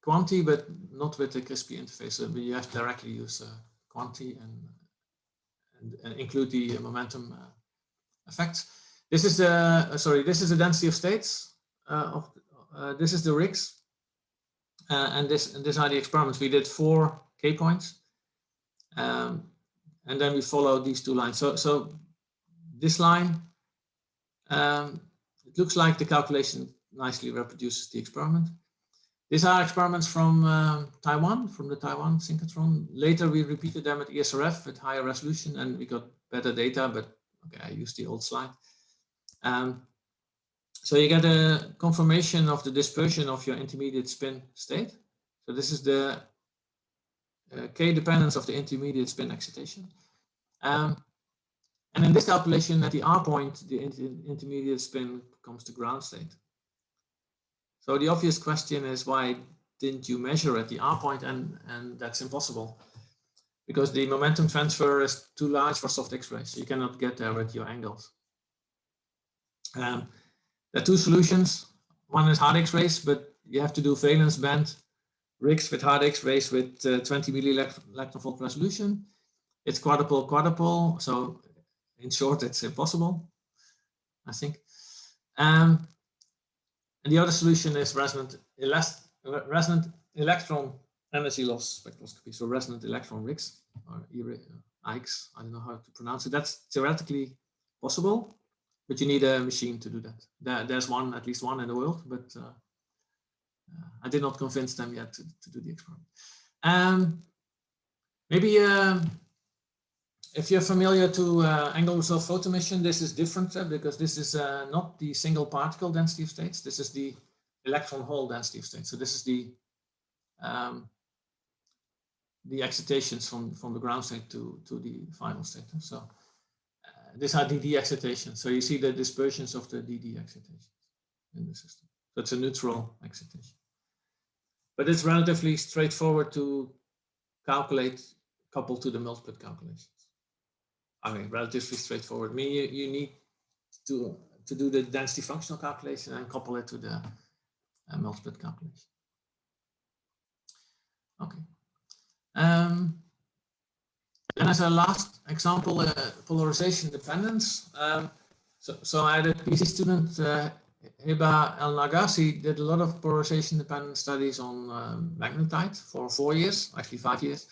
Quanti, but not with the CRISPy interface. So you have to directly use Quanti and include the momentum effects. This is the this is the density of states. This is the RIX, and these are the experiments. We did 4 K points, and then we followed these 2 lines. So this line, it looks like the calculation nicely reproduces the experiment. These are experiments from Taiwan, from the Taiwan synchrotron. Later, we repeated them at ESRF with higher resolution, and we got better data, but okay, I used the old slide. So you get a confirmation of the dispersion of your intermediate spin state. So this is the K dependence of the intermediate spin excitation. And in this calculation, at the R point, the intermediate spin becomes the ground state. So the obvious question is, why didn't you measure at the R point? And that's impossible, because the momentum transfer is too large for soft X-rays. So you cannot get there with your angles. There are 2 solutions. One is hard X-rays, but you have to do valence band RIX with hard X-rays with 20 millielectron volt resolution. It's quadruple. So in short, it's impossible, I think. And the other solution is resonant electron energy loss spectroscopy. So resonant electron RIX or IX, I don't know how to pronounce it. That's theoretically possible, but you need a machine to do that. There's at least one in the world, but I did not convince them yet to do the experiment. Maybe if you're familiar to angle resolved photoemission, this is different because this is not the single particle density of states. This is the electron hole density of states. So this is the excitations from the ground state to the final state. So these are DD excitations. So you see the dispersions of the DD excitations in the system. So it's a neutral excitation. But it's relatively straightforward to calculate coupled to the multiplet calculations. I mean, relatively straightforward. I mean, you need to do the density functional calculation and couple it to the multiplet calculation. Okay. And as a last example, polarization dependence. So I had a PhD student, Heba El Nagasi, did a lot of polarization dependent studies on magnetite for 4 years, actually 5 years,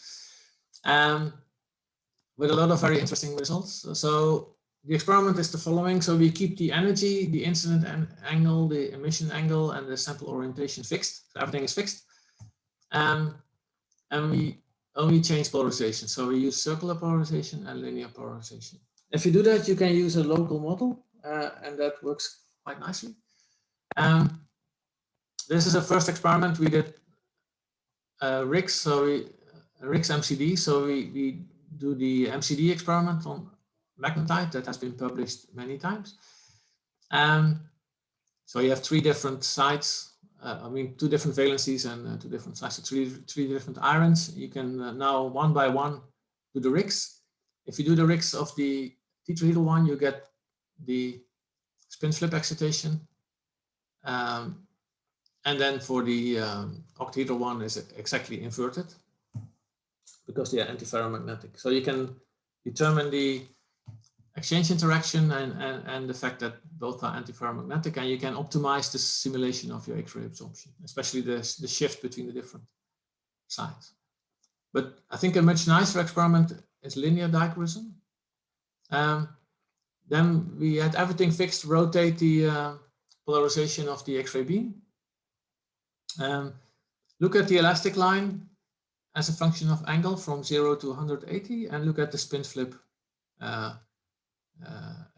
with a lot of very interesting results. So the experiment is the following. So we keep the energy, the incident angle, the emission angle, and the sample orientation fixed. So everything is fixed. And we only change polarization. So we use circular polarization and linear polarization. If you do that, you can use a local model, and that works quite nicely. This is the first experiment we did RIX, so RIX MCD. So we do the MCD experiment on magnetite that has been published many times. So you have 3 different sites. I mean, 2 different valencies and 2 different sites, so three different irons. You can now one by one do the RIX. If you do the RIX of the tetrahedral one, you get the spin flip excitation. And then for the octahedral one is exactly inverted because they are antiferromagnetic. So you can determine the exchange interaction and the fact that both are antiferromagnetic, and you can optimize the simulation of your X-ray absorption, especially the shift between the different sides. But I think a much nicer experiment is linear dichroism. Then we had everything fixed, rotate the polarization of the X-ray beam. Look at the elastic line as a function of angle from 0 to 180, and look at the spin flip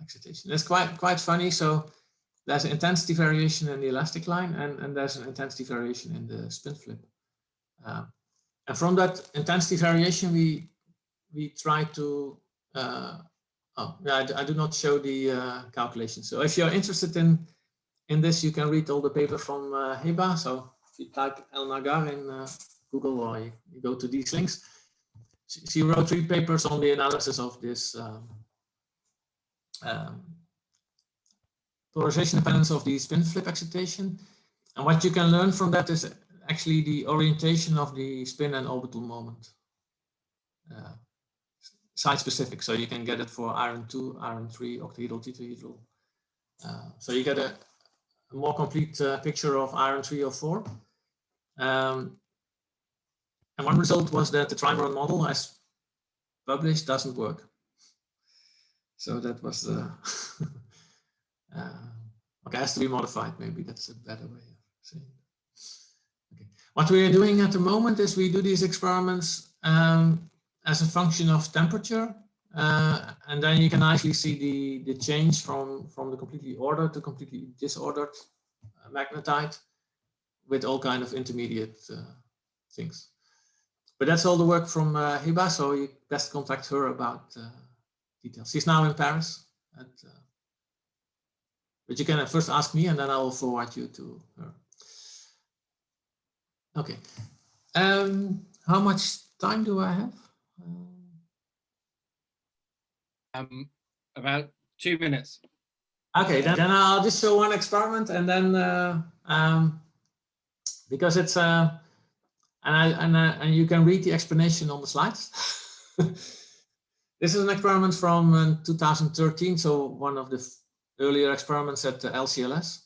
excitation. It's quite funny. So there's an intensity variation in the elastic line, and there's an intensity variation in the spin flip. And from that intensity variation, we try to. I do not show the calculation. So if you're interested in this, you can read all the paper from Heba. So if you type El Nagar in Google, or you go to these links, she wrote 3 papers on the analysis of this polarization dependence of the spin flip excitation. And what you can learn from that is actually the orientation of the spin and orbital moment, site specific. So you can get it for iron 2, iron 3, octahedral, tetrahedral. So you get a more complete picture of iron 3 or 4. And one result was that the trimeron model, as published, doesn't work. So that was okay, has to be modified. Maybe that's a better way of saying it. Okay. What we are doing at the moment is we do these experiments as a function of temperature, and then you can actually see the change from the completely ordered to completely disordered magnetite with all kind of intermediate things. But that's all the work from Heba, so you best contact her about details. She's now in Paris. But you can first ask me, and then I will forward you to her. Okay. How much time do I have? About 2 minutes. Okay, then I'll just show one experiment, and then because it's and you can read the explanation on the slides. This is an experiment from 2013, so one of the earlier experiments at the LCLS.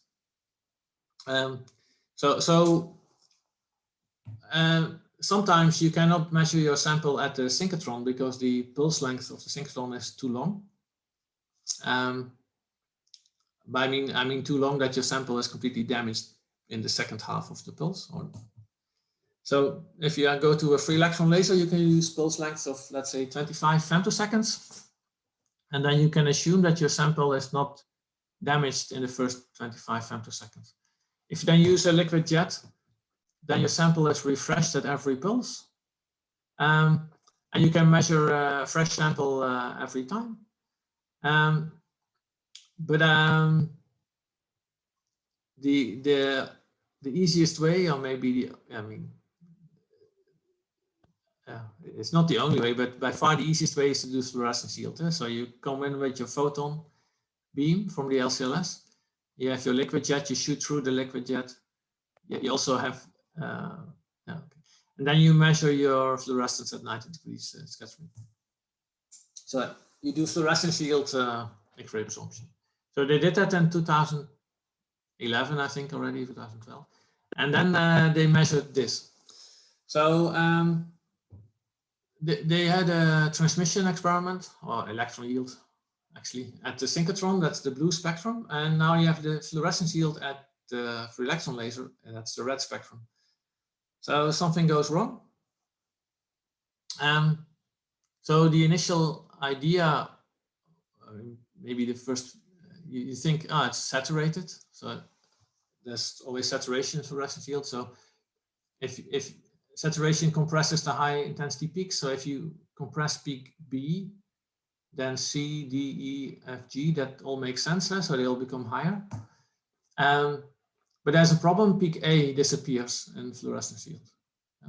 Sometimes you cannot measure your sample at the synchrotron because the pulse length of the synchrotron is too long. But I mean too long that your sample is completely damaged in the second half of the pulse. So if you go to a free electron laser, you can use pulse lengths of, let's say, 25 femtoseconds. And then you can assume that your sample is not damaged in the first 25 femtoseconds. If you then use a liquid jet, then your sample is refreshed at every pulse. And you can measure a fresh sample every time. The easiest way, or maybe it's not the only way, but by far the easiest way is to do fluorescence yield. So you come in with your photon beam from the LCLS. You have your liquid jet, you shoot through the liquid jet. You also have, and then you measure your fluorescence at 90 degrees scattering. So you do fluorescence yield X-ray absorption. So they did that in 2011, I think already, 2012. And then they measured this. So they had a transmission experiment, or electron yield, actually, at the synchrotron, that's the blue spectrum. And now you have the fluorescence yield at the free electron laser, and that's the red spectrum. So something goes wrong. So the initial idea, maybe the first, you think, it's saturated. So there's always saturation in fluorescence yield. So if saturation compresses the high intensity peaks, so if you compress peak B, then C, D, E, F, G, that all makes sense, so they all become higher. But there's a problem, peak A disappears in fluorescence yield.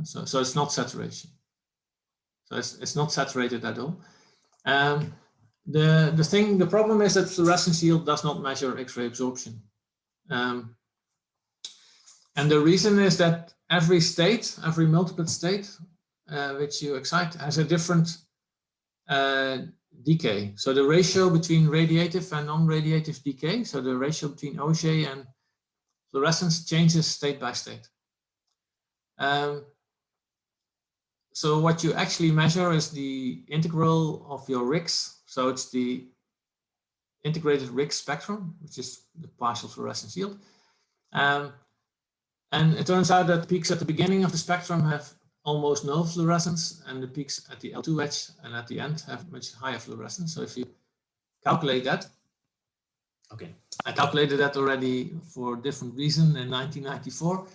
So it's not saturation. So it's not saturated at all. The problem is that fluorescence yield does not measure X-ray absorption. And the reason is that every state, every multiplet state which you excite has a different decay. So the ratio between radiative and non-radiative decay, so the ratio between Auger and fluorescence changes state by state. So what you actually measure is the integral of your RIX. So it's the integrated RIX spectrum, which is the partial fluorescence yield. And it turns out that peaks at the beginning of the spectrum have almost no fluorescence, and the peaks at the L2 edge and at the end have much higher fluorescence. So if you calculate that, okay, I calculated that already for a different reason in 1994.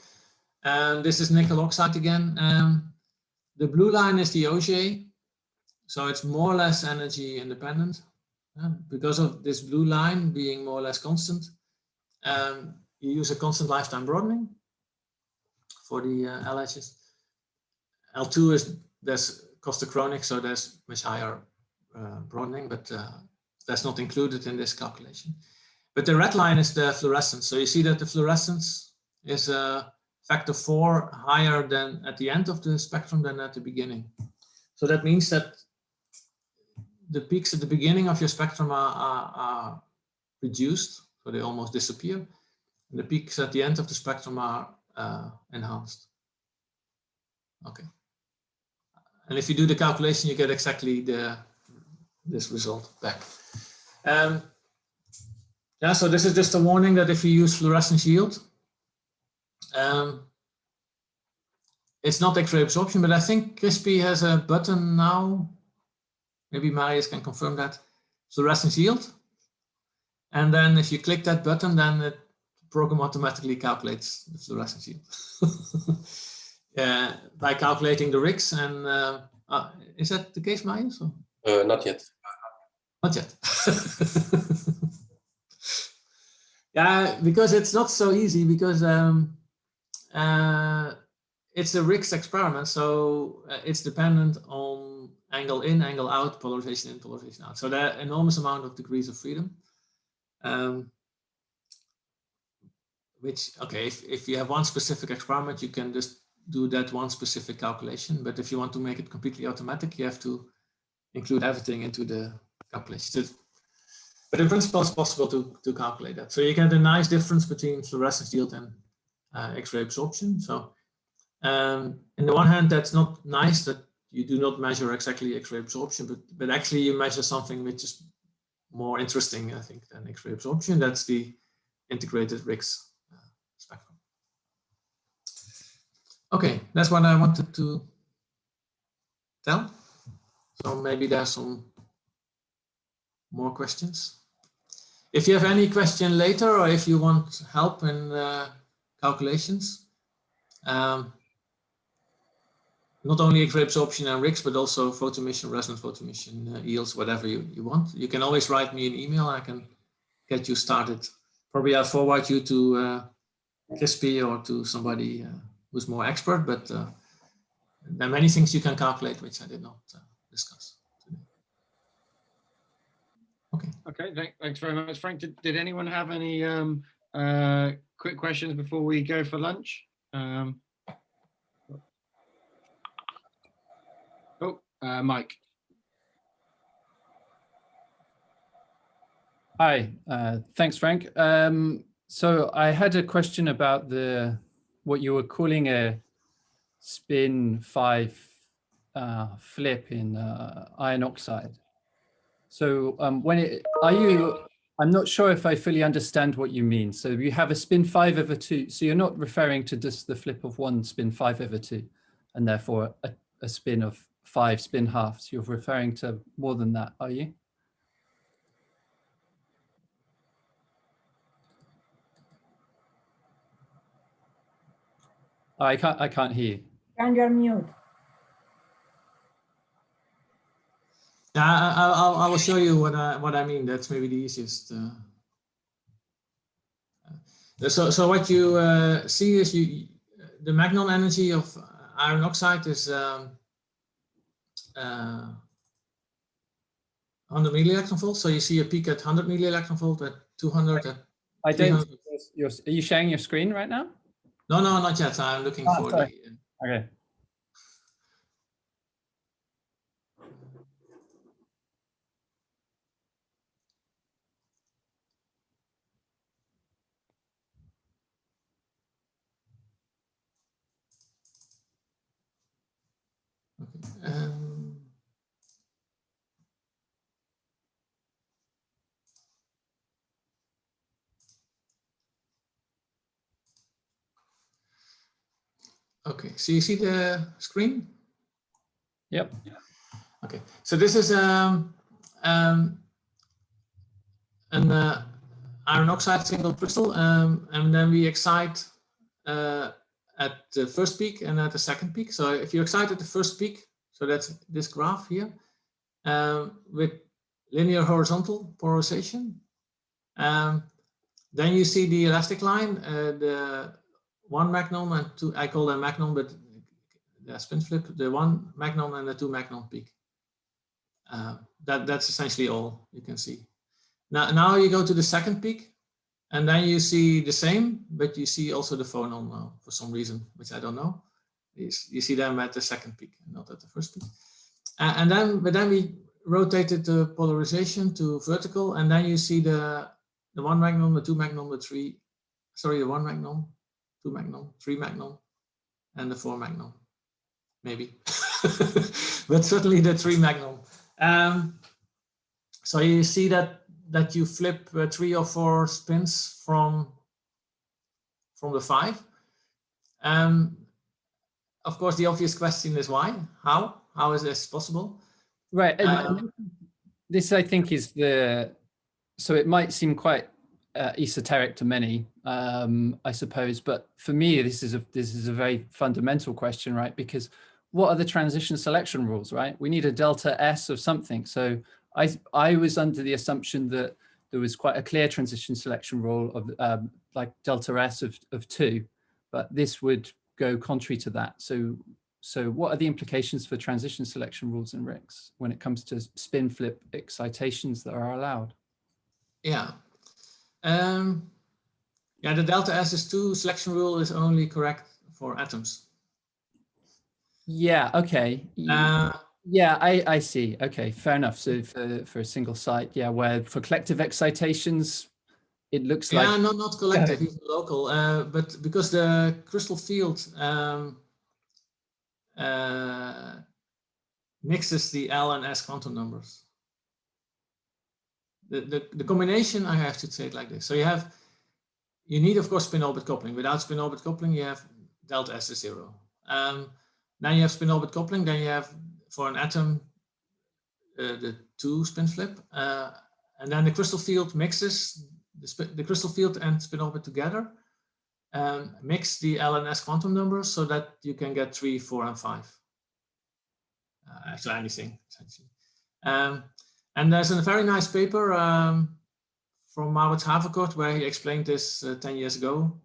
And this is nickel oxide again. The blue line is the Auger, so it's more or less energy independent. Because of this blue line being more or less constant, you use a constant lifetime broadening for the L edges. L2 is, there's costochronic, so there's much higher broadening, but that's not included in this calculation. But the red line is the fluorescence. So you see that the fluorescence is a factor 4 higher than at the end of the spectrum than at the beginning. So that means that the peaks at the beginning of your spectrum are reduced, so they almost disappear. And the peaks at the end of the spectrum are enhanced. Okay. And if you do the calculation, you get exactly this result back. Yeah, so this is just a warning that if you use fluorescence yield, it's not X-ray absorption, but I think CRISPy has a button now. Maybe Marius can confirm that. Fluorescence yield. And then if you click that button, then the program automatically calculates the fluorescence yield. By calculating the RIX. And is that the case, Marius? Not yet. Not yet. Yeah, because it's not so easy, because it's a RIX experiment, so it's dependent on angle in, angle out, polarization in, polarization out. So there are enormous amount of degrees of freedom. Which, okay, if you have one specific experiment, you can just do that one specific calculation. But if you want to make it completely automatic, you have to include everything into the calculation. But in principle, it's possible to calculate that. So you get a nice difference between fluorescence yield and X-ray absorption. So on the one hand, that's not nice that you do not measure exactly X-ray absorption, but actually you measure something which is more interesting, I think, than X-ray absorption. That's the integrated RIX spectrum. Okay, that's what I wanted to tell. So maybe there's some more questions. If you have any question later, or if you want help in calculations, not only X-ray absorption and RICS, but also photoemission, resonant photoemission, yields, whatever you want, you can always write me an email. I can get you started. Probably I'll forward you to Crispy or to somebody who's more expert, but there are many things you can calculate which I did not discuss today. Okay. Okay, thanks very much, Frank. Did anyone have any quick questions before we go for lunch? Mike. Hi, thanks, Frank. So I had a question about what you were calling a spin 5 flip in iron oxide. So I'm not sure if I fully understand what you mean. So you have a spin 5 over 2. So you're not referring to just the flip of one spin 5 over 2, and therefore a spin of 5 spin halves. You're referring to more than that, are you? I can't hear you. And you're mute. Yeah, I will show you what I mean. That's maybe the easiest. So what you see is the Magnon energy of iron oxide is 100 millielectron volts. So you see a peak at 100 millielectron volt, at 200, at I don't. Are you sharing your screen right now? No, not yet. I'm looking for sorry. Okay. Okay, so you see the screen? Yep. Okay, so this is an iron oxide single crystal, and then we excite at the first peak and at the second peak. So if you excite at the first peak, so that's this graph here, with linear horizontal polarization, then you see the elastic line, the 1 magnon and 2, I call them magnon, but the spin flip, the 1 magnon and the 2 magnon peak. That's essentially all you can see. Now you go to the second peak, and then you see the same, but you see also the phonon for some reason, which I don't know. You see them at the second peak, not at the first peak. But then we rotated the polarization to vertical, and then you see the 1 magnon, the 2 magnon, the 3, sorry, the 1 magnon, 2 magnon, 3 magnon, and the 4 magnon, maybe, but certainly the 3 magnon. So you see that you flip 3 or 4 spins from the 5. Of course, the obvious question is why? How is this possible? Right. This, I think, is so it might seem quite esoteric to many, I suppose, but for me, this is a very fundamental question, right? Because what are the transition selection rules, right? We need a delta S of something. So I was under the assumption that there was quite a clear transition selection rule of like delta S of 2, but this would go contrary to that. So what are the implications for transition selection rules in RICS when it comes to spin flip excitations that are allowed? Yeah. Yeah, the delta S is 2 selection rule is only correct for atoms. Yeah, okay. Yeah, I see. Okay, fair enough. So for a single site, yeah, where for collective excitations, it looks like... Yeah, not collective, even local, but because the crystal field mixes the L and S quantum numbers. The combination, I have to say it like this. So you need, of course, spin orbit coupling. Without spin orbit coupling, you have delta S is 0. Then you have spin-orbit coupling. Then you have, for an atom, the 2 spin flip. And then the crystal field mixes the crystal field and spin-orbit together. Mix the L and S quantum numbers so that you can get 3, 4, and 5. Actually, anything, essentially. And there's a very nice paper from Maurits Haverkort where he explained this 10 years ago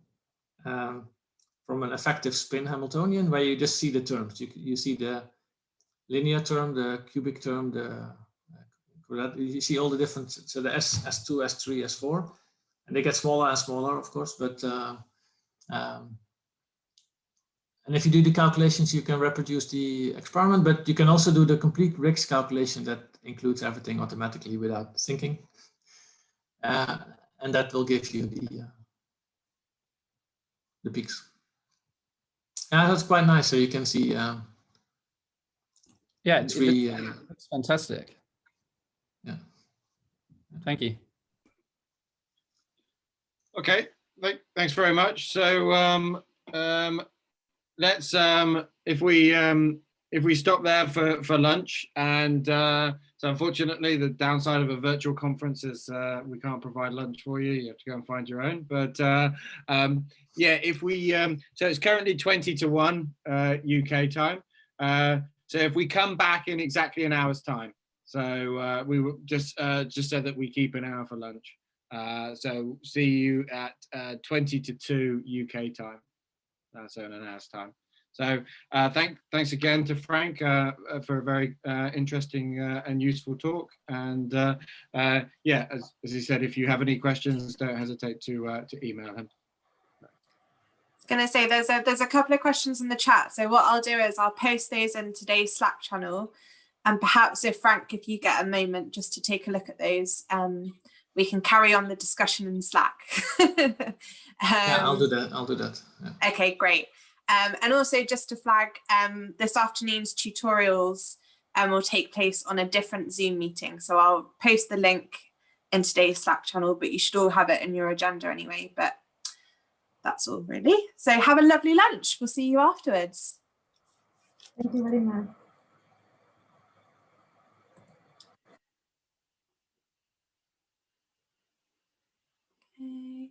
from an effective spin Hamiltonian, where you just see the terms. You see the linear term, the cubic term, you see all the different, so the S2, S3, S4, and they get smaller and smaller, of course, but and if you do the calculations, you can reproduce the experiment, but you can also do the complete Riggs calculation that includes everything automatically without thinking. And that will give you the peaks. Yeah, that's quite nice. So you can see yeah, it's fantastic. Yeah. Thank you. Okay, thanks very much. So let's if we stop there for lunch, and so unfortunately the downside of a virtual conference is we can't provide lunch for you. You have to go and find your own. But yeah, if we so it's currently 20 to 1 UK time. So if we come back in exactly an hour's time, so we will just so that we keep an hour for lunch. So see you at 20 to 2 UK time. So in an hour's time. So thanks again to Frank for a very interesting and useful talk. And yeah, as he said, if you have any questions, don't hesitate to email him. I was going to say there's a couple of questions in the chat. So what I'll do is I'll post those in today's Slack channel, and perhaps if Frank, if you get a moment just to take a look at those, we can carry on the discussion in Slack. Yeah, I'll do that. I'll do that. Yeah. Okay, great. And also just to flag, this afternoon's tutorials will take place on a different Zoom meeting. So I'll post the link in today's Slack channel, but you should all have it in your agenda anyway. But that's all really. So have a lovely lunch. We'll see you afterwards. Thank you very much. Okay.